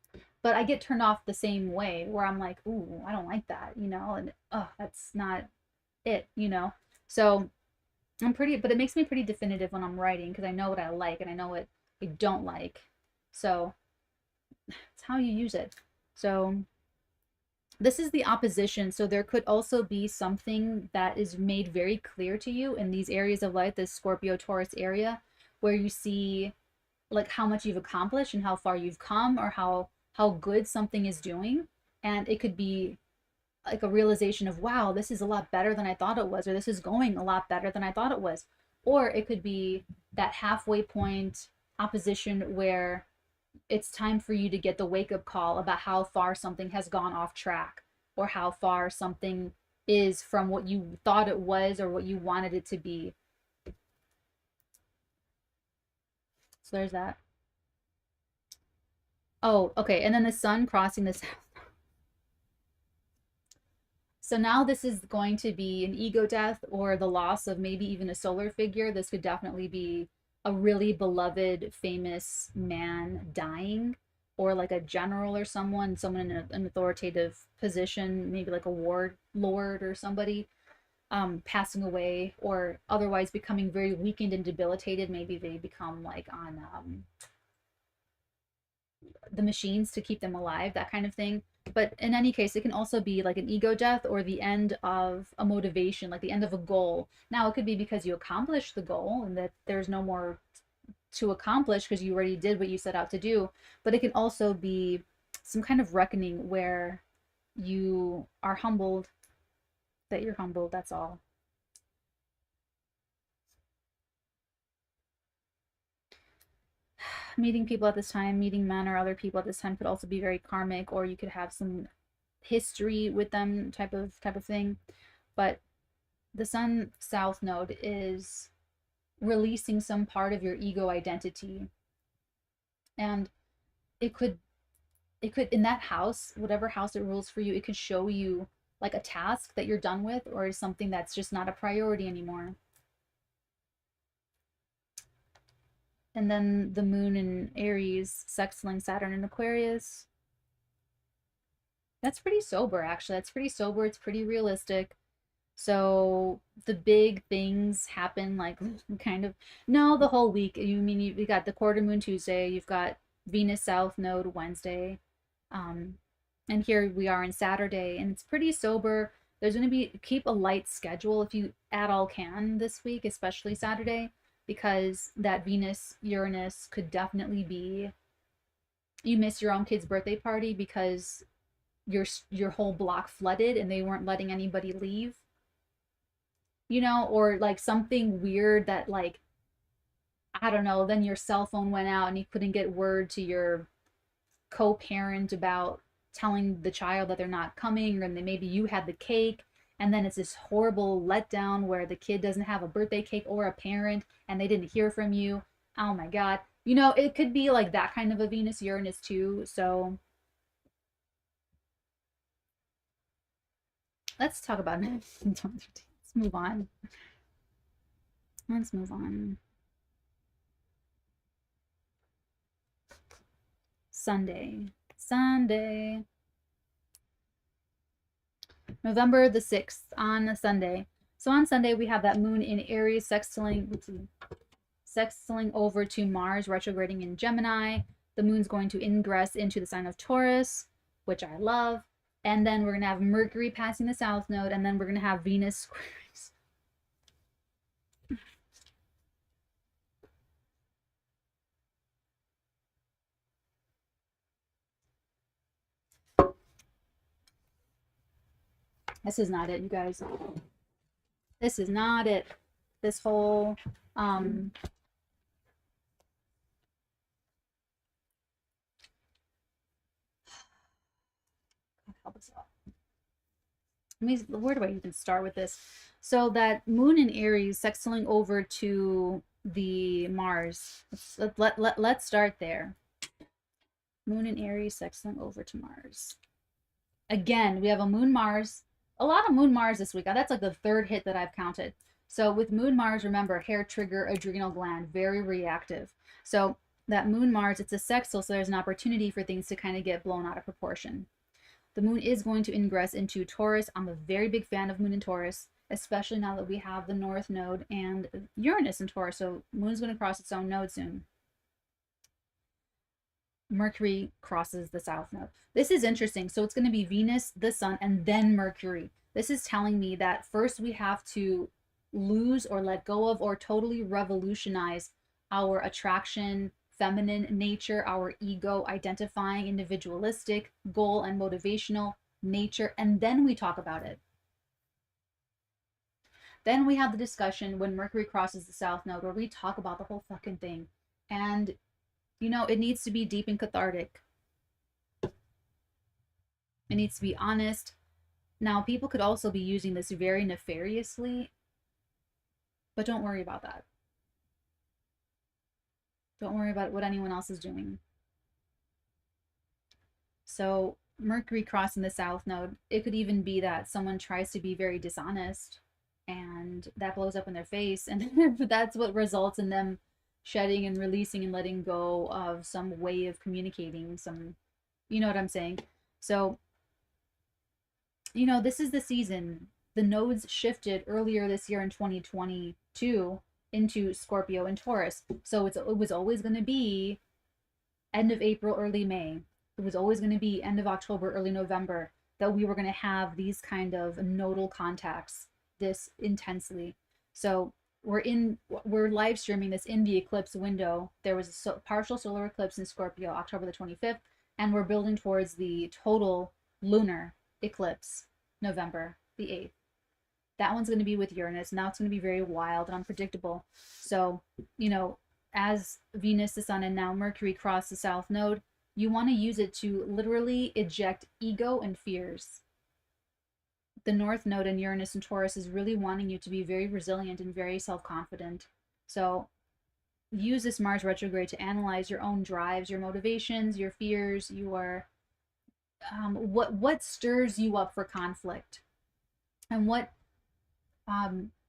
S1: But I get turned off the same way where I'm like, ooh, I don't like that, you know, and oh, that's not it, you know. So but it makes me pretty definitive when I'm writing because I know what I like and I know what I don't like. So it's how you use it. So this is the opposition. So there could also be something that is made very clear to you in these areas of life, this Scorpio Taurus area, where you see like how much you've accomplished and how far you've come, or how good something is doing. And it could be like a realization of, wow, this is a lot better than I thought it was, or this is going a lot better than I thought it was. Or it could be that halfway point opposition where it's time for you to get the wake up call about how far something has gone off track, or how far something is from what you thought it was or what you wanted it to be. So there's that. Oh, okay. And then the sun crossing the south. So now this is going to be an ego death or the loss of maybe even a solar figure. This could definitely be a really beloved, famous man dying, or like a general or someone in an authoritative position, maybe like a lord or somebody, passing away, or otherwise becoming very weakened and debilitated. Maybe they become like on the machines to keep them alive, that kind of thing. But in any case, it can also be like an ego death or the end of a motivation, like the end of a goal. Now, it could be because you accomplished the goal and that there's no more to accomplish because you already did what you set out to do. But it can also be some kind of reckoning where you are humbled, that you're humbled, that's all. Meeting people at this time, meeting men or other people at this time could also be very karmic, or you could have some history with them type of thing. But the sun south node is releasing some part of your ego identity, and it could in that house, whatever house it rules for you, it could show you like a task that you're done with, or something that's just not a priority anymore. And then the moon in Aries sextiling Saturn in Aquarius. That's pretty sober, actually. That's pretty sober. It's pretty realistic. So the big things happen like kind of, no, the whole week. You got the quarter moon Tuesday, you've got Venus South Node Wednesday, and here we are on Saturday, and it's pretty sober. There's going to be, keep a light schedule if you at all can this week, especially Saturday, because that Venus Uranus could definitely be, you miss your own kid's birthday party because your whole block flooded and they weren't letting anybody leave, you know, or like something weird that, like, I don't know, then your cell phone went out and you couldn't get word to your co-parent about telling the child that they're not coming, and then maybe you had the cake, and then it's this horrible letdown where the kid doesn't have a birthday cake or a parent and they didn't hear from you. Oh my god. You know, it could be like that kind of a Venus Uranus too. So let's talk about it. Let's move on. Let's move on. Sunday. November the 6th, on a Sunday. So on Sunday, we have that moon in Aries sextiling over to Mars, retrograding in Gemini. The moon's going to ingress into the sign of Taurus, which I love. And then we're going to have Mercury passing the South Node, and then we're going to have Venus squaring. This is not it, you guys. This is not it. This whole help us out. Where do I even start with this? So that moon in Aries sextiling over to the Mars. Let's start there. Moon in Aries sextiling over to Mars. Again, we have a moon Mars. A lot of moon Mars this week. That's like the third hit that I've counted. So with moon Mars, remember, hair trigger, adrenal gland, very reactive. So that moon Mars, it's a sextile, so there's an opportunity for things to kind of get blown out of proportion. The moon is going to ingress into Taurus. I'm a very big fan of moon in Taurus, especially now that we have the North Node and Uranus in Taurus. So moon's going to cross its own node soon. Mercury crosses the South Node. This is interesting. So it's going to be Venus, the Sun, and then Mercury. This is telling me that first we have to lose or let go of or totally revolutionize our attraction, feminine nature, our ego, identifying, individualistic, goal, and motivational nature, and then we talk about it. Then we have the discussion when Mercury crosses the South Node where we talk about the whole fucking thing. And, you know, it needs to be deep and cathartic. It needs to be honest. Now, people could also be using this very nefariously, but don't worry about that. Don't worry about what anyone else is doing. So Mercury crossing the South Node, it could even be that someone tries to be very dishonest and that blows up in their face. And that's what results in them shedding and releasing and letting go of some way of communicating, some, you know what I'm saying? So, you know, this is the season. The nodes shifted earlier this year in 2022 into Scorpio and Taurus. So it was always going to be end of April, early May. It was always going to be end of October, early November that we were going to have these kind of nodal contacts this intensely. So we're live streaming this in the eclipse window. There was a partial solar eclipse in Scorpio, October the 25th, and we're building towards the total lunar eclipse, November the 8th. That one's going to be with Uranus. Now it's going to be very wild and unpredictable. So, you know, as Venus, the Sun, and now Mercury cross the South Node, you want to use it to literally eject ego and fears. The North Node in Uranus and Taurus is really wanting you to be very resilient and very self-confident. So use this Mars retrograde to analyze your own drives, your motivations, your fears, your what stirs you up for conflict, and what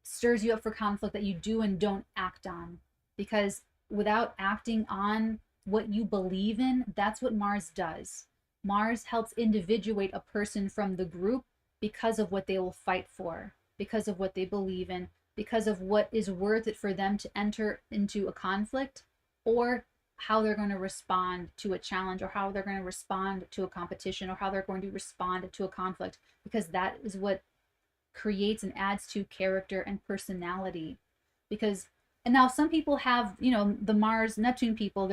S1: stirs you up for conflict that you do and don't act on. Because without acting on what you believe in, that's what Mars does. Mars helps individuate a person from the group because of what they will fight for, because of what they believe in, because of what is worth it for them to enter into a conflict, or how they're going to respond to a challenge, or how they're going to respond to a competition, or how they're going to respond to a conflict, because that is what creates and adds to character and personality. Because, and now some people have, you know, the Mars Neptune people,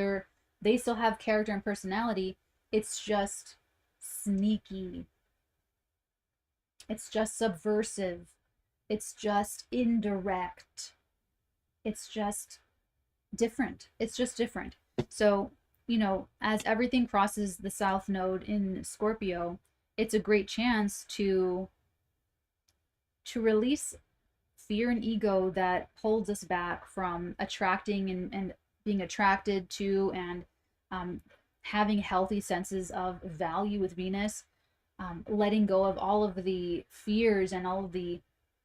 S1: they still have character and personality. It's just sneaky. It's just subversive. It's just indirect. It's just different. It's just different. So, you know, as everything crosses the South Node in Scorpio, it's a great chance to release fear and ego that holds us back from attracting and being attracted to, and having healthy senses of value with Venus. Letting go of all of the fears and all of the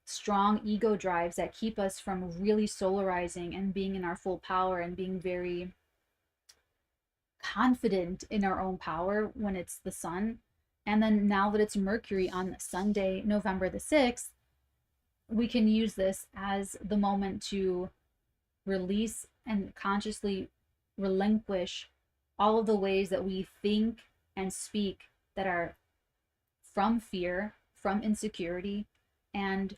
S1: strong ego drives that keep us from really solarizing and being in our full power and being very confident in our own power when it's the Sun. And then now that it's Mercury on Sunday, November the 6th, we can use this as the moment to release and consciously relinquish all of the ways that we think and speak that are from fear, from insecurity. And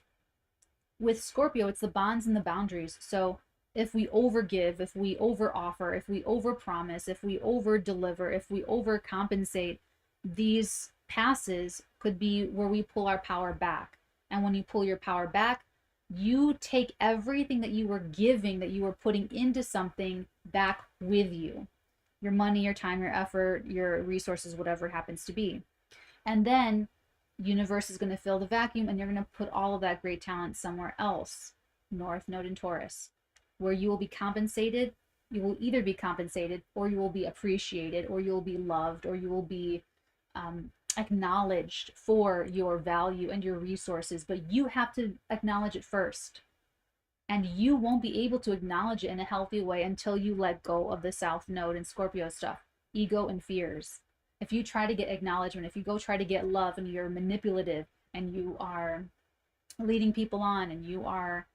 S1: with Scorpio, it's the bonds and the boundaries. So if we overgive, if we overoffer, if we overpromise, if we overdeliver, if we overcompensate, these passes could be where we pull our power back. And when you pull your power back, you take everything that you were giving, that you were putting into something, back with you. Your money, your time, your effort, your resources, whatever it happens to be. And then universe is going to fill the vacuum, and you're going to put all of that great talent somewhere else. North Node in Taurus, where you will be compensated. You will either be compensated, or you will be appreciated, or you will be loved, or you will be acknowledged for your value and your resources. But you have to acknowledge it first. And you won't be able to acknowledge it in a healthy way until you let go of the South Node and Scorpio stuff, ego and fears. If you try to get acknowledgement, if you go try to get love, and you're manipulative, and you are leading people on, and you are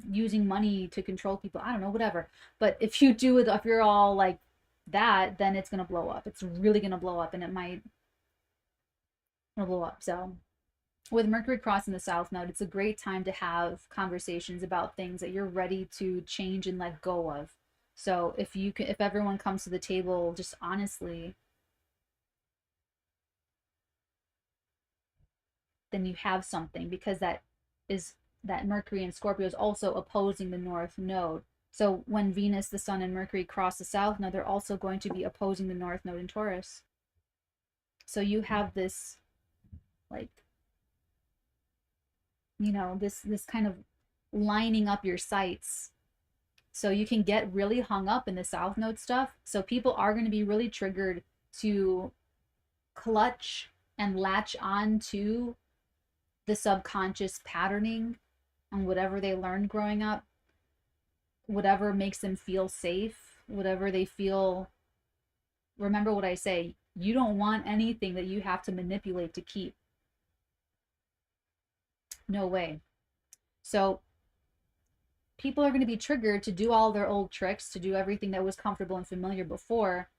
S1: using money to control people, I don't know, whatever. But if you do it, if you're all like that, then it's going to blow up. It's really going to blow up, and it might blow up. So with Mercury crossing the South Node, it's a great time to have conversations about things that you're ready to change and let go of. So if you can, if everyone comes to the table just honestly, then you have something, because that Mercury in Scorpio is also opposing the North Node. So when Venus, the Sun, and Mercury cross the South Node, they're also going to be opposing the North Node in Taurus. So you have this, like, you know, this kind of lining up your sights. So you can get really hung up in the South Node stuff. So people are going to be really triggered to clutch and latch on to the subconscious patterning and whatever they learned growing up, whatever makes them feel safe, whatever they feel. Remember what I say, you don't want anything that you have to manipulate to keep. No way. So people are going to be triggered to do all their old tricks, to do everything that was comfortable and familiar before.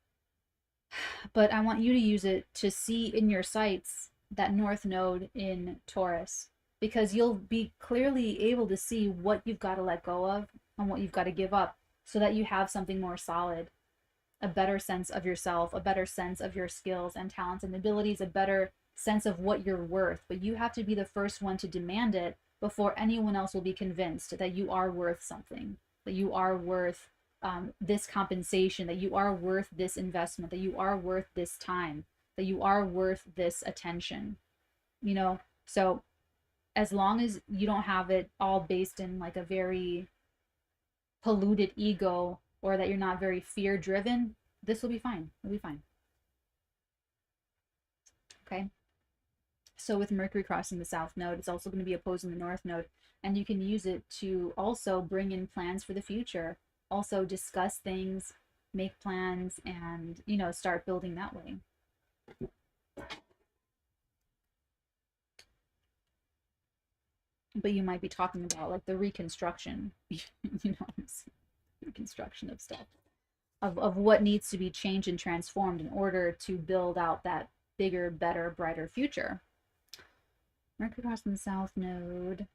S1: But I want you to use it to see in your sights that North Node in Taurus, because you'll be clearly able to see what you've got to let go of and what you've got to give up, so that you have something more solid, a better sense of yourself, a better sense of your skills and talents and abilities, a better sense of what you're worth. But you have to be the first one to demand it before anyone else will be convinced that you are worth something, that you are worth this compensation, that you are worth this investment, that you are worth this time, that you are worth this attention, you know? So as long as you don't have it all based in like a very polluted ego, or that you're not very fear driven, this will be fine. It'll be fine. Okay. So with Mercury crossing the South Node, it's also going to be opposing the North Node, and you can use it to also bring in plans for the future, also discuss things, make plans, and, you know, start building that way. But you might be talking about like the reconstruction, you know, reconstruction of stuff, of what needs to be changed and transformed in order to build out that bigger, better, brighter future. Mercury crossing the South Node.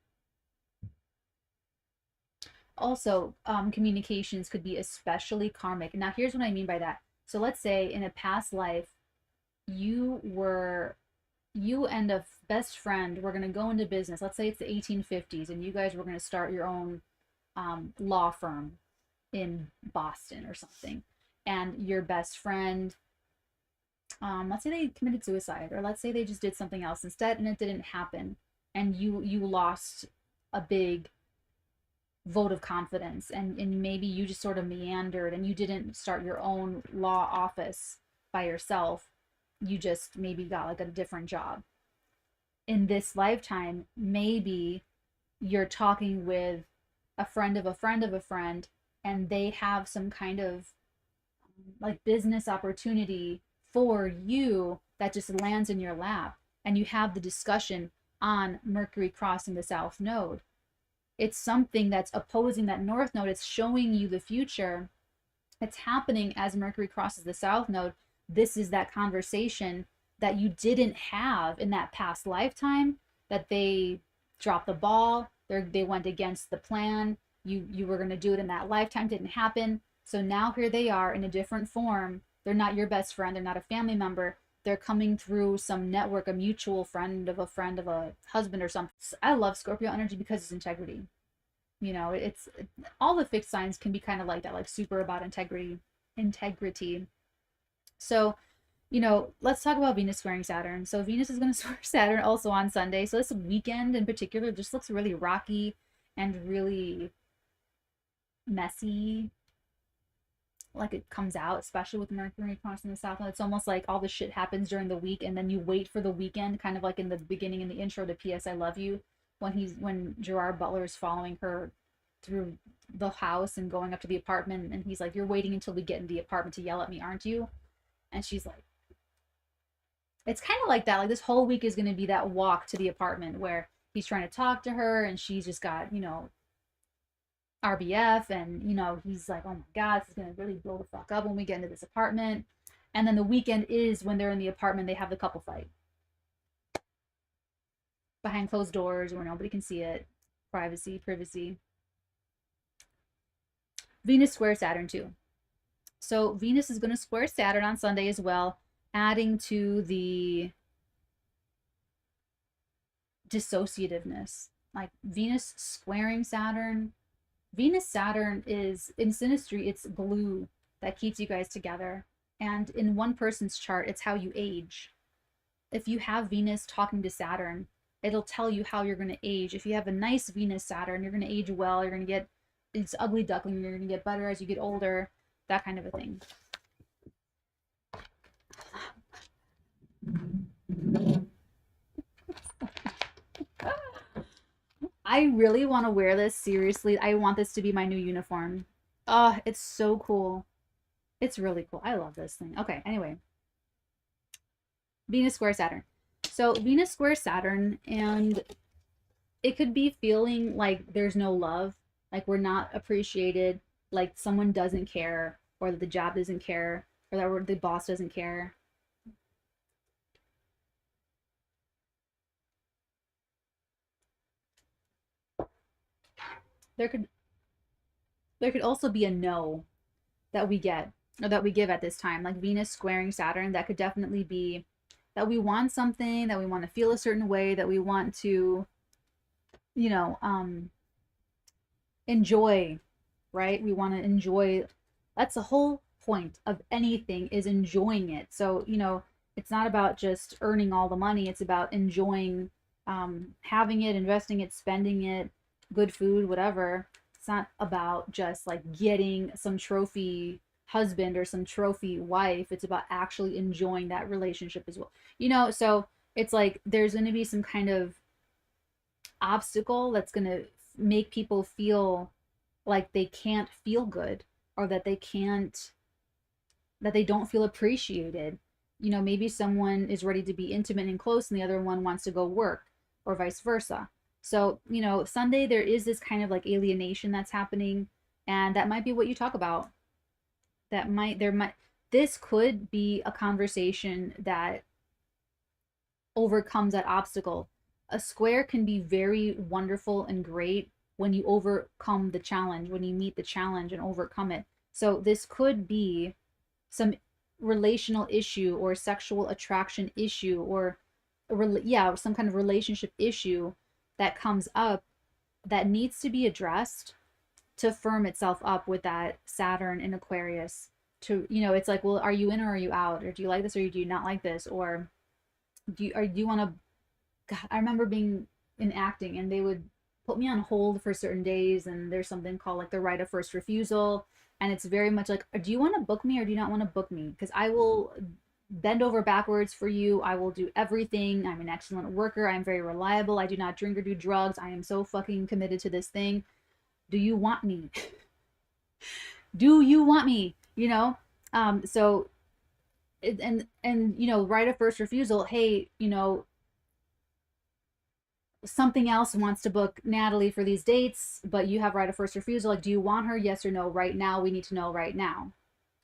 S1: Also, communications could be especially karmic. Now, here's what I mean by that. So let's say in a past life, you and a best friend were going to go into business. Let's say it's the 1850s, and you guys were going to start your own law firm in Boston or something. And your best friend, let's say they committed suicide, or let's say they just did something else instead and it didn't happen, and you lost a big vote of confidence, and maybe you just sort of meandered and you didn't start your own law office by yourself. You just maybe got like a different job. In this lifetime, maybe you're talking with a friend of a friend of a friend, and they have some kind of like business opportunity for you that just lands in your lap, and you have the discussion on Mercury crossing the South Node. It's something that's opposing that North Node. It's showing you the future. It's happening as Mercury crosses the South Node. This is that conversation that you didn't have in that past lifetime, that they dropped the ball, they went against the plan. You were going to do it in that lifetime, didn't happen. So now here they are in a different form. They're not your best friend, they're not a family member, they're coming through some network, a mutual friend of a husband or something. I love Scorpio energy because it's integrity. You know, it's all the fixed signs can be kind of like that, like super about integrity. So, you know, let's talk about Venus squaring Saturn. So Venus is going to square Saturn also on Sunday. So this weekend in particular just looks really rocky and really messy. Like it comes out, especially with Mercury crossing the South. It's almost like all the shit happens during the week, and then you wait for the weekend, kind of like in the beginning, in the intro to P.S. I Love You, when Gerard Butler is following her through the house and going up to the apartment, and he's like, "You're waiting until we get in the apartment to yell at me, aren't you?" And she's like, it's kind of like that. Like this whole week is going to be that walk to the apartment where he's trying to talk to her, and she's just got, you know, RBF, and you know, he's like, oh my god, this is gonna really blow the fuck up when we get into this apartment. And then the weekend is when they're in the apartment, they have the couple fight behind closed doors where nobody can see it. Privacy. Venus square Saturn too. So Venus is going to square Saturn on Sunday as well, adding to the dissociativeness. Like Venus squaring Saturn, Venus Saturn is, in synastry, it's glue that keeps you guys together. And in one person's chart, it's how you age. If you have Venus talking to Saturn, it'll tell you how you're going to age. If you have a nice Venus Saturn, you're going to age well. You're going to get, it's ugly duckling. You're going to get better as you get older. That kind of a thing. I really want to wear this, seriously. I want this to be my new uniform. Oh, it's so cool. It's really cool. I love this thing. Okay, anyway. Venus square Saturn. So Venus square Saturn, and it could be feeling like there's no love, like we're not appreciated, like someone doesn't care, or that the job doesn't care, or that the boss doesn't care. There could also be a no that we get, or that we give at this time, like Venus squaring Saturn. That could definitely be that we want something, that we want to feel a certain way, that we want to, you know, enjoy, right? We want to enjoy. That's the whole point of anything, is enjoying it. So, you know, it's not about just earning all the money. It's about enjoying, having it, investing it, spending it, good food, whatever. It's not about just like getting some trophy husband or some trophy wife. It's about actually enjoying that relationship as well. You know, so it's like there's going to be some kind of obstacle that's going to make people feel like they can't feel good, or that they don't feel appreciated. You know, maybe someone is ready to be intimate and close and the other one wants to go work, or vice versa. So, you know, Sunday there is this kind of like alienation that's happening, and that might be what you talk about. This could be a conversation that overcomes that obstacle. A square can be very wonderful and great when you overcome the challenge, when you meet the challenge and overcome it. So this could be some relational issue or sexual attraction issue, or some kind of relationship issue that comes up that needs to be addressed to firm itself up with that Saturn in Aquarius. To, you know, it's like, well, are you in or are you out? Or do you like this or do you not like this? Or do you want to, God, I remember being in acting and they would put me on hold for certain days, and there's something called like the right of first refusal. And it's very much like, do you want to book me or do you not want to book me? Because I will bend over backwards for you. I will do everything. I'm an excellent worker. I'm very reliable. I do not drink or do drugs. I am so fucking committed to this thing. Do you want me? Do you want me? You know? So, and you know, right of first refusal. Hey, you know, something else wants to book Natalie for these dates, but you have right of first refusal. Like, do you want her? Yes or no right now? We need to know right now.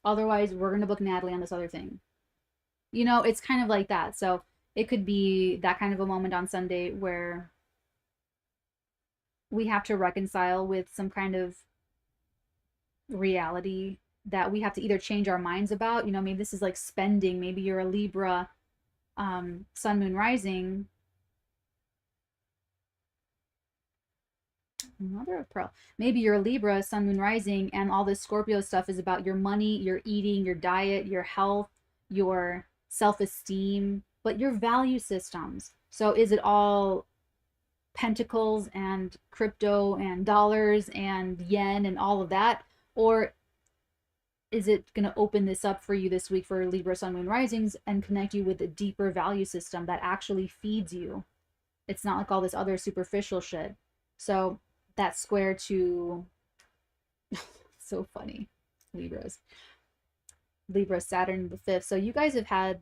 S1: Otherwise, we're going to book Natalie on this other thing. You know, it's kind of like that. So it could be that kind of a moment on Sunday where we have to reconcile with some kind of reality that we have to either change our minds about. You know, maybe this is like spending. Maybe you're a Libra Sun, Moon, Rising, Mother of Pearl. Maybe you're a Libra, Sun, Moon, Rising, and all this Scorpio stuff is about your money, your eating, your diet, your health, your self-esteem, but your value systems. So is it all pentacles and crypto and dollars and yen and all of that? Or is it going to open this up for you this week for Libra, Sun, Moon, Risings and connect you with a deeper value system that actually feeds you? It's not like all this other superficial shit. So that square to so funny, Libra, Saturn the 5th. So you guys have had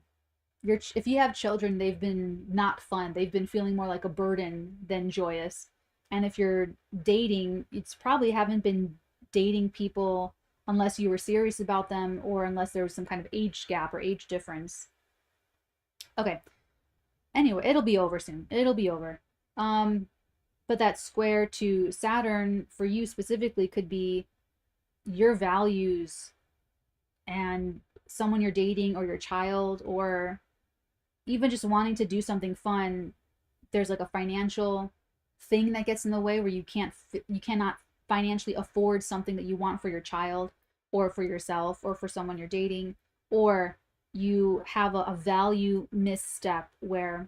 S1: if you have children, they've been not fun. They've been feeling more like a burden than joyous. And if you're dating, it's probably haven't been dating people unless you were serious about them or unless there was some kind of age gap or age difference. Okay. Anyway, it'll be over soon. It'll be over. But that square to Saturn for you specifically could be your values and someone you're dating or your child, or even just wanting to do something fun. There's like a financial thing that gets in the way where you cannot financially afford something that you want for your child or for yourself or for someone you're dating, or you have a value misstep where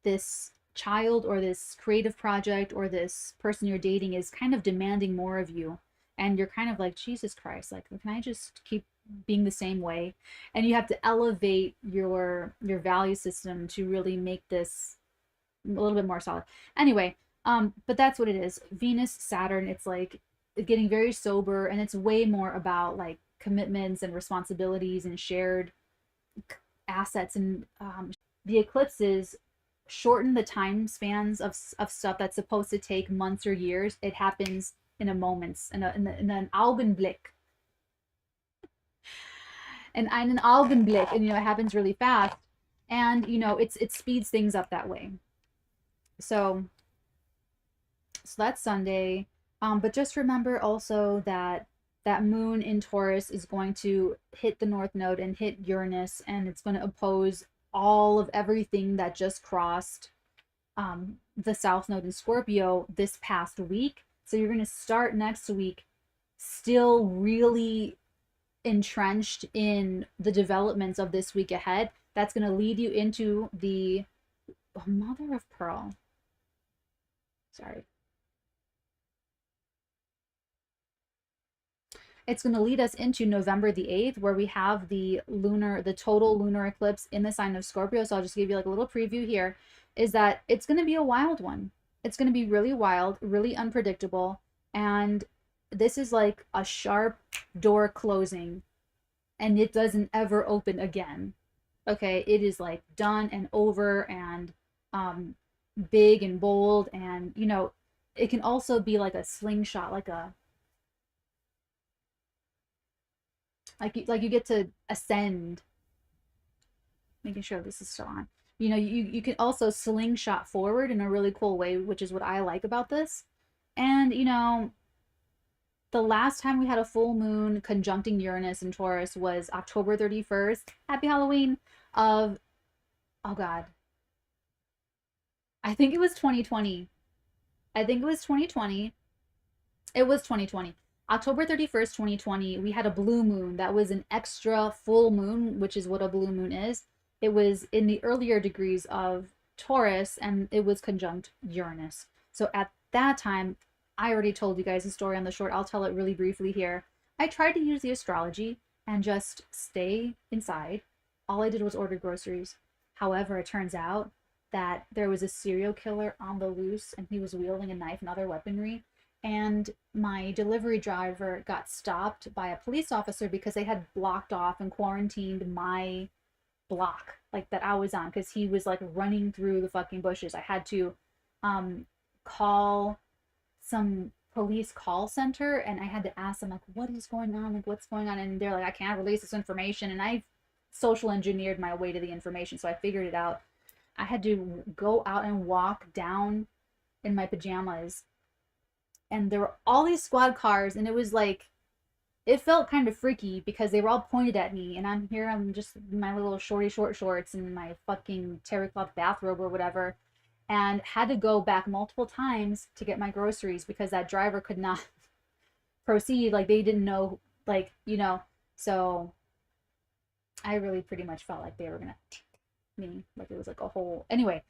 S1: this child or this creative project or this person you're dating is kind of demanding more of you, and you're kind of like, Jesus Christ, like, can I just keep being the same way? And you have to elevate your value system to really make this a little bit more solid. Anyway, but that's what it is. Venus, Saturn, it's like getting very sober, and it's way more about like commitments and responsibilities and shared assets. And the eclipses shorten the time spans of stuff that's supposed to take months or years. It happens in a moment, in an Augenblick. And einen Augenblick, and it happens really fast, and it speeds things up that way. So that's Sunday. But just remember also that that moon in Taurus is going to hit the North Node and hit Uranus, and it's going to oppose all of everything that just crossed the South Node in Scorpio this past week. So you're going to start next week still really entrenched in the developments of this week ahead. That's going to lead you into the Mother of Pearl. Sorry. It's going to lead us into November the 8th, where we have the total lunar eclipse in the sign of Scorpio. So I'll just give you like a little preview here, is that it's going to be a wild one. It's going to be really wild, really unpredictable. And this is like a sharp door closing, and it doesn't ever open again. Okay, it is like done and over, and big and bold. And it can also be like a slingshot, like you get to ascend. Making sure this is still on. You can also slingshot forward in a really cool way, which is what I like about this. And the last time we had a full moon conjuncting Uranus in Taurus was October 31st. Happy Halloween of, oh God, I think it was 2020. It was 2020. October 31st, 2020, we had a blue moon that was an extra full moon, which is what a blue moon is. It was in the earlier degrees of Taurus, and it was conjunct Uranus. So at that time, I already told you guys the story on the short. I'll tell it really briefly here. I tried to use the astrology and just stay inside. All I did was order groceries. However, it turns out that there was a serial killer on the loose, and he was wielding a knife and other weaponry. And my delivery driver got stopped by a police officer because they had blocked off and quarantined my block, like, that I was on, because he was like running through the fucking bushes. I had to call some police call center, and I had to ask them, like, what is going on, like, what's going on? And they're like, I can't release this information. And I social engineered my way to the information, so I figured it out. I had to go out and walk down in my pajamas, and there were all these squad cars, and it was like it felt kind of freaky because they were all pointed at me, and I'm just in my little short shorts and my fucking terry cloth bathrobe or whatever, and had to go back multiple times to get my groceries because that driver could not proceed. Like, they didn't know, like, so I really pretty much felt like they were gonna me, like it was like a whole, anyway.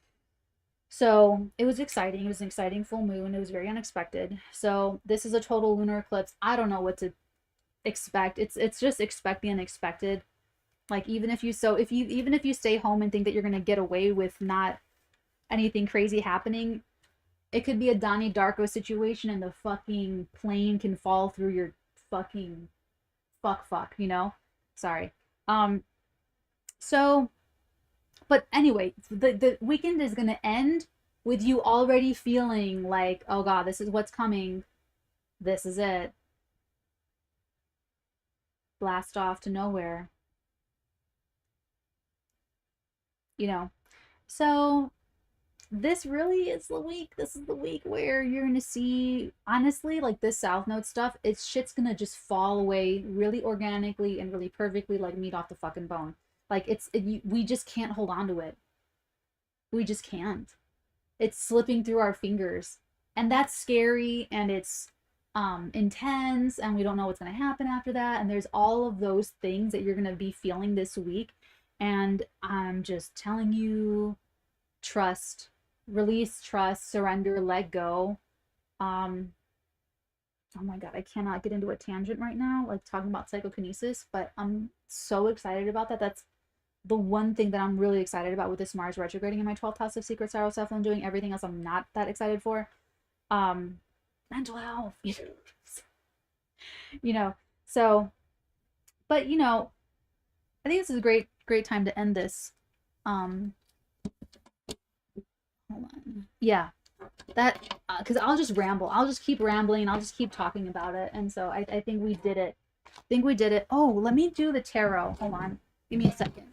S1: So it was exciting. It was an exciting full moon. It was very unexpected. So this is a total lunar eclipse. I don't know what to expect. It's just expect the unexpected. Like, even if you stay home and think that you're gonna get away with not anything crazy happening, it could be a Donnie Darko situation and the fucking plane can fall through your fucking fuck, Sorry. So, but anyway, the weekend is gonna end with you already feeling like, oh God, this is what's coming. This is it. Blast off to nowhere. So this really is the week. This is the week where you're gonna see, honestly, like this South Node stuff, shit's gonna just fall away really organically and really perfectly, like meat off the fucking bone. Like, we just can't hold on to it. We just can't. It's slipping through our fingers, and that's scary, and it's intense, and we don't know what's gonna happen after that. And there's all of those things that you're gonna be feeling this week, and I'm just telling you, trust. Release, trust, surrender, let go. Oh my God, I cannot get into a tangent right now, like talking about psychokinesis, but I'm so excited about that. That's the one thing that I'm really excited about with this Mars retrograding in my 12th house of secret sorrow self and doing. Everything else I'm not that excited for. Mental health, so, but I think this is a great time to end this. Hold on. Yeah, that, because I'll just ramble. I'll just keep rambling. I'll just keep talking about it. And so I think we did it. Oh, let me do the tarot. Hold on. Give me a second.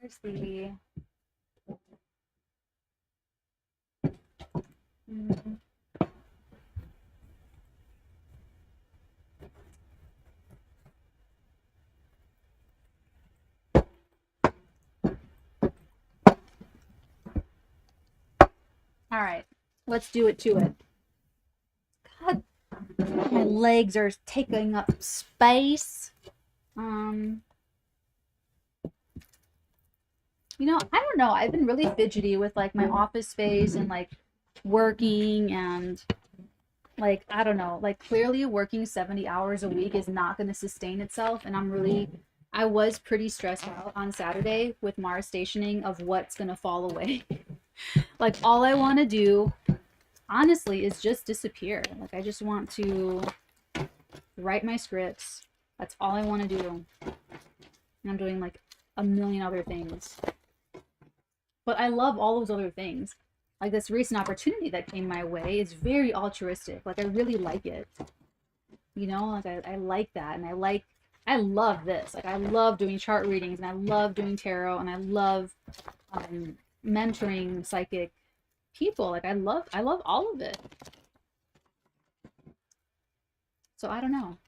S1: Where's the... All right, let's do it to it. God, my legs are taking up space. I don't know. I've been really fidgety with like my office space and like working, and like, I don't know, like clearly working 70 hours a week is not going to sustain itself. And I was pretty stressed out on Saturday with Mars stationing of what's going to fall away. Like, all I want to do, honestly, is just disappear. Like, I just want to write my scripts. That's all I want to do. And I'm doing like a million other things. But I love all those other things. Like, this recent opportunity that came my way is very altruistic. Like, I really like it. Like, I like that. And I love this. Like, I love doing chart readings, and I love doing tarot, and I love mentoring psychic people. Like, I love all of it. So I don't know.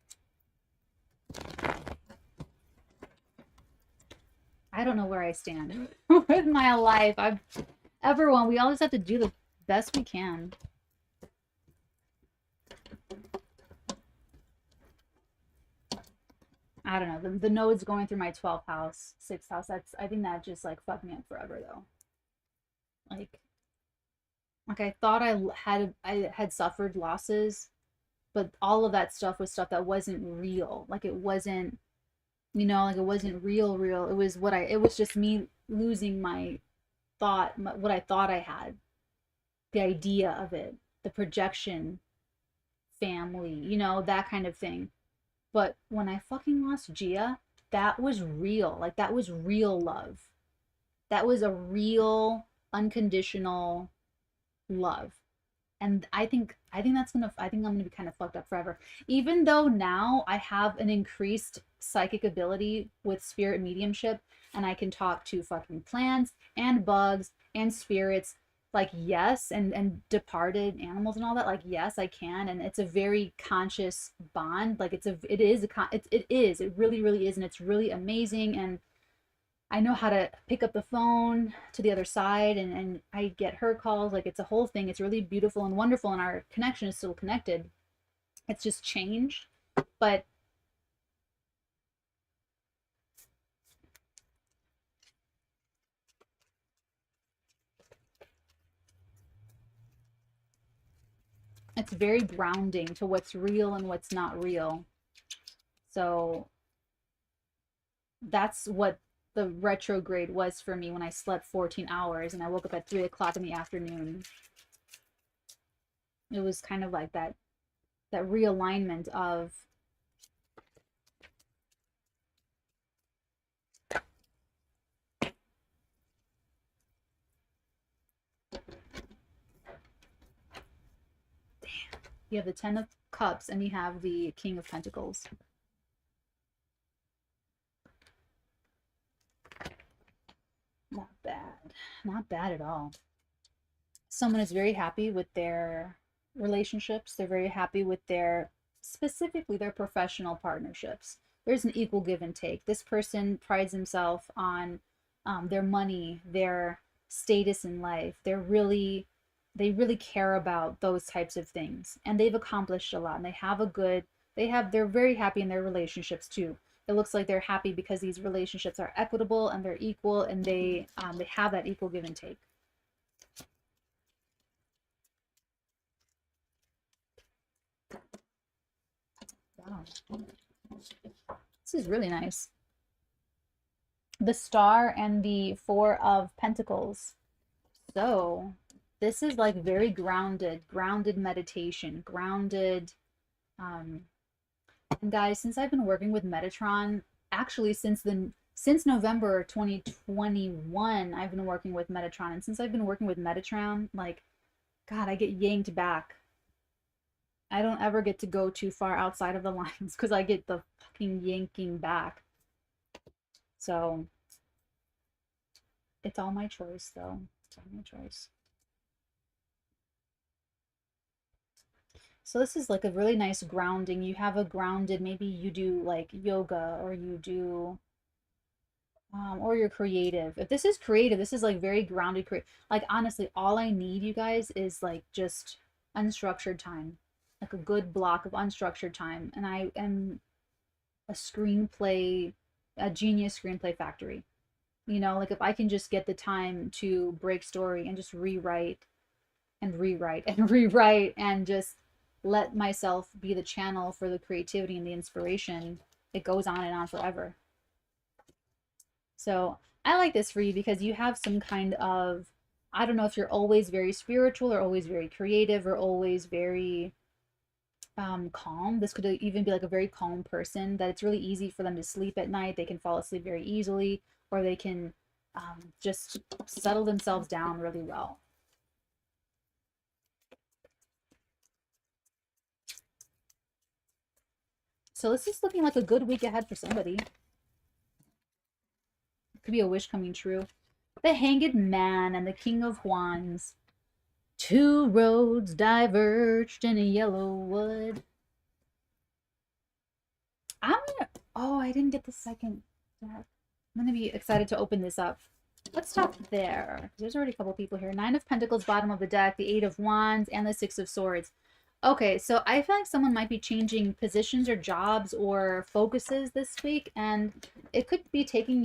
S1: I don't know where I stand with my life. Everyone, we all just have to do the best we can. I don't know. The node's going through my 12th house, 6th house. I think that just like fucked me up forever though. Like I thought I had suffered losses, but all of that stuff was stuff that wasn't real. Like, it wasn't, like it wasn't real. It was just me losing my thought, what I thought I had, the idea of it, the projection, family, that kind of thing. But when I fucking lost Gia, that was real. Like, that was real love. That was a real unconditional love. And I think I'm gonna be kind of fucked up forever. Even though now I have an increased psychic ability with spirit mediumship, and I can talk to fucking plants and bugs and spirits like yes, and departed animals and all that, like yes I can, and it's a very conscious bond. Like it really really is, and it's really amazing. And I know how to pick up the phone to the other side, and I get her calls. Like it's a whole thing. It's really beautiful and wonderful, and our connection is still connected. It's just changed, but it's very grounding to what's real and what's not real. So that's what the retrograde was for me when I slept 14 hours and I woke up at 3 o'clock in the afternoon. It was kind of like that realignment of you have the 10 of Cups and you have the King of Pentacles. Not bad. Not bad at all. Someone is very happy with their relationships. They're very happy with specifically their professional partnerships. There's an equal give and take. This person prides himself on their money, their status in life. They really care about those types of things, and they've accomplished a lot, and they're very happy in their relationships too. It looks like they're happy because these relationships are equitable and they're equal, and they have that equal give and take. Wow. This is really nice. The Star and the Four of Pentacles. So this is like very grounded meditation, grounded. And guys, since I've been working with Metatron, actually since November 2021, I've been working with Metatron. And since I've been working with Metatron, like, God, I get yanked back. I don't ever get to go too far outside of the lines because I get the fucking yanking back. So it's all my choice, though. It's all my choice. So this is like a really nice grounding. You have a grounded, maybe you do like yoga, or you do, or you're creative. If this is creative, this is like very grounded. Like honestly, all I need, you guys, is like just unstructured time, like a good block of unstructured time, and I am a genius screenplay factory. You know, like if I can just get the time to break story and just rewrite and rewrite and rewrite and just let myself be the channel for the creativity and the inspiration, it goes on and on forever. So I like this for you because you have some kind of, I don't know if you're always very spiritual or always very creative or always very calm. This could even be like a very calm person that it's really easy for them to sleep at night. They can fall asleep very easily, or they can just settle themselves down really well. So this is looking like a good week ahead for somebody. It could be a wish coming true. The Hanged Man and the King of Wands. Two roads diverged in a yellow wood. Oh, I didn't get the second deck. I'm gonna be excited to open this up. Let's stop there. There's already a couple people here. 9 of Pentacles, bottom of the deck, the 8 of Wands, and the 6 of Swords. Okay, so I feel like someone might be changing positions or jobs or focuses this week, and it could be taking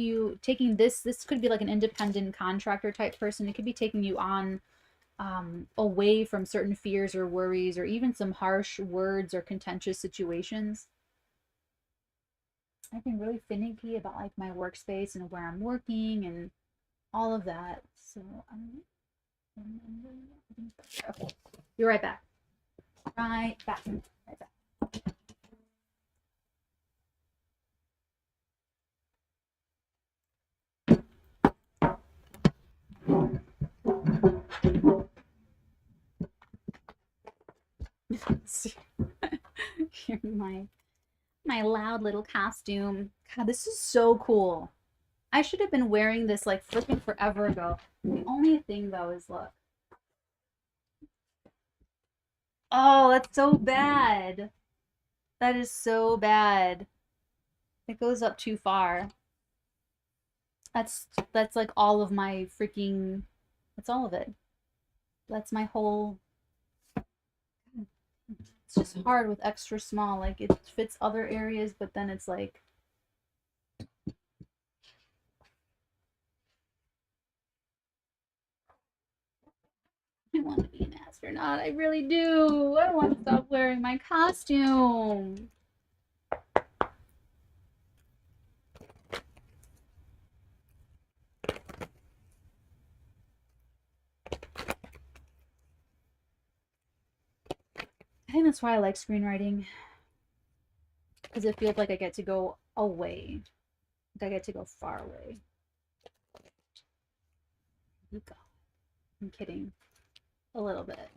S1: this could be like an independent contractor type person. It could be taking you on away from certain fears or worries or even some harsh words or contentious situations. I've been really finicky about like my workspace and where I'm working and all of that. So okay, you're right back. Right back. Right back. Here's my loud little costume. God, this is so cool. I should have been wearing this like freaking forever ago. The only thing though is, look, Oh, that's so bad. That is so bad. It goes up too far. That's like all of my freaking, that's all of it. That's my whole, it's just hard with extra small. Like it fits other areas, but then it's like, I want to be an astronaut. I really do. I want to stop wearing my costume. I think that's why I like screenwriting. Because it feels like I get to go away. Like I get to go far away. I'm kidding. A little bit.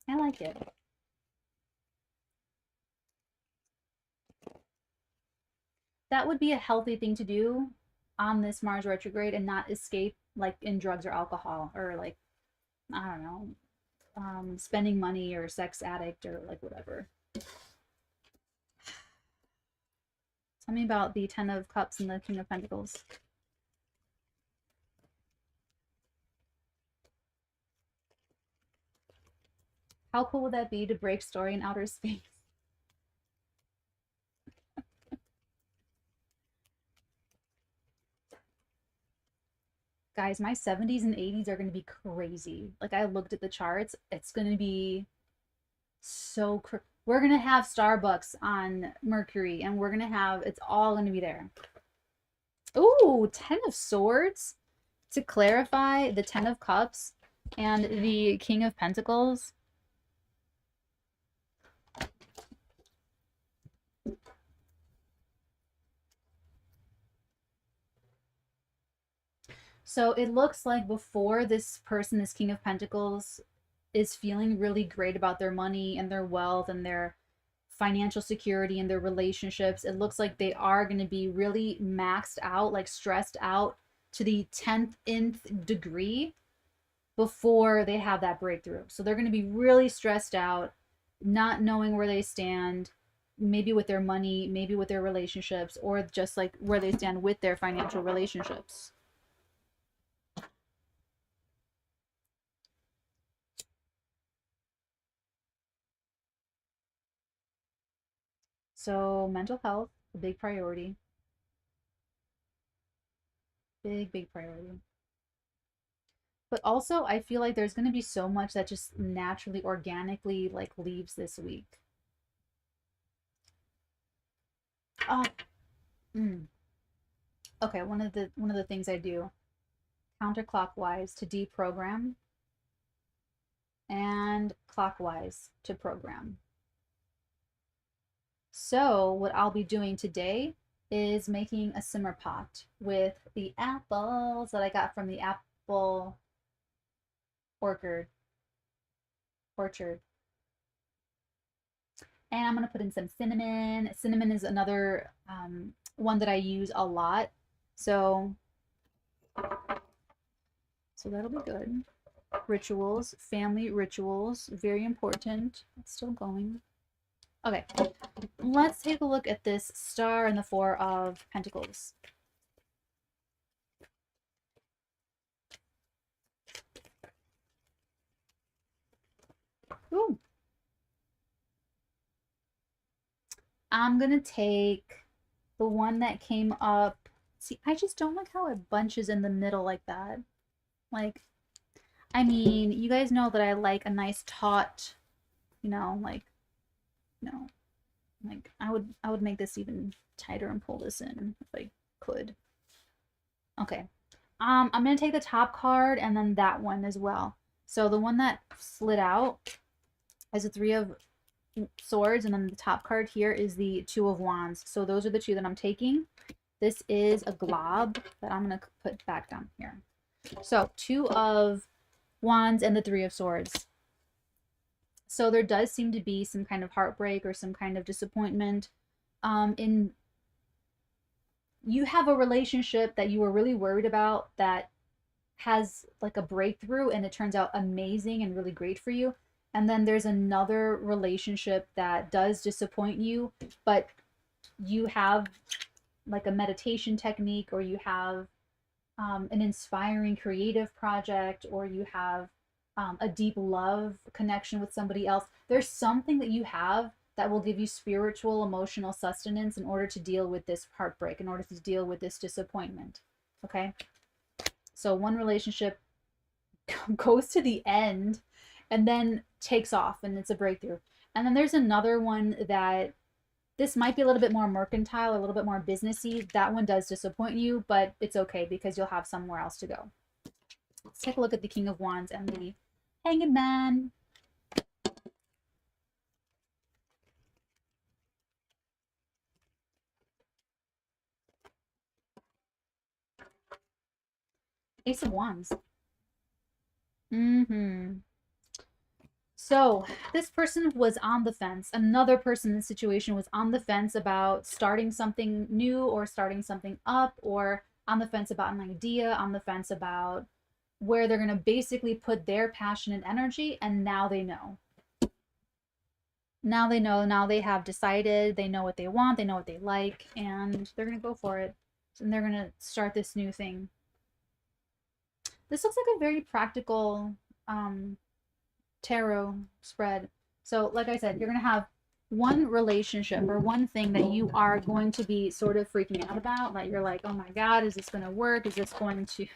S1: I like it. That would be a healthy thing to do on this Mars retrograde and not escape like in drugs or alcohol or like, I don't know, spending money or sex addict or like whatever. Tell me about the Ten of Cups and the King of Pentacles. How cool would that be to break story in outer space? Guys, my 70s and 80s are going to be crazy. Like I looked at the charts, it's going to be so we're going to have Starbucks on Mercury and we're going to have, it's all going to be there. Ooh, 10 of Swords. To clarify, the 10 of Cups and the King of Pentacles. So it looks like before this person, this King of Pentacles, is feeling really great about their money and their wealth and their financial security and their relationships, it looks like they are going to be really maxed out, like stressed out to the 10th degree before they have that breakthrough. So they're going to be really stressed out, not knowing where they stand, maybe with their money, maybe with their relationships, or just like where they stand with their financial relationships. So mental health, a big priority. Big priority. But also, I feel like there's going to be so much that just naturally, organically, like leaves this week. Oh, okay. One of the things I do counterclockwise to deprogram and clockwise to program. So what I'll be doing today is making a simmer pot with the apples that I got from the apple orchard. And I'm going to put in some cinnamon. Cinnamon is another one that I use a lot. So that'll be good. Rituals, family rituals, very important. It's still going. Okay, let's take a look at this star and the Four of Pentacles. Ooh. I'm gonna take the one that came up. See, I just don't like how it bunches in the middle like that. Like, I mean, you guys know that I like a nice taut, you know, like, like I would make this even tighter and pull this in if I could. Okay. I'm gonna take the top card and then that one as well. So the one that slid out is a Three of Swords, and then the top card here is the Two of Wands. So those are the two that I'm taking. This is a glob that I'm gonna put back down here. So Two of Wands and the Three of Swords. So there does seem to be some kind of heartbreak or some kind of disappointment. You have a relationship that you were really worried about that has like a breakthrough and it turns out amazing and really great for you. And then there's another relationship that does disappoint you, but you have like a meditation technique, or you have an inspiring creative project, or you have a deep love connection with somebody else. There's something that you have that will give you spiritual, emotional sustenance in order to deal with this heartbreak, in order to deal with this disappointment. Okay? So one relationship goes to the end and then takes off and it's a breakthrough. And then there's another one that this might be a little bit more mercantile, a little bit more businessy. That one does disappoint you, but it's okay because you'll have somewhere else to go. Let's take a look at the King of Wands and the Hanged Man. Ace of Wands. So this person was on the fence. Another person in the situation was on the fence about starting something new or starting something up, or on the fence about an idea, on the fence about where they're going to basically put their passion and energy. And now they know. Now they know. Now they have decided. They know what they want. They know what they like. And they're going to go for it. And they're going to start this new thing. This looks like a very practical tarot spread. So like I said, you're going to have one relationship or one thing that you are going to be sort of freaking out about. Like you're like, oh my God, is this going to work? Is this going to,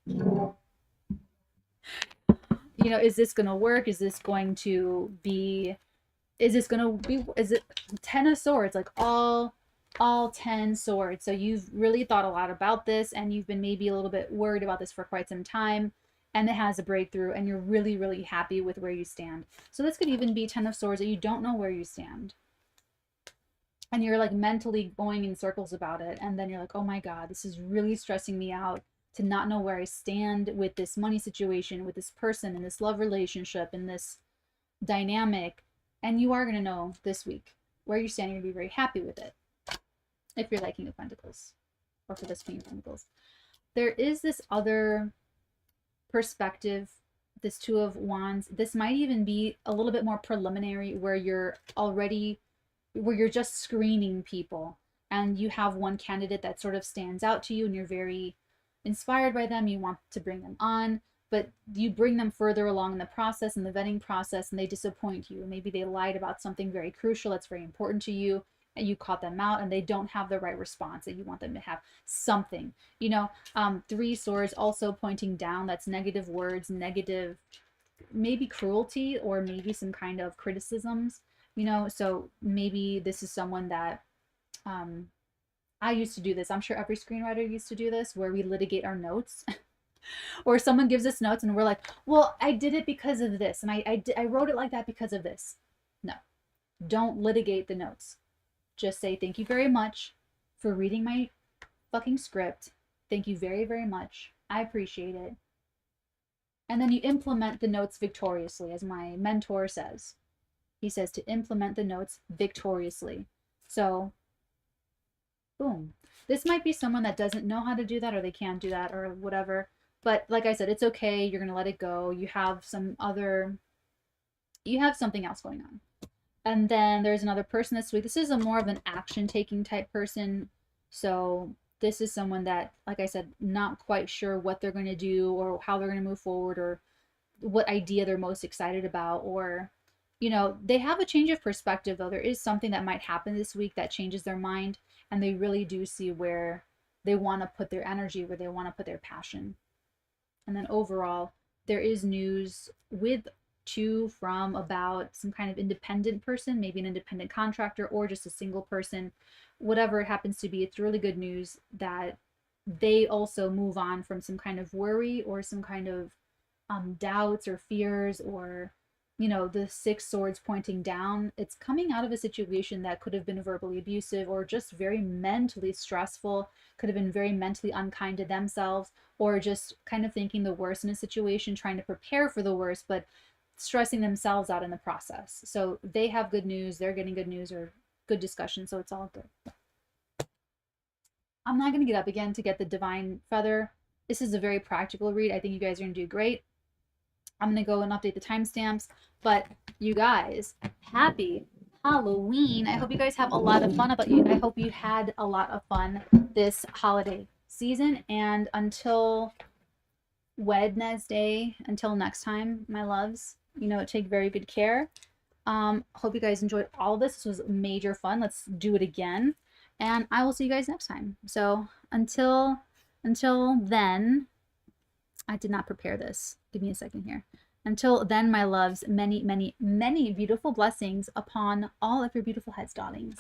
S1: you know, is this going to work? Is this going to be, is it 10 of Swords, like all 10 swords. So you've really thought a lot about this, and you've been maybe a little bit worried about this for quite some time, and it has a breakthrough, and you're really, really happy with where you stand. So this could even be 10 of Swords that you don't know where you stand. And you're like mentally going in circles about it. And then you're like, oh my God, this is really stressing me out to not know where I stand with this money situation, with this person, in this love relationship, in this dynamic. And you are going to know this week where you stand. You're going to be very happy with it. If you're liking of Pentacles, or for this Queen of Pentacles. There is this other perspective, this Two of Wands. This might even be a little bit more preliminary, where you're just screening people, and you have one candidate that sort of stands out to you, and you're very inspired by them. You want to bring them on, but you bring them further along in the process, in the vetting process, and they disappoint you. Maybe they lied about something very crucial that's very important to you, and you caught them out, and they don't have the right response that you want them to have. Something, you know. Three Swords also pointing down. That's negative words, negative, maybe cruelty, or maybe some kind of criticisms, you know. So maybe this is someone that I used to do this. I'm sure every screenwriter used to do this, where we litigate our notes. Or someone gives us notes and we're like, well, I did it because of this, and I wrote it like that because of this. No, don't litigate the notes. Just say, thank you very much for reading my fucking script. Thank you very, very much. I appreciate it. And then you implement the notes victoriously, as my mentor says. He says to implement the notes victoriously. So, boom. This might be someone that doesn't know how to do that, or they can't do that, or whatever. But like I said, it's okay. You're going to let it go. You have something else going on. And then there's another person this week. This is a more of an action-taking type person. So this is someone that, like I said, not quite sure what they're going to do, or how they're going to move forward, or what idea they're most excited about, or, you know, they have a change of perspective, though. There is something that might happen this week that changes their mind, and they really do see where they want to put their energy, where they want to put their passion. And then overall, there is news with from about some kind of independent person, maybe an independent contractor, or just a single person, whatever it happens to be. It's really good news that they also move on from some kind of worry, or some kind of doubts or fears, or, you know, the Six Swords pointing down. It's coming out of a situation that could have been verbally abusive, or just very mentally stressful, could have been very mentally unkind to themselves, or just kind of thinking the worst in a situation, trying to prepare for the worst, but stressing themselves out in the process. So they have good news, they're getting good news, or good discussion, so it's all good. I'm not going to get up again to get the divine feather, This is a very practical read. I think you guys are going to do great. I'm going to go and update the timestamps. But you guys, happy Halloween. I hope you guys have a lot of fun. I hope you had a lot of fun this holiday season. And until Wednesday, until next time, my loves, you know, take very good care. Hope you guys enjoyed all this. This was major fun. Let's do it again. And I will see you guys next time. So until then, I did not prepare this. Give me a second here. Until then, my loves, many, many, many beautiful blessings upon all of your beautiful heads, darlings.